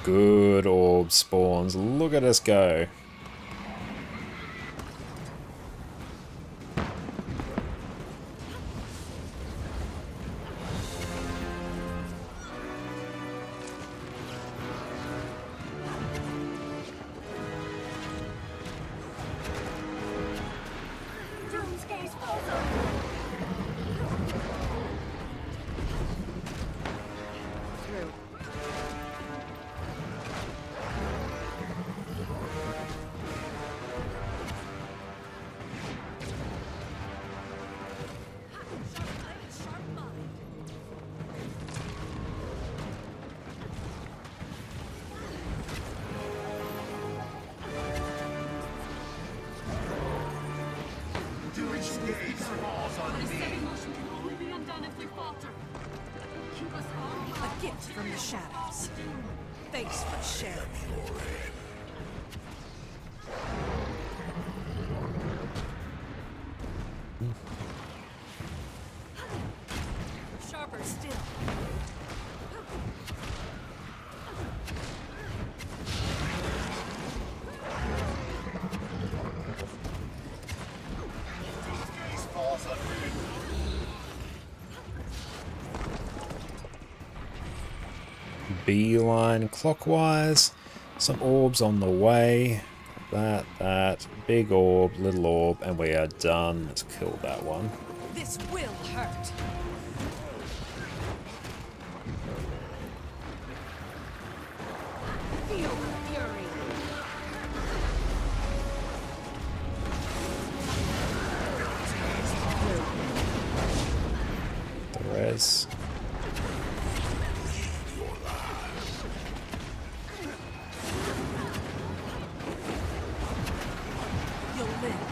Good orb spawns. Look at us go. Doomsday's falls on me. Through. Sharp blade, sharp mind. This setting motion can only be undone if we falter. Keep us all A gift from the shadows. Thanks for sharing. Sharper still. Beeline clockwise. Some orbs on the way. That. Big orb, little orb, and we are done. Let's kill that one. This will hurt. Feel the fury. The res. You'll live.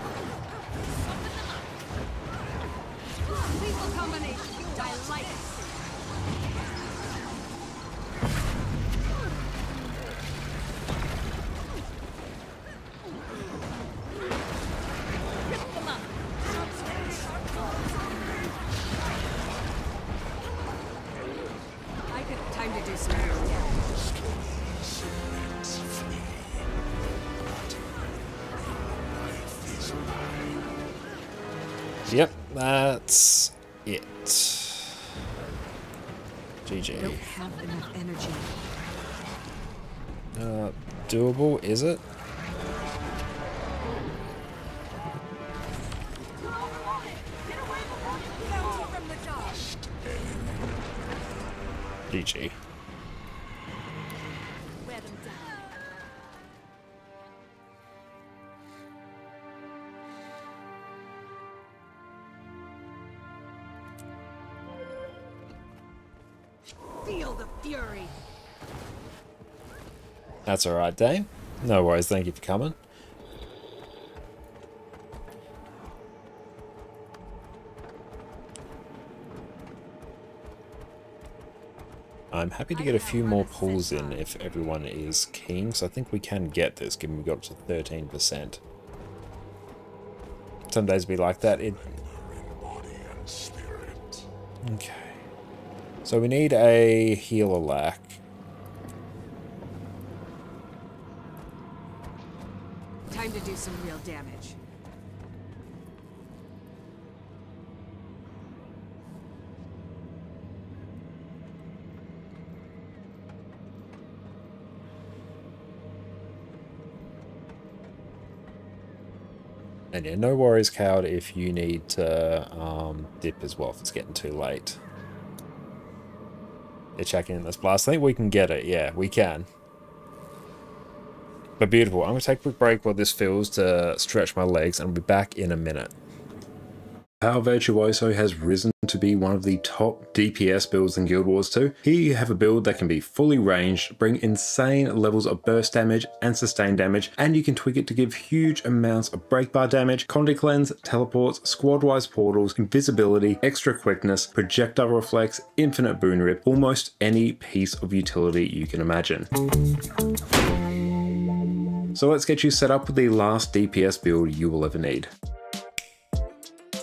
Lethal combination. I like it. Rip them up. Sharp sword, sharp claws. I could have time to do some more damage. Yep, that's it. I don't GG. have enough energy. Doable, is it? Bounty from the job. GG. Wear them down. Feel the fury. That's alright, Dane. No worries, thank you for coming. I'm happy to get a few more pulls in if everyone is keen, so I think we can get this, given we got to 13%. Some days be like that. Okay. So we need a healer lack. Time to do some real damage. And yeah, no worries, Coward, if you need to dip as well if it's getting too late. They're checking in this blast. I think we can get it. Yeah, we can. But beautiful. I'm going to take a quick break while this fills to stretch my legs, and I'll be back in a minute. Power Virtuoso has risen to be one of the top DPS builds in Guild Wars 2. Here you have a build that can be fully ranged, bring insane levels of burst damage and sustain damage, and you can tweak it to give huge amounts of breakbar damage, Conde Cleanse, teleports, squad-wise portals, invisibility, extra quickness, projectile reflex, infinite boon rip, almost any piece of utility you can imagine. So let's get you set up with the last DPS build you will ever need.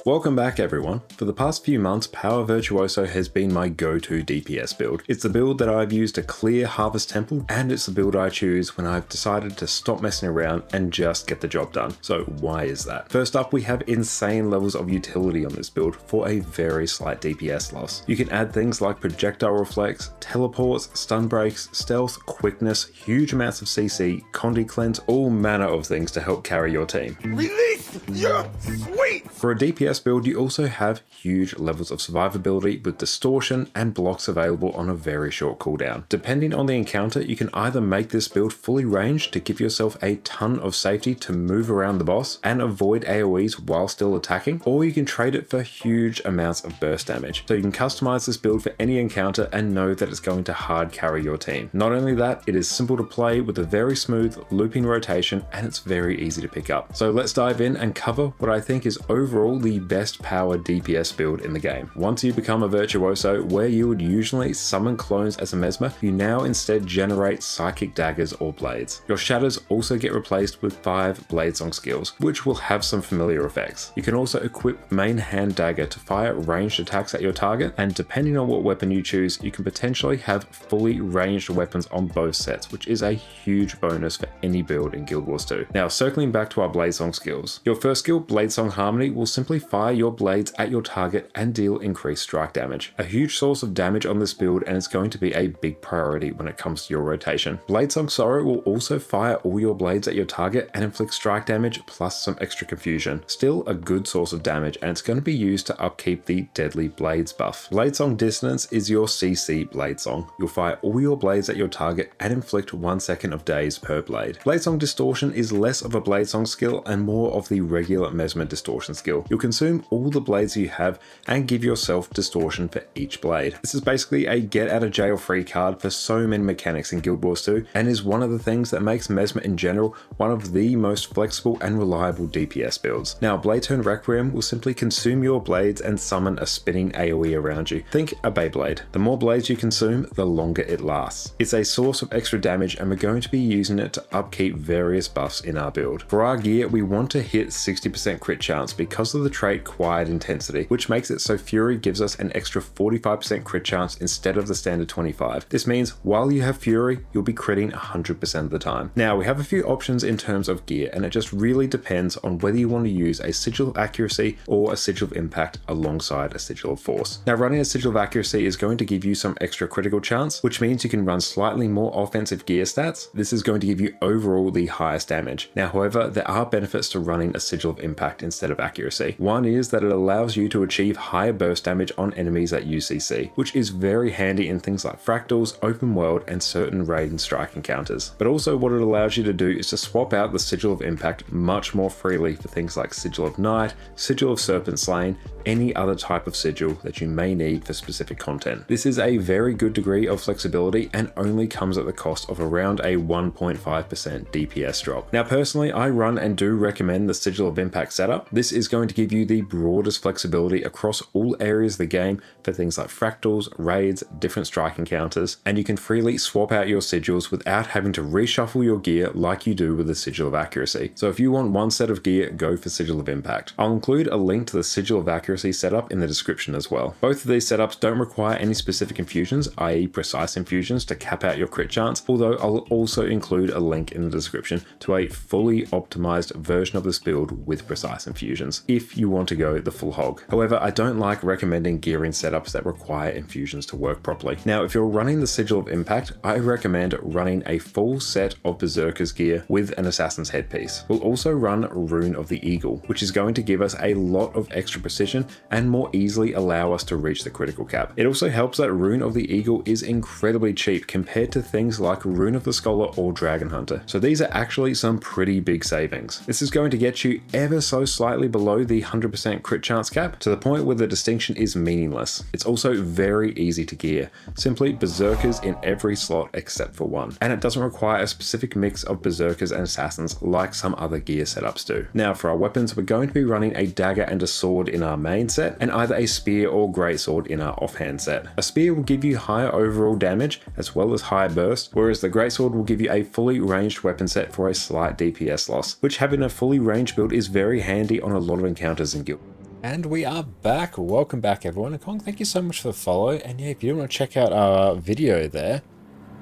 Welcome back everyone. For the past few months, Power Virtuoso has been my go-to DPS build. It's the build that I've used to clear Harvest Temple, and it's the build I choose when I've decided to stop messing around and just get the job done. So why is that? First up, we have insane levels of utility on this build for a very slight DPS loss. You can add things like projectile reflex, teleports, stun breaks, stealth, quickness, huge amounts of CC, Conde Cleanse, all manner of things to help carry your team. Release your sweet! For a DPS build, you also have huge levels of survivability with distortion and blocks available on a very short cooldown. Depending on the encounter, you can either make this build fully ranged to give yourself a ton of safety to move around the boss and avoid AoEs while still attacking, or you can trade it for huge amounts of burst damage. So you can customize this build for any encounter and know that it's going to hard carry your team. Not only that, it is simple to play with a very smooth looping rotation, and it's very easy to pick up. So let's dive in and cover what I think is overall the best power DPS build in the game. Once you become a Virtuoso, where you would usually summon clones as a Mesmer, you now instead generate psychic daggers or blades. Your shatters also get replaced with 5 Bladesong skills, which will have some familiar effects. You can also equip main hand dagger to fire ranged attacks at your target, and depending on what weapon you choose, you can potentially have fully ranged weapons on both sets, which is a huge bonus for any build in Guild Wars 2. Now, circling back to our Bladesong skills. Your first skill, Bladesong Harmony, will simply fire your blades at your target and deal increased strike damage. A huge source of damage on this build, and it's going to be a big priority when it comes to your rotation. Bladesong Sorrow will also fire all your blades at your target and inflict strike damage plus some extra confusion. Still a good source of damage, and it's going to be used to upkeep the Deadly Blades buff. Bladesong Dissonance is your CC Bladesong. You'll fire all your blades at your target and inflict 1 second of daze per blade. Bladesong Distortion is less of a Bladesong skill and more of the regular Mesmer Distortion skill. You'll consume all the blades you have and give yourself distortion for each blade. This is basically a get out of jail free card for so many mechanics in Guild Wars 2, and is one of the things that makes Mesmer in general one of the most flexible and reliable DPS builds. Now, Blade Turn Requiem will simply consume your blades and summon a spinning AoE around you. Think a Beyblade. The more blades you consume, the longer it lasts. It's a source of extra damage, and we're going to be using it to upkeep various buffs in our build. For our gear, we want to hit 60% crit chance because of the trait Quiet Intensity, which makes it so Fury gives us an extra 45% crit chance instead of the standard 25. This means while you have Fury, you'll be critting 100% of the time. Now, we have a few options in terms of gear, and it just really depends on whether you want to use a Sigil of Accuracy or a Sigil of Impact alongside a Sigil of Force. Now, running a Sigil of Accuracy is going to give you some extra critical chance, which means you can run slightly more offensive gear stats. This is going to give you overall the highest damage. Now, however, there are benefits to running a Sigil of Impact instead of Accuracy. One One is that it allows you to achieve higher burst damage on enemies at UCC, which is very handy in things like fractals, open world, and certain raid and strike encounters. But also what it allows you to do is to swap out the Sigil of Impact much more freely for things like Sigil of Night, Sigil of Serpent Slain, any other type of sigil that you may need for specific content. This is a very good degree of flexibility and only comes at the cost of around a 1.5% DPS drop. Now personally, I run and do recommend the Sigil of Impact setup. This is going to give you the broadest flexibility across all areas of the game for things like fractals, raids, different strike encounters, and you can freely swap out your sigils without having to reshuffle your gear like you do with the Sigil of Accuracy. So if you want one set of gear, go for Sigil of Impact. I'll include a link to the Sigil of Accuracy setup in the description as well. Both of these setups don't require any specific infusions, i.e. precise infusions to cap out your crit chance, although I'll also include a link in the description to a fully optimized version of this build with precise infusions, if you want to go the full hog. However, I don't like recommending gearing setups that require infusions to work properly. Now, if you're running the Sigil of Impact, I recommend running a full set of Berserker's gear with an Assassin's headpiece. We'll also run Rune of the Eagle, which is going to give us a lot of extra precision and more easily allow us to reach the critical cap. It also helps that Rune of the Eagle is incredibly cheap compared to things like Rune of the Scholar or Dragon Hunter. So these are actually some pretty big savings. This is going to get you ever so slightly below the 100% crit chance cap, to the point where the distinction is meaningless. It's also very easy to gear. Simply Berserkers in every slot except for one. And it doesn't require a specific mix of Berserkers and Assassins like some other gear setups do. Now for our weapons, we're going to be running a dagger and a sword in our main set, and either a spear or greatsword in our offhand set. A spear will give you higher overall damage as well as higher burst, whereas the greatsword will give you a fully ranged weapon set for a slight DPS loss, which having a fully ranged build is very handy on a lot of encounters in Guild. And we are back. Welcome back everyone. And Kong, thank you so much for the follow. And yeah, if you want to check out our video there,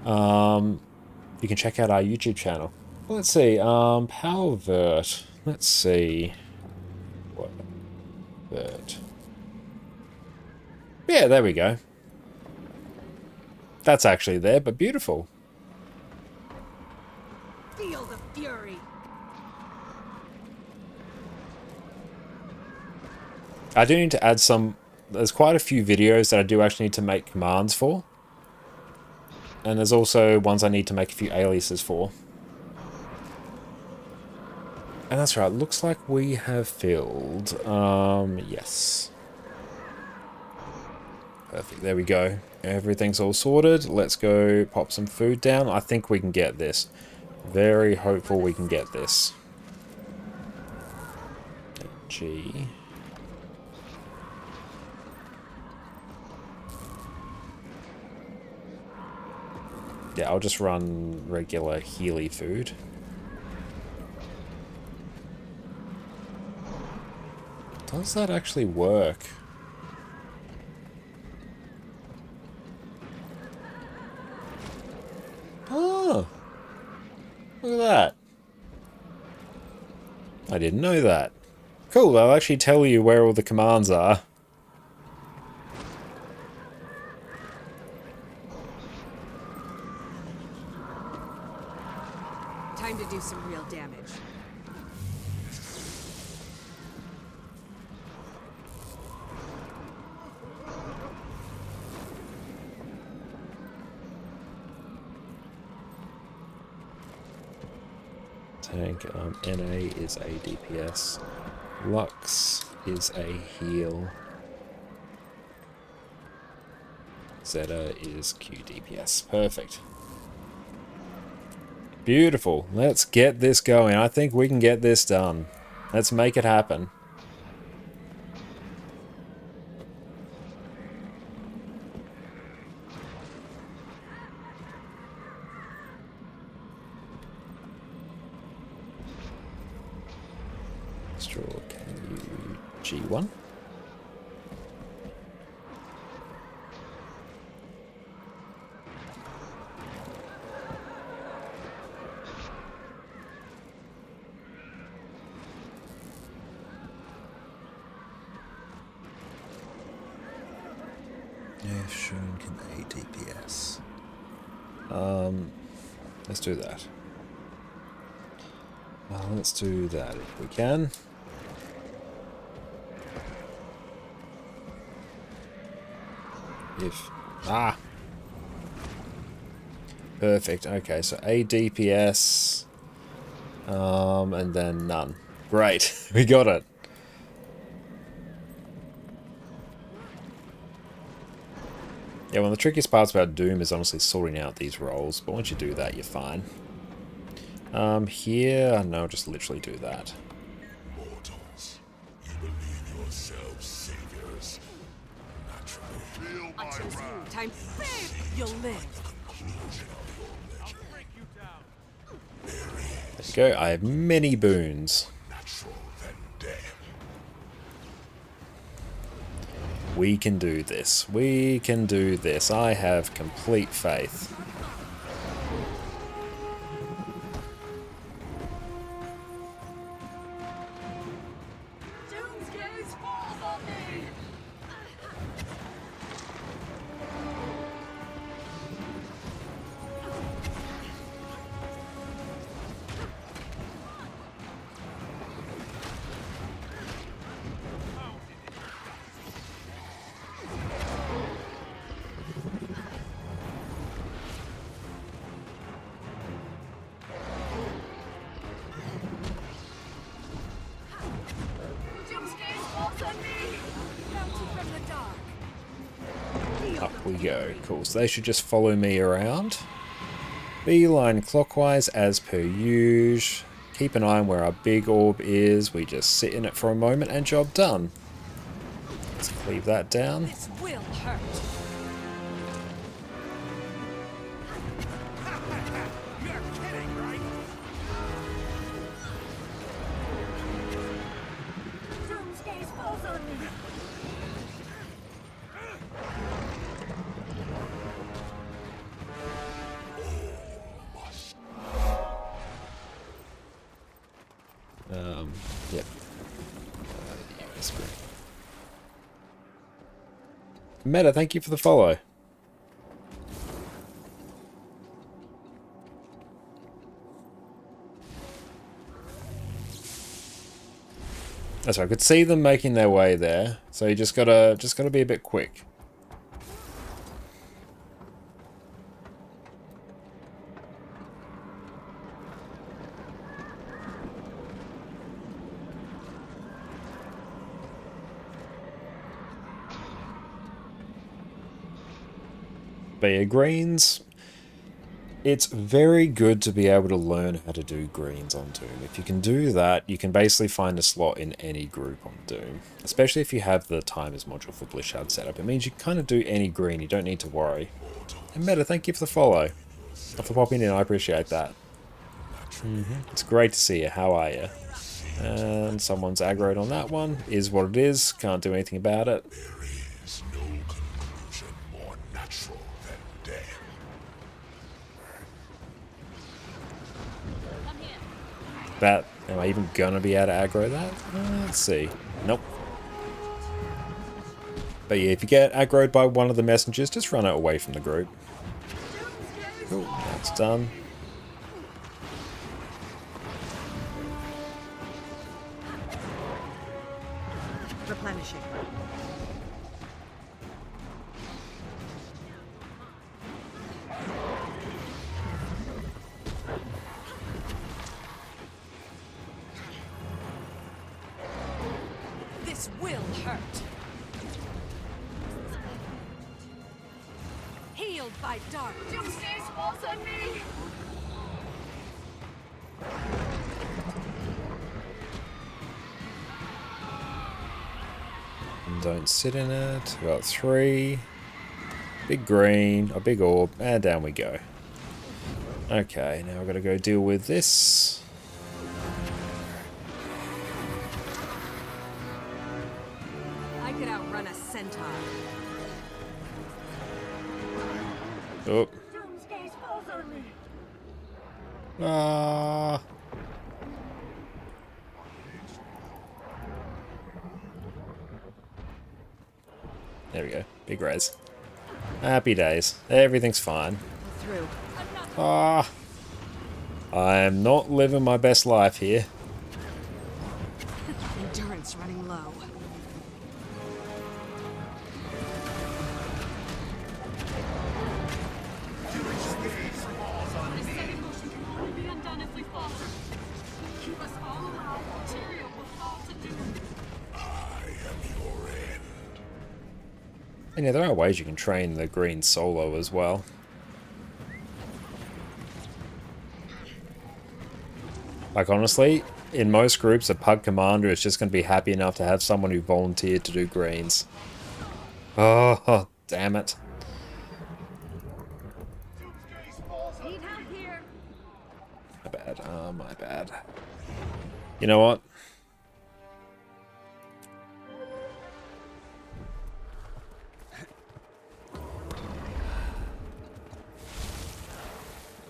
you can check out our YouTube channel. Well, let's see, Power Vert. Let's see. What? Vert. Yeah, there we go. That's actually there, but beautiful. Feel the fury. I do need to add some... There's quite a few videos that I do actually need to make commands for. And there's also ones I need to make a few aliases for. And that's right, looks like we have filled... yes. Perfect, there we go. Everything's all sorted. Let's go pop some food down. I think we can get this. Very hopeful we can get this. G. Yeah, I'll just run regular Healy food. Does that actually work? Oh, look at that. I didn't know that. Cool, I'll actually tell you where all the commands are. Time to do some real damage. Tank, NA is a DPS. Lux is a heal. Zeta is Q DPS. Perfect. Beautiful. Let's get this going. I think we can get this done. Let's make it happen. Straw, can you G1? Yeah, Shun can A DPS. Let's do that. Let's do that if we can. If... Ah! Perfect. Okay, so a DPS. And then none. Great. We got it. Yeah, one of the trickiest parts about Doom is honestly sorting out these roles, but once you do that, you're fine. Here, no, just literally do that. Mortals, you believe yourselves saviors. Naturally, I chose you. Time big. You'll live. conclusion of your legend. There you go. I have many boons. Natural than death. We can do this. We can do this. I have complete faith. Doomsgaze falls on me! Doomsgaze falls on me! Bounty from the dark. Up we go. Cool. So they should just follow me around. Beeline clockwise as per usual. Keep an eye on where our big orb is. We just sit in it for a moment and job done. Let's cleave that down. This will hurt. Doomsgaze falls on me! Yep. Meta, thank you for the follow. That's right. I could see them making their way there, so you just gotta be a bit quick. But yeah, greens, it's very good to be able to learn how to do greens on Doom. If you can do that, you can basically find a slot in any group on Doom. Especially if you have the timers module for Blishard setup. It means you kind of do any green, you don't need to worry. And Meta, thank you for the follow. For popping in, I appreciate that. It's great to see you, how are you? And someone's aggroed on that one. Is what it is, can't do anything about it. There is no conclusion more natural than death. That, am I even gonna be able to aggro that? Let's see. Nope. But yeah, if you get aggroed by one of the messengers, just run it away from the group. Cool, that's done. Replenishing. This will hurt. Healed by dark. Doomsgaze falls on me! Don't sit in it. We got 3. Big green, a big orb, and down we go. Okay, now we've got to go deal with this. I could outrun a centaur. Oh. Doomsgaze falls on me! Ah. There we go. Big res. Happy days. Everything's fine. Through. Ah. I am not living my best life here. Endurance running low. falter. Keep us all alive, or Tyrion will fall to doom. I am your end. And yeah, there are ways you can train the green solo as well. Like, honestly, in most groups, a pug commander is just going to be happy enough to have someone who volunteered to do greens. Oh, damn it. Need help here. My bad. My bad. You know what?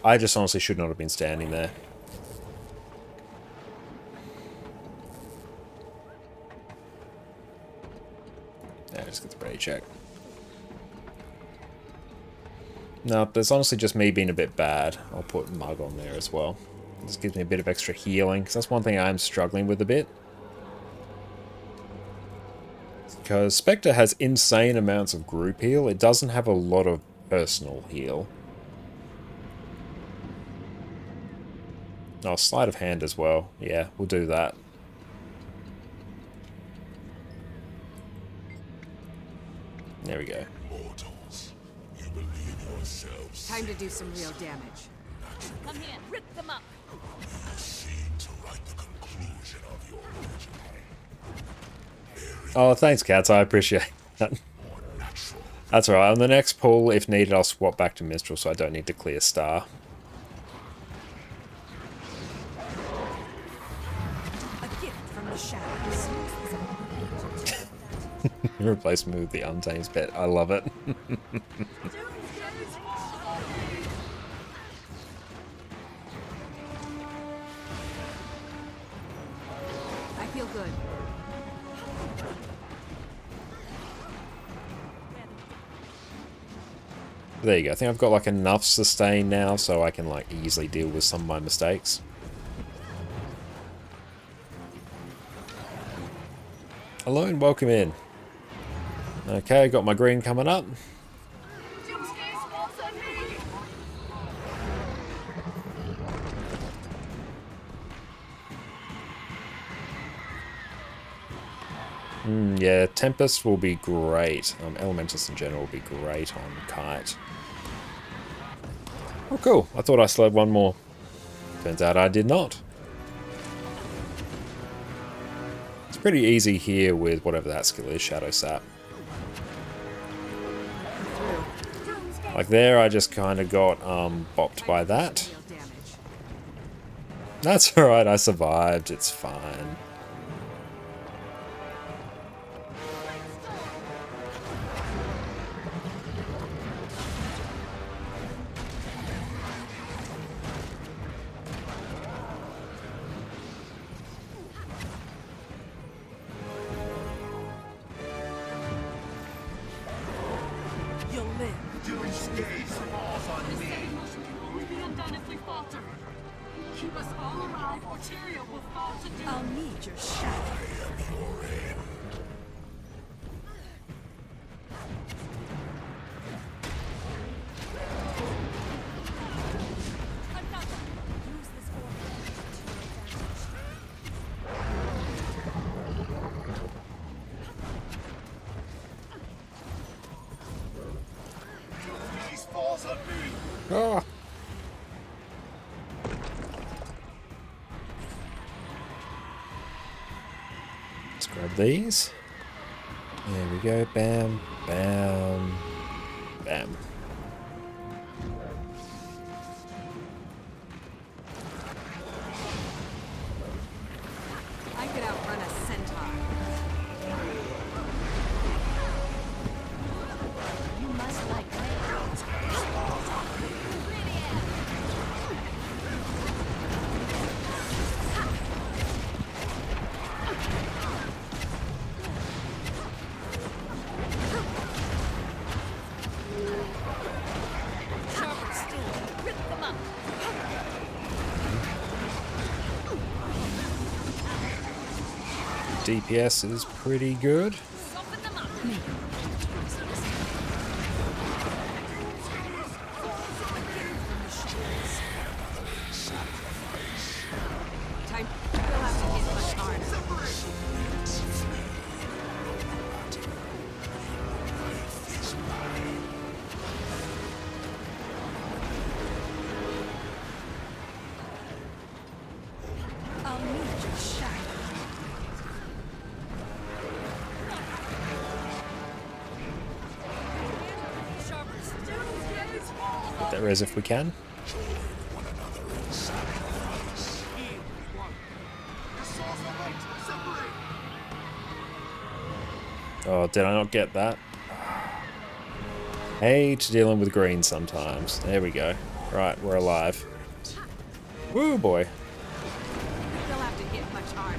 I just honestly should not have been standing there. Yeah, just get the ready check. No, that's honestly just me being a bit bad. I'll put Mug on there as well. This gives me a bit of extra healing, because that's one thing I'm struggling with a bit. Because Specter has insane amounts of group heal, it doesn't have a lot of personal heal. Oh, sleight of hand as well. Yeah, we'll do that. There we go. Mortals, you believe yourselves. Time to do some real damage. Come here, rip them up. You seem to write the conclusion of your legend. Oh, thanks, Cats. I appreciate that. That's alright. On the next pull, if needed, I'll swap back to Minstrel so I don't need to clear Star. A gift from the shadows. Replace me with the Untamed pet. I love it. I feel good. There you go. I think I've got like enough sustain now so I can like easily deal with some of my mistakes. Hello and welcome in. Okay, got my green coming up. Yeah, Tempest will be great. Elementals in general will be great on Kite. Oh, cool. I thought I still had one more. Turns out I did not. It's pretty easy here with whatever that skill is, Shadow Sap. Like there, I just kind of got bopped by that. Real damage. That's alright, I survived. It's fine. You'll live. This setting motion can only be undone if we falter. Keep us all alive, or Tyrion will fall to doom. I'll need your shadow. Use this orb. Ah. Let's grab these. There we go. Bam, bam, bam. I could outrun a centaur. You must like me. Sharper still, rip them up. DPS is pretty good. Soften them up. res if we can. Oh, did I not get that? Hate dealing with green sometimes. There we go. Right, we're alive. Woo, boy. They'll have to hit much harder.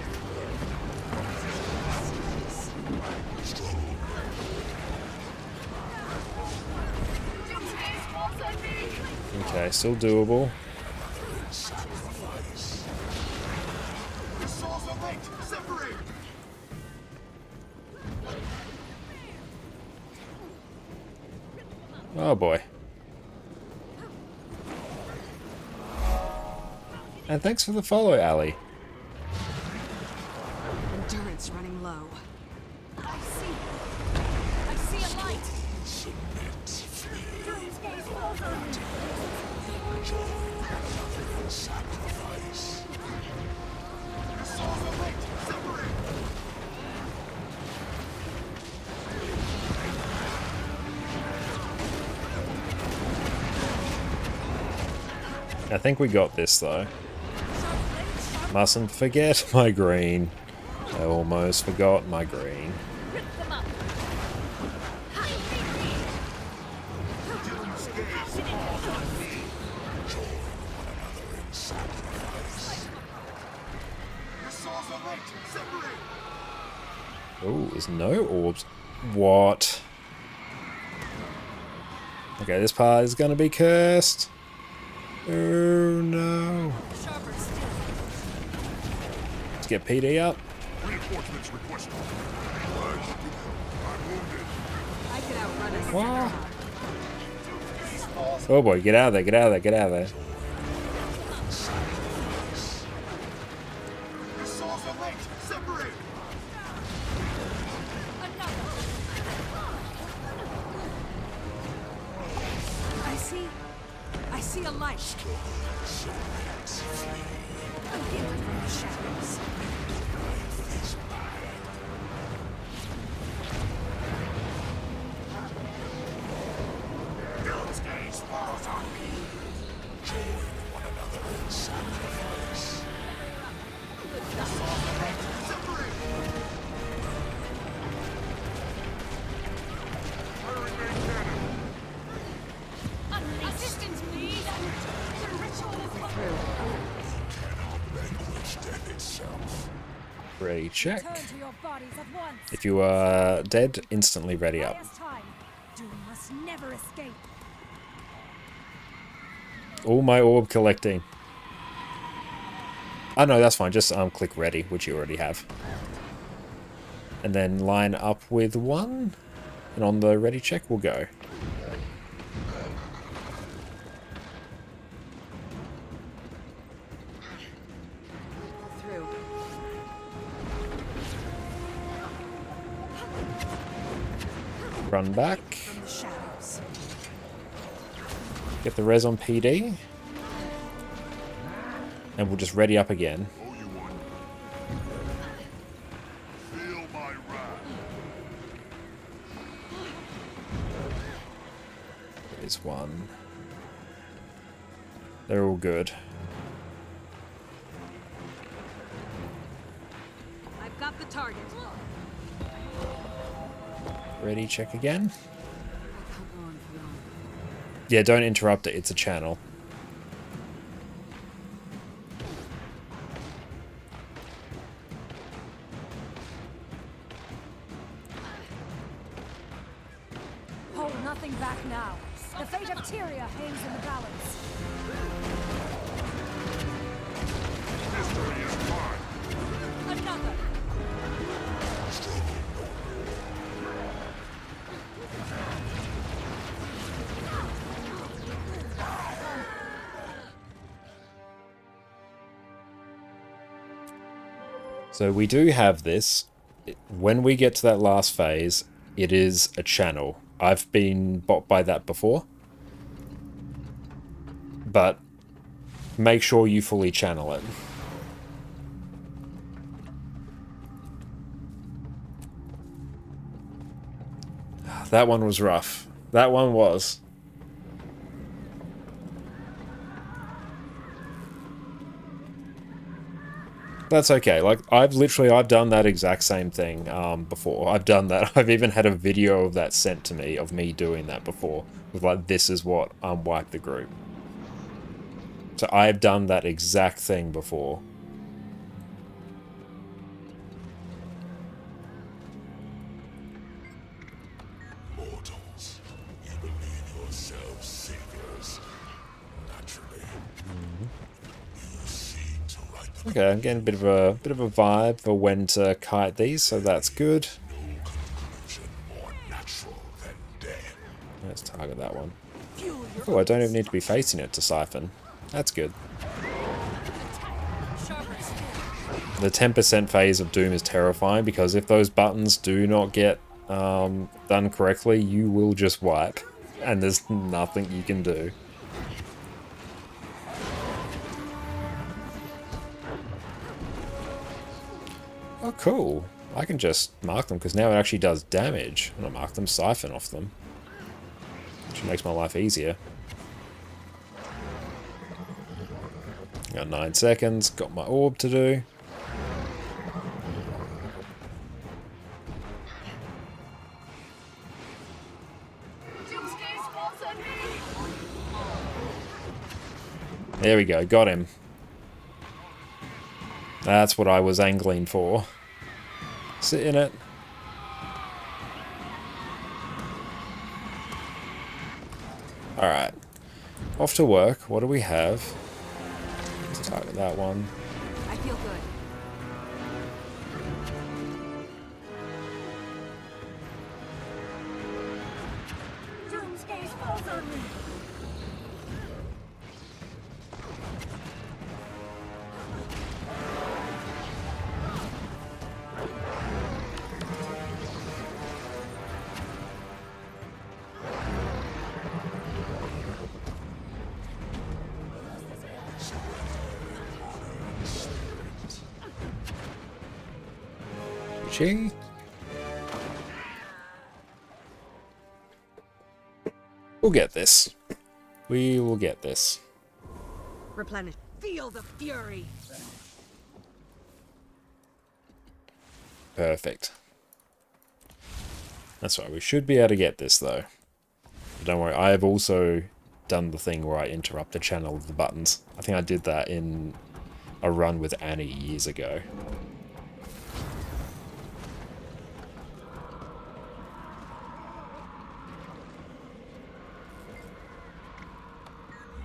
Okay, still doable. Oh boy. And thanks for the follow, Ali. Endurance running low. I see a light. I think we got this though. Mustn't forget my green. I almost forgot my green. Oh, there's no orbs. What? Okay, this part is gonna be cursed. Oh no. Let's get PD up. Reinforcements requested. I'm wounded. I could outrun us. Wow. Oh boy, get out of there, get out of there, get out of there. I see a light. A gift from the shadows. Assistance, please! The ritual is Ready, check. Turn to your bodies at once. If you are dead, instantly ready up. Last time. Doom must never escape. All my orb collecting. Oh no, that's fine. Just click ready, which you already have. And then line up with one. And on the ready check, we'll go. Through. Run back. From the shadows. Get the res on PD. And we'll just ready up again. Owe you one. Feel my wrath. There's one. They're all good. I've got the target. Ready, check again. I can't go on for long. Yeah, don't interrupt it. It's a channel. Hold nothing back now. The fate of Tyria hangs in the balance. History is mine. Another. So we do have this. When we get to that last phase, it is a channel. I've been bought by that before. But make sure you fully channel it. That one was rough. That one was. That's okay. Like, I've done that exact same thing before. I've done that. I've even had a video of that sent to me, of me doing that before. With like, this is what unwipe the group. So I've done that exact thing before. Mortals, you believe yourselves saviors. Naturally, you seem to write the Okay, I'm getting a bit of a vibe for when to kite these, so that's good. conclusion more natural than death. Let's target that one. Oh, I don't even need to be facing it to siphon. That's good. The 10% phase of Doom is terrifying, because if those buttons do not get done correctly, you will just wipe, and there's nothing you can do. Oh, cool. I can just mark them, because now it actually does damage. When I mark them, siphon off them. Which makes my life easier. Got 9 seconds, got my orb to do. There we go, got him. That's what I was angling for. Sit in it. Alright. Off to work. What do we have? Let's target that one. I feel good. Doomsday falls on me. Gee. We'll get this. We will get this. Replenish. Feel the fury. Perfect. That's right, we should be able to get this though. But don't worry, I have also done the thing where I interrupt the channel of the buttons. I think I did that in a run with Annie years ago.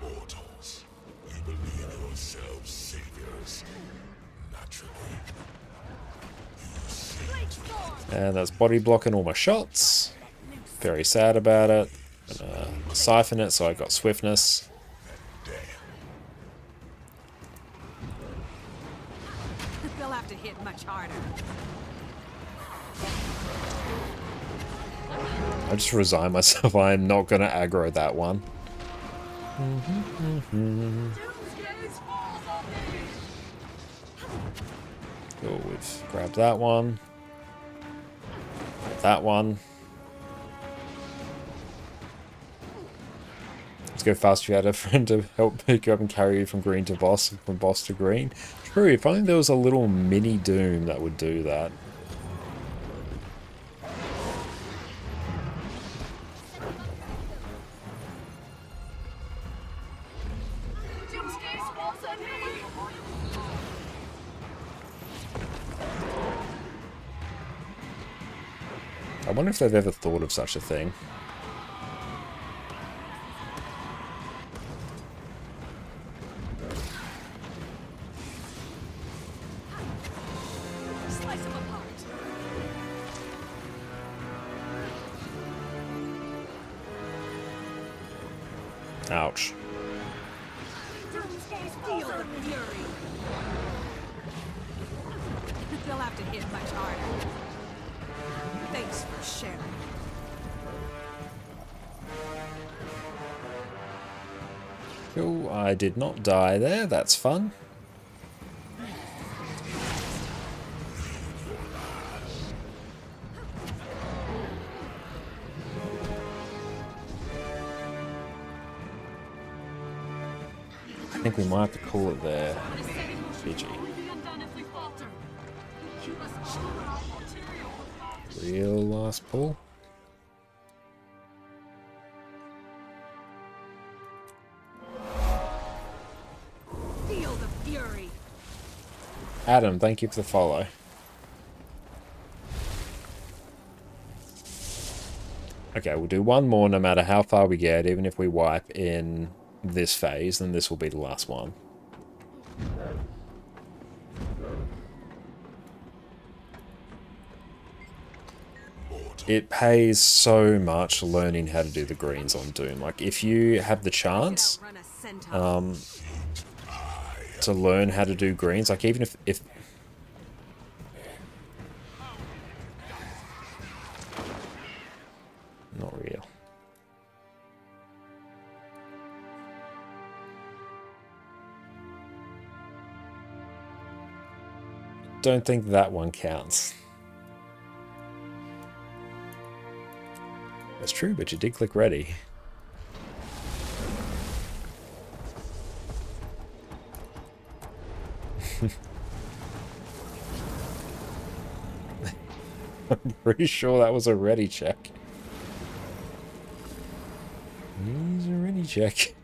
Mortals, you believe yourselves saviors. Naturally, you seem to And that's body blocking all my shots. Very sad about it. Gonna siphon it so I got swiftness. They'll have to hit much harder. I just resign myself. I am not going to aggro that one. Cool, we've grabbed that one. That one. Let's go faster. You had a friend to help pick you up and carry you from green to boss, from boss to green. True, if only there was a little mini Doom that would do that. I wonder if they've ever thought of such a thing. Slice them apart. Ouch. Feel the fury. They'll have to hit much harder. Thanks for sharing. Cool, I did not die there. That's fun. I think we might have to call it there. GG. We'll be undone if we falter. Real last pull. Feel the fury. Adam, thank you for the follow. Okay, we'll do one more no matter how far we get, even if we wipe in this phase, then this will be the last one. It pays so much learning how to do the greens on Doom. Like, if you have the chance Run a centaur. to learn how to do greens, like even if not real. Don't think that one counts. That's true, but you did click ready. I'm pretty sure that was a ready check. He's a ready check.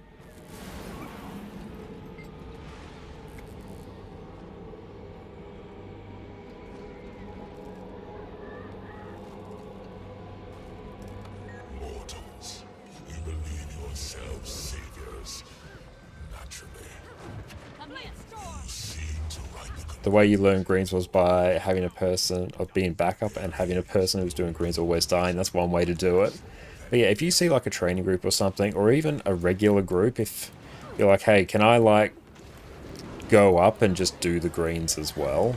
Mortals, you believe yourselves saviors. Naturally, you seem to write the The way you learn greens was by having a person of being backup and having a person who's doing greens always dying. That's one way to do it. But yeah, if you see like a training group or something, or even a regular group, if you're like, hey, can I like go up and just do the greens as well?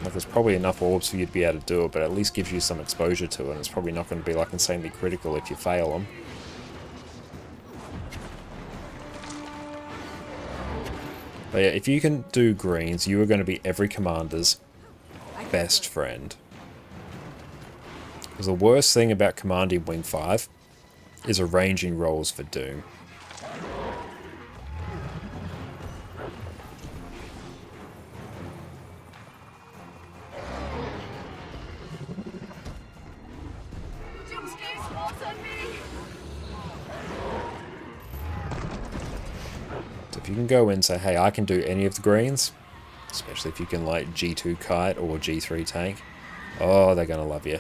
Like, there's probably enough orbs for you to be able to do it, but at least gives you some exposure to it, and it's probably not going to be like insanely critical if you fail them. But yeah, if you can do greens, you are going to be every commander's best friend. Because the worst thing about commanding Wing 5 is arranging roles for Doom. So if you can go in and say, hey, I can do any of the greens, especially if you can like G2 kite or G3 tank, oh, they're going to love you.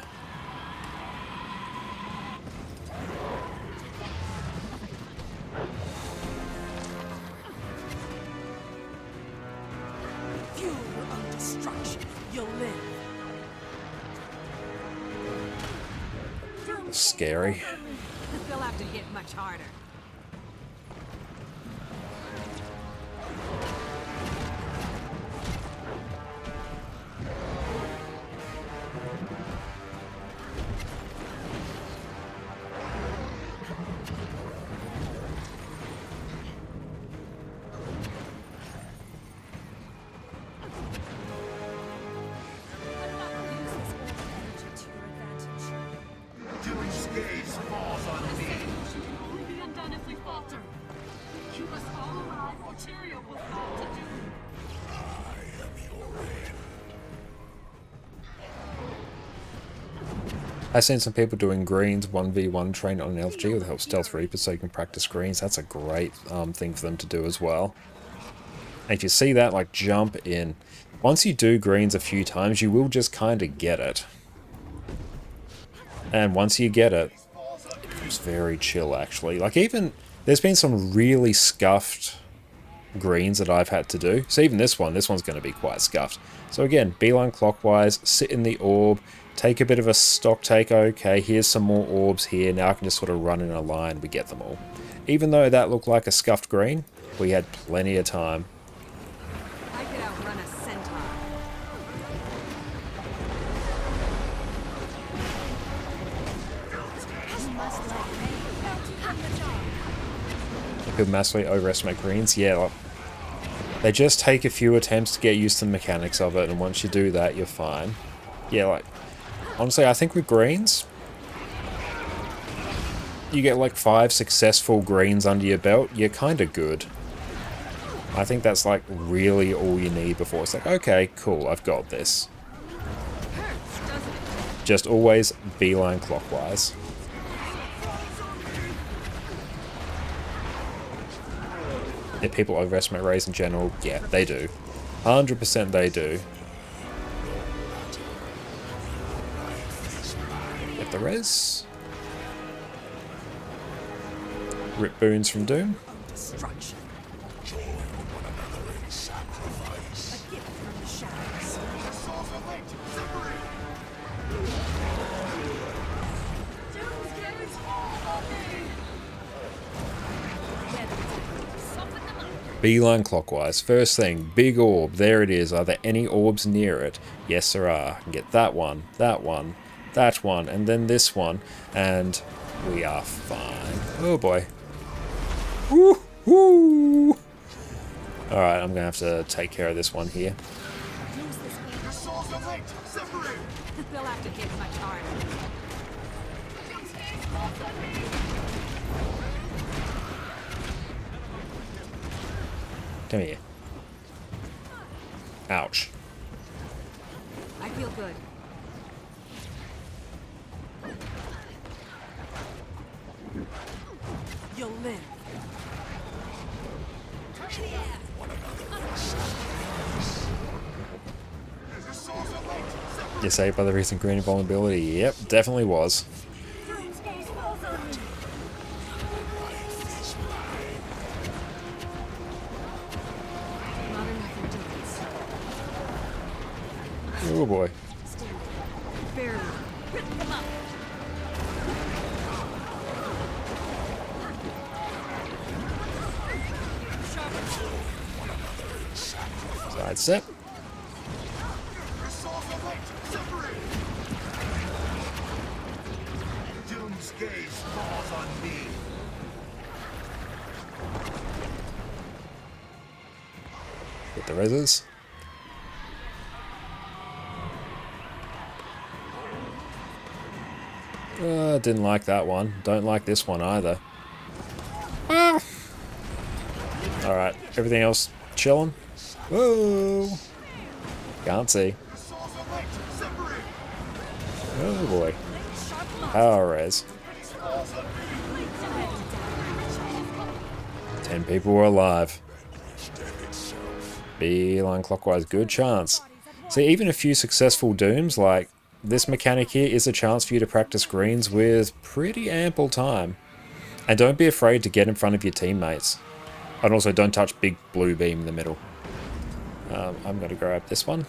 Fuel of destruction. You'll live. Scary. They'll have to hit much harder. Jewish gaze falls on me. can only be undone if we falter. Keep us all alive, or Tyria will fall to doom. I am your end. I've seen some people doing greens 1v1 train on an LG with help Stealth Reaper so you can practice greens. That's a great thing for them to do as well. And if you see that, like, jump in. Once you do greens a few times, you will just kind of get it. And once you get it, it feels very chill, actually. Like, even, there's been some really scuffed greens that I've had to do. So even this one's going to be quite scuffed. So again, beeline clockwise, sit in the orb, take a bit of a stock take. Okay, here's some more orbs here. Now I can just sort of run in a line. We get them all. Even though that looked like a scuffed green, we had plenty of time. I could outrun a centaur. People massively overestimate greens. Yeah, like, they just take a few attempts to get used to the mechanics of it, and once you do that, you're fine. Yeah, like, honestly, I think with greens, you get like 5 successful greens under your belt, you're kind of good. I think that's like really all you need before it's like, okay, cool, I've got this. Just always beeline clockwise. If people overestimate raids in general, yeah, they do. 100% they do. Get the res. Rip boons from Doom. Destruction. Join one another in sacrifice. A gift from the shadows. Beeline clockwise. First thing, big orb. There it is. Are there any orbs near it? Yes, there are. I can get that one, that one, that one, and then this one, and we are fine. Oh boy. Woo! Woo! Alright, I'm gonna have to take care of this one here. They'll have to hit much harder. Come here. Ouch. I feel good. You'll live. You're saved by the recent green vulnerability. Yep, definitely was. Not enough endurance. Oh boy. Barely. Rip them up. Side step. Doom's gaze falls on me. Get the reses. Didn't like that one. Don't like this one either. Alright, everything else chilling? Whoa! Can't see. Oh boy. Power res. 10 people were alive. Beeline clockwise, good chance. See, even a few successful dooms, like this mechanic here, is a chance for you to practice greens with pretty ample time. And don't be afraid to get in front of your teammates. And also don't touch big blue beam in the middle. I'm going to grab this one.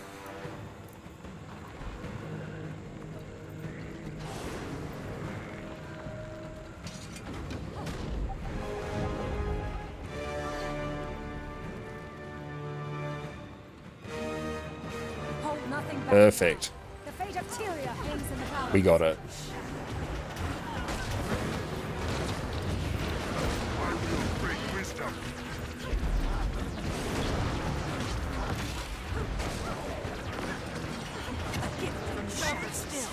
Hold nothing back. Perfect. The fate of Tyria hangs in the balance. We got it. I will bring wisdom. A gift from the shadows. Still.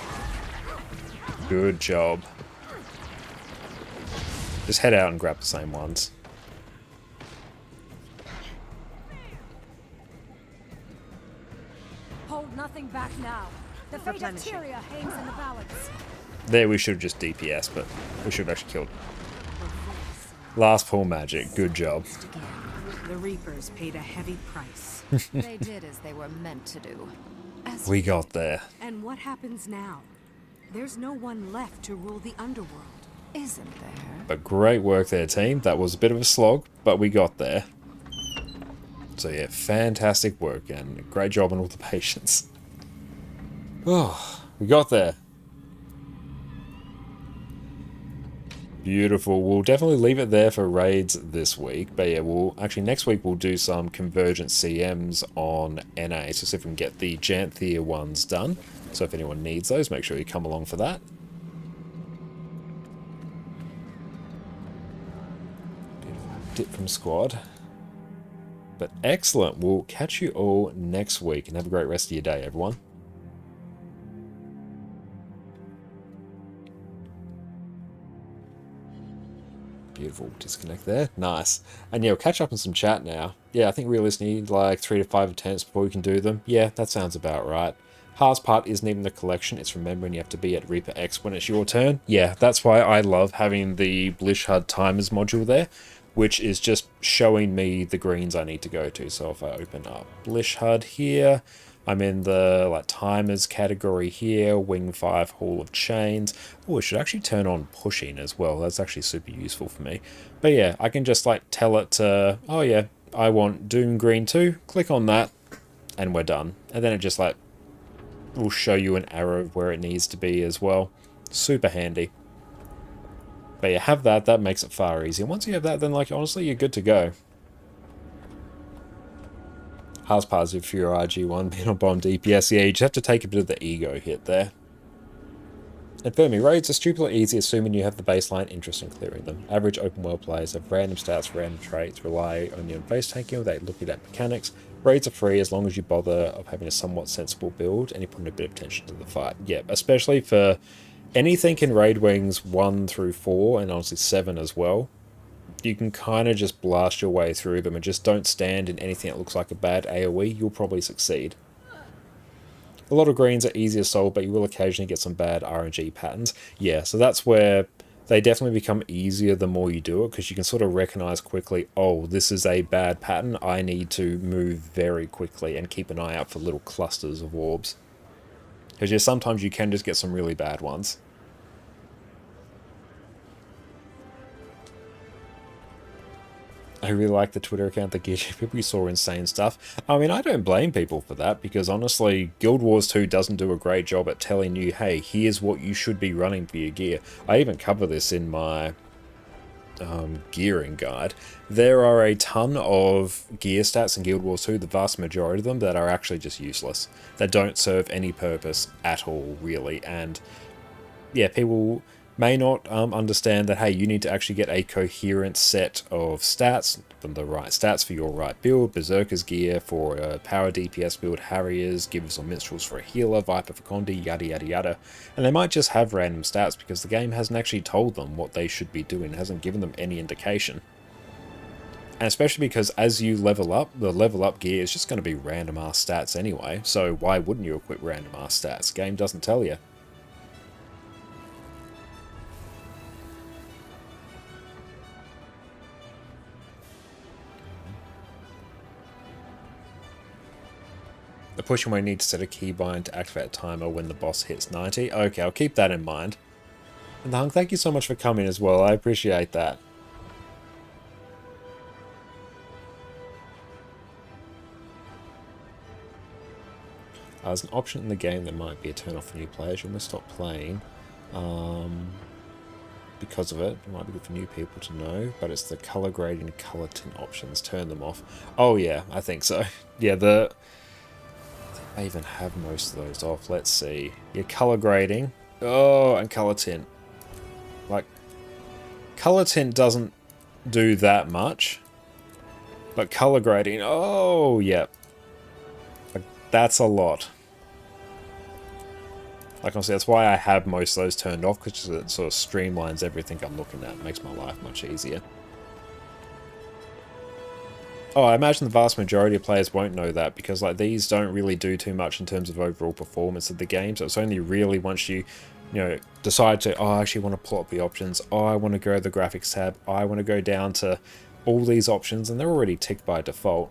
Good job. Just head out and grab the same ones. Hold nothing back now. The fate of Replenishing. Tyria hangs in the balance. There we should have just DPS, but we should have actually killed. Last pull magic. Good job. The Reapers paid a heavy price. They did as they were meant to do. As We got there. And what happens now? There's no one left to rule the underworld. Isn't there? But great work there, team. That was a bit of a slog, but we got there. So yeah, fantastic work and great job on all the patience. Oh, we got there. Beautiful. We'll definitely leave it there for raids this week. But yeah, next week we'll do some convergent CMs on NA. So see if we can get the Janthea ones done. So if anyone needs those, make sure you come along for that. Beautiful dip from squad. But excellent. We'll catch you all next week and have a great rest of your day, everyone. Beautiful. Disconnect there. Nice. And yeah, we'll catch up in some chat now. Yeah, I think realistically need like 3 to 5 attempts before we can do them. Yeah, that sounds about right. Hardest part isn't even the collection, it's remembering you have to be at Reaper X when it's your turn. Yeah, that's why I love having the Blish HUD timers module there, which is just showing me the greens I need to go to. So if I open up Blish HUD here, I'm in the like timers category here, Wing 5 Hall of Chains. Oh, it should actually turn on pushing as well. That's actually super useful for me. But yeah, I can just like tell it to, oh yeah, I want Doom Green 2, click on that, and we're done. And then it just like will show you an arrow of where it needs to be as well. Super handy. But you have that, that makes it far easier. Once you have that, then like honestly you're good to go. Hardest part if you're RG1 being on bomb DPS, yeah, you just have to take a bit of the ego hit there. And for me, raids are stupidly easy assuming you have the baseline interest in clearing them. Average open world players have random stats, random traits, rely only on base tanking without looking at mechanics. Raids are free as long as you bother of having a somewhat sensible build and you put a bit of attention to the fight. Yeah, especially for anything in Raid Wings 1 through 4 and honestly 7 as well. You can kind of just blast your way through them and just don't stand in anything that looks like a bad AoE, you'll probably succeed. A lot of greens are easier sold, but you will occasionally get some bad RNG patterns. Yeah, so that's where they definitely become easier the more you do it, because you can sort of recognize quickly, oh, this is a bad pattern, I need to move very quickly and keep an eye out for little clusters of orbs. Because yeah, sometimes you can just get some really bad ones. I really like the Twitter account that gives you people who saw insane stuff. I mean, I don't blame people for that, because honestly, Guild Wars 2 doesn't do a great job at telling you, hey, here's what you should be running for your gear. I even cover this in my gearing guide. There are a ton of gear stats in Guild Wars 2, the vast majority of them, that are actually just useless. That don't serve any purpose at all, really. And yeah, people may not understand that, hey, you need to actually get a coherent set of stats, the right stats for your right build, Berserker's gear for a power DPS build, Harriers, Givers or Minstrels for a healer, Viper for Condi, yada yada yada. And they might just have random stats because the game hasn't actually told them what they should be doing, it hasn't given them any indication. And especially because as you level up, the level up gear is just going to be random ass stats anyway, so why wouldn't you equip random ass stats? The game doesn't tell you. The pushing way need to set a keybind to activate a timer when the boss hits 90. Okay, I'll keep that in mind. And Hung, thank you so much for coming as well. I appreciate that. There's an option in the game that might be a turn off for new players. You must stop playing because of it. It might be good for new people to know, but it's the color grading and color tint options. Turn them off. Oh yeah, I think so. Yeah, I even have most of those off. Let's see. Yeah, color grading. Oh, and color tint. Like, color tint doesn't do that much, but color grading, oh, yep. Like, that's a lot. Like honestly, that's why I have most of those turned off, because it sort of streamlines everything I'm looking at. It makes my life much easier. Oh, I imagine the vast majority of players won't know that, because like these don't really do too much in terms of overall performance of the game, so it's only really once you decide to, oh, I actually want to pull up the options, oh, I want to go to the graphics tab, oh, I want to go down to all these options, and they're already ticked by default.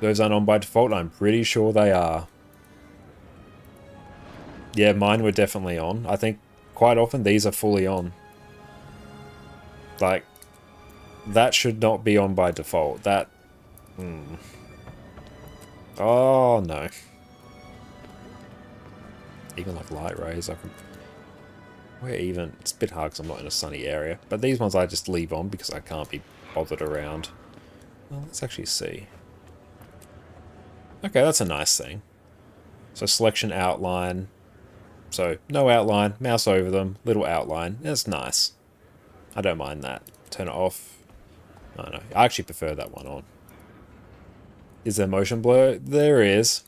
Those aren't on by default, I'm pretty sure they are. Yeah, mine were definitely on. I think quite often these are fully on. Like, that should not be on by default. That... Oh, no. Even like light rays, I can... Where even... It's a bit hard because I'm not in a sunny area. But these ones I just leave on because I can't be bothered around. Well, let's actually see. Okay, that's a nice thing. So selection outline. So no outline, mouse over them, little outline. That's nice. I don't mind that. Turn it off. No, I actually prefer that one on. Is there motion blur? There is.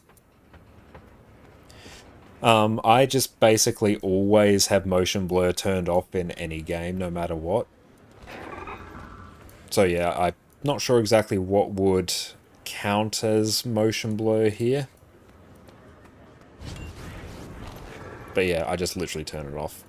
I just basically always have motion blur turned off in any game, no matter what. So yeah, I'm not sure exactly what would count as motion blur here. But yeah, I just literally turn it off.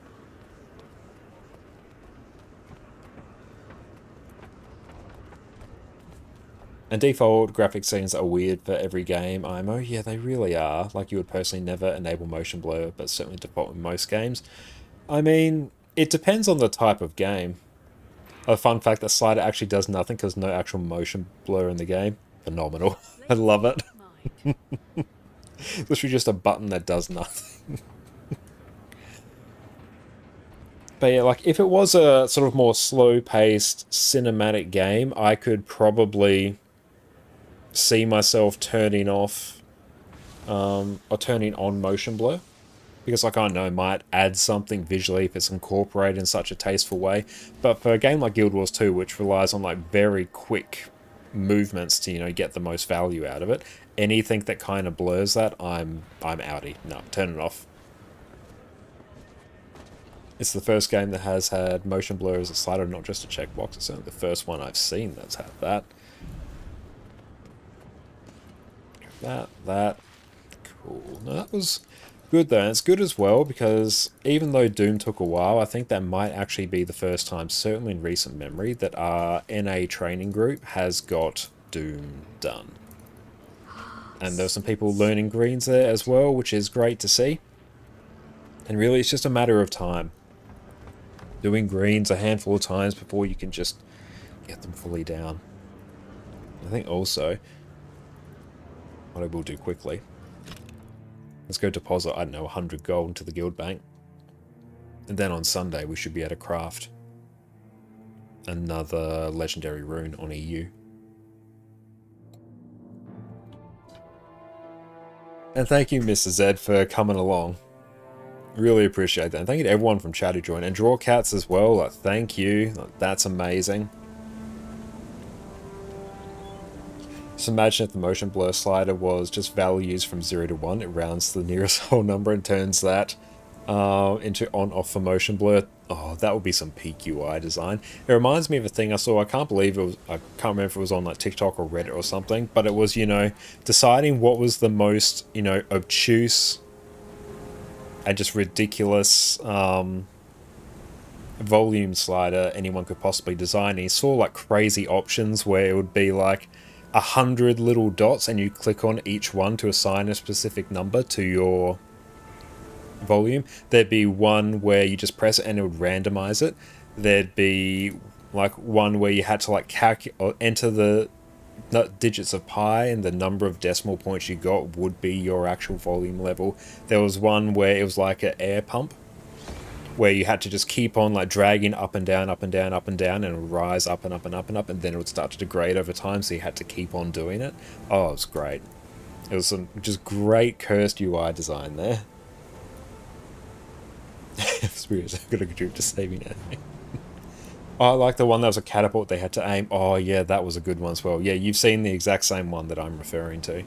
And default graphic settings are weird for every game, IMO. Yeah, they really are. Like, you would personally never enable motion blur, but certainly default in most games. I mean, it depends on the type of game. A fun fact, that slider actually does nothing because no actual motion blur in the game. Phenomenal. I love it. Literally just a button that does nothing. But yeah, like, if it was a sort of more slow-paced cinematic game, I could probably see myself turning off or turning on motion blur, because, like, I know, it might add something visually if it's incorporated in such a tasteful way. But for a game like Guild Wars 2, which relies on, like, very quick movements to, you know, get the most value out of it, anything that kind of blurs that, I'm outie. No, turn it off. It's the first game that has had motion blur as a slider, not just a checkbox. It's certainly the first one I've seen that's had that. That. Cool. Now, that was good, though. And it's good as well, because even though Doom took a while, I think that might actually be the first time, certainly in recent memory, that our NA training group has got Doom done. And there were some people learning greens there as well, which is great to see. And really, it's just a matter of time. Doing greens a handful of times before you can just get them fully down. I think also, what I will do quickly, let's go deposit, I don't know, 100 gold into the guild bank. And then on Sunday we should be able to craft another legendary rune on EU. And thank you, Mr. Z, for coming along. Really appreciate that. And thank you to everyone from chat who joined. And Draw Cats as well. Like, thank you. Like, that's amazing. Just imagine if the motion blur slider was just values from 0 to 1. It rounds to the nearest whole number and turns that into on-off for motion blur. Oh, that would be some peak UI design. It reminds me of a thing I saw. I can't believe it was. I can't remember if it was on like TikTok or Reddit or something. But it was, you know, deciding what was the most, you know, obtuse and just ridiculous volume slider anyone could possibly design. And he saw like crazy options where it would be like 100 little dots and you click on each one to assign a specific number to your volume. There'd be one where you just press it and it would randomize it. There'd be like one where you had to like enter the digits of pi, and the number of decimal points you got would be your actual volume level. There was one where it was like an air pump where you had to just keep on like dragging up and down, up and down, up and down, and it would rise up and up and up and up, and then it would start to degrade over time, so you had to keep on doing it. Oh, it was great. It was some just great cursed UI design there. It's weird, I've got to contribute to saving it. Oh, I like the one that was a catapult they had to aim. Oh yeah, that was a good one as well. Yeah, you've seen the exact same one that I'm referring to.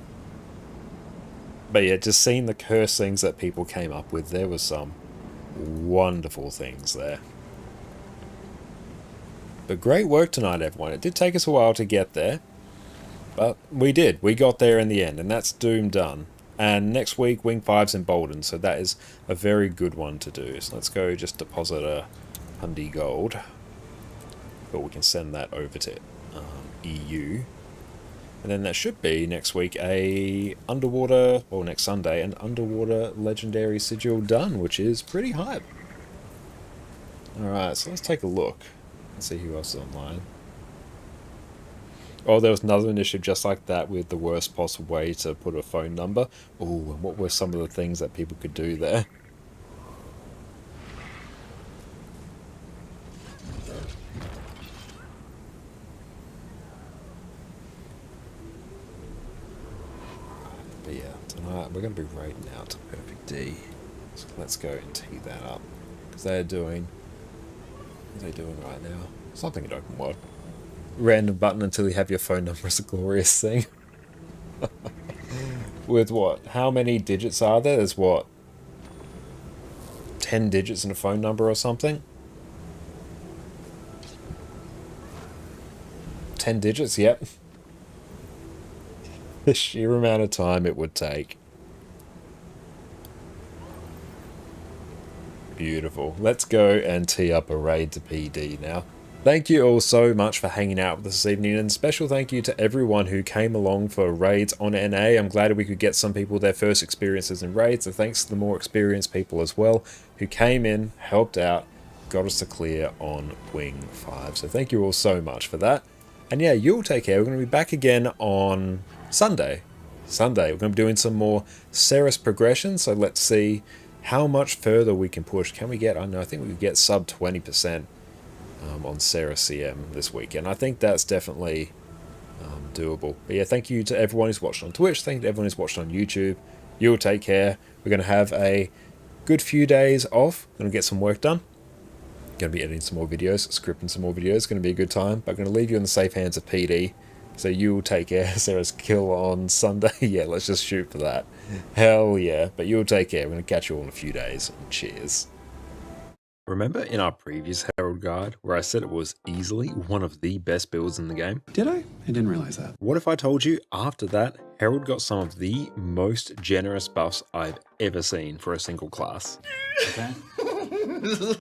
But yeah, just seeing the cursed things that people came up with, there was some wonderful things there. But great work tonight, everyone. It did take us a while to get there, but we did. We got there in the end, and that's Doom done. And next week, Wing 5's emboldened, so that is a very good one to do. So let's go just deposit 100 gold. But we can send that over to EU. And then that should be next week a underwater, or next Sunday, an underwater legendary sigil done, which is pretty hype. Alright, so let's take a look and see who else is online. Oh, there was another initiative just like that with the worst possible way to put a phone number. Oh, and what were some of the things that people could do there? But yeah, tonight we're going to be raiding out to Perfect D. So let's go and tee that up. Because they're doing... What are they doing right now? Something in open world. Random button until you have your phone number is a glorious thing. With what? How many digits are there? There's what? 10 digits in a phone number or something? 10 digits? Yep. The sheer amount of time it would take. Beautiful. Let's go and tee up a raid to PD now. Thank you all so much for hanging out with us this evening, and special thank you to everyone who came along for raids on NA. I'm glad we could get some people their first experiences in raids, so thanks to the more experienced people as well who came in, helped out, got us to clear on Wing 5. So thank you all so much for that. And yeah, you'll take care. We're going to be back again on Sunday. We're going to be doing some more Ceres progression, so let's see how much further we can push. Can we get, I think we could get sub 20% on Ceres CM this weekend. I think that's definitely doable. But yeah, thank you to everyone who's watched on Twitch. Thank you to everyone who's watched on YouTube. You'll take care. We're going to have a good few days off. Going to get some work done. Going to be editing some more videos, scripting some more videos. Going to be a good time. But I'm going to leave you in the safe hands of PD. So you'll take care. Sarah's kill on Sunday. Yeah, let's just shoot for that. Hell yeah. But you'll take care. We're going to catch you all in a few days. Cheers. Remember in our previous Herald guide where I said it was easily one of the best builds in the game? Did I? I didn't realize that. What if I told you after that, Herald got some of the most generous buffs I've ever seen for a single class? Okay.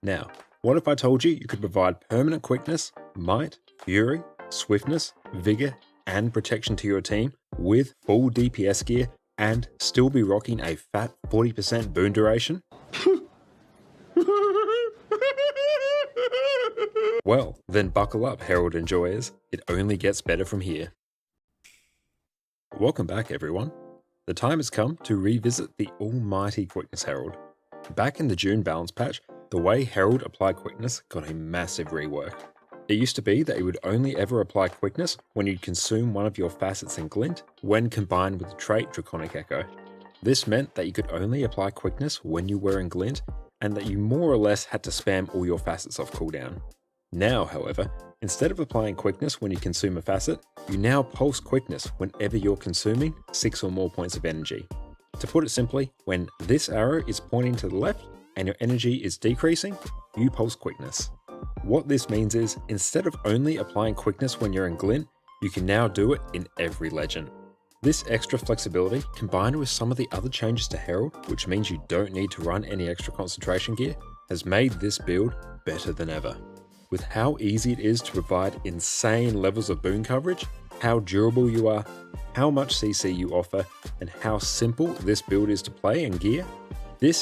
Now, what if I told you you could provide permanent quickness, might, fury, swiftness, vigor, and protection to your team with full DPS gear and still be rocking a fat 40% boon duration? Well, then buckle up, Herald enjoyers. It only gets better from here. Welcome back, everyone. The time has come to revisit the almighty Quickness Herald. Back in the June balance patch, the way Herald applied quickness got a massive rework. It used to be that you would only ever apply quickness when you'd consume one of your facets in Glint when combined with the trait Draconic Echo. This meant that you could only apply quickness when you were in Glint, and that you more or less had to spam all your facets off cooldown. Now, however, instead of applying quickness when you consume a facet, you now pulse quickness whenever you're consuming 6 or more points of energy. To put it simply, when this arrow is pointing to the left and your energy is decreasing, you pulse quickness. What this means is, instead of only applying quickness when you're in Glint, you can now do it in every legend. This extra flexibility, combined with some of the other changes to Herald, which means you don't need to run any extra concentration gear, has made this build better than ever. With how easy it is to provide insane levels of boon coverage, how durable you are, how much CC you offer, and how simple this build is to play and gear,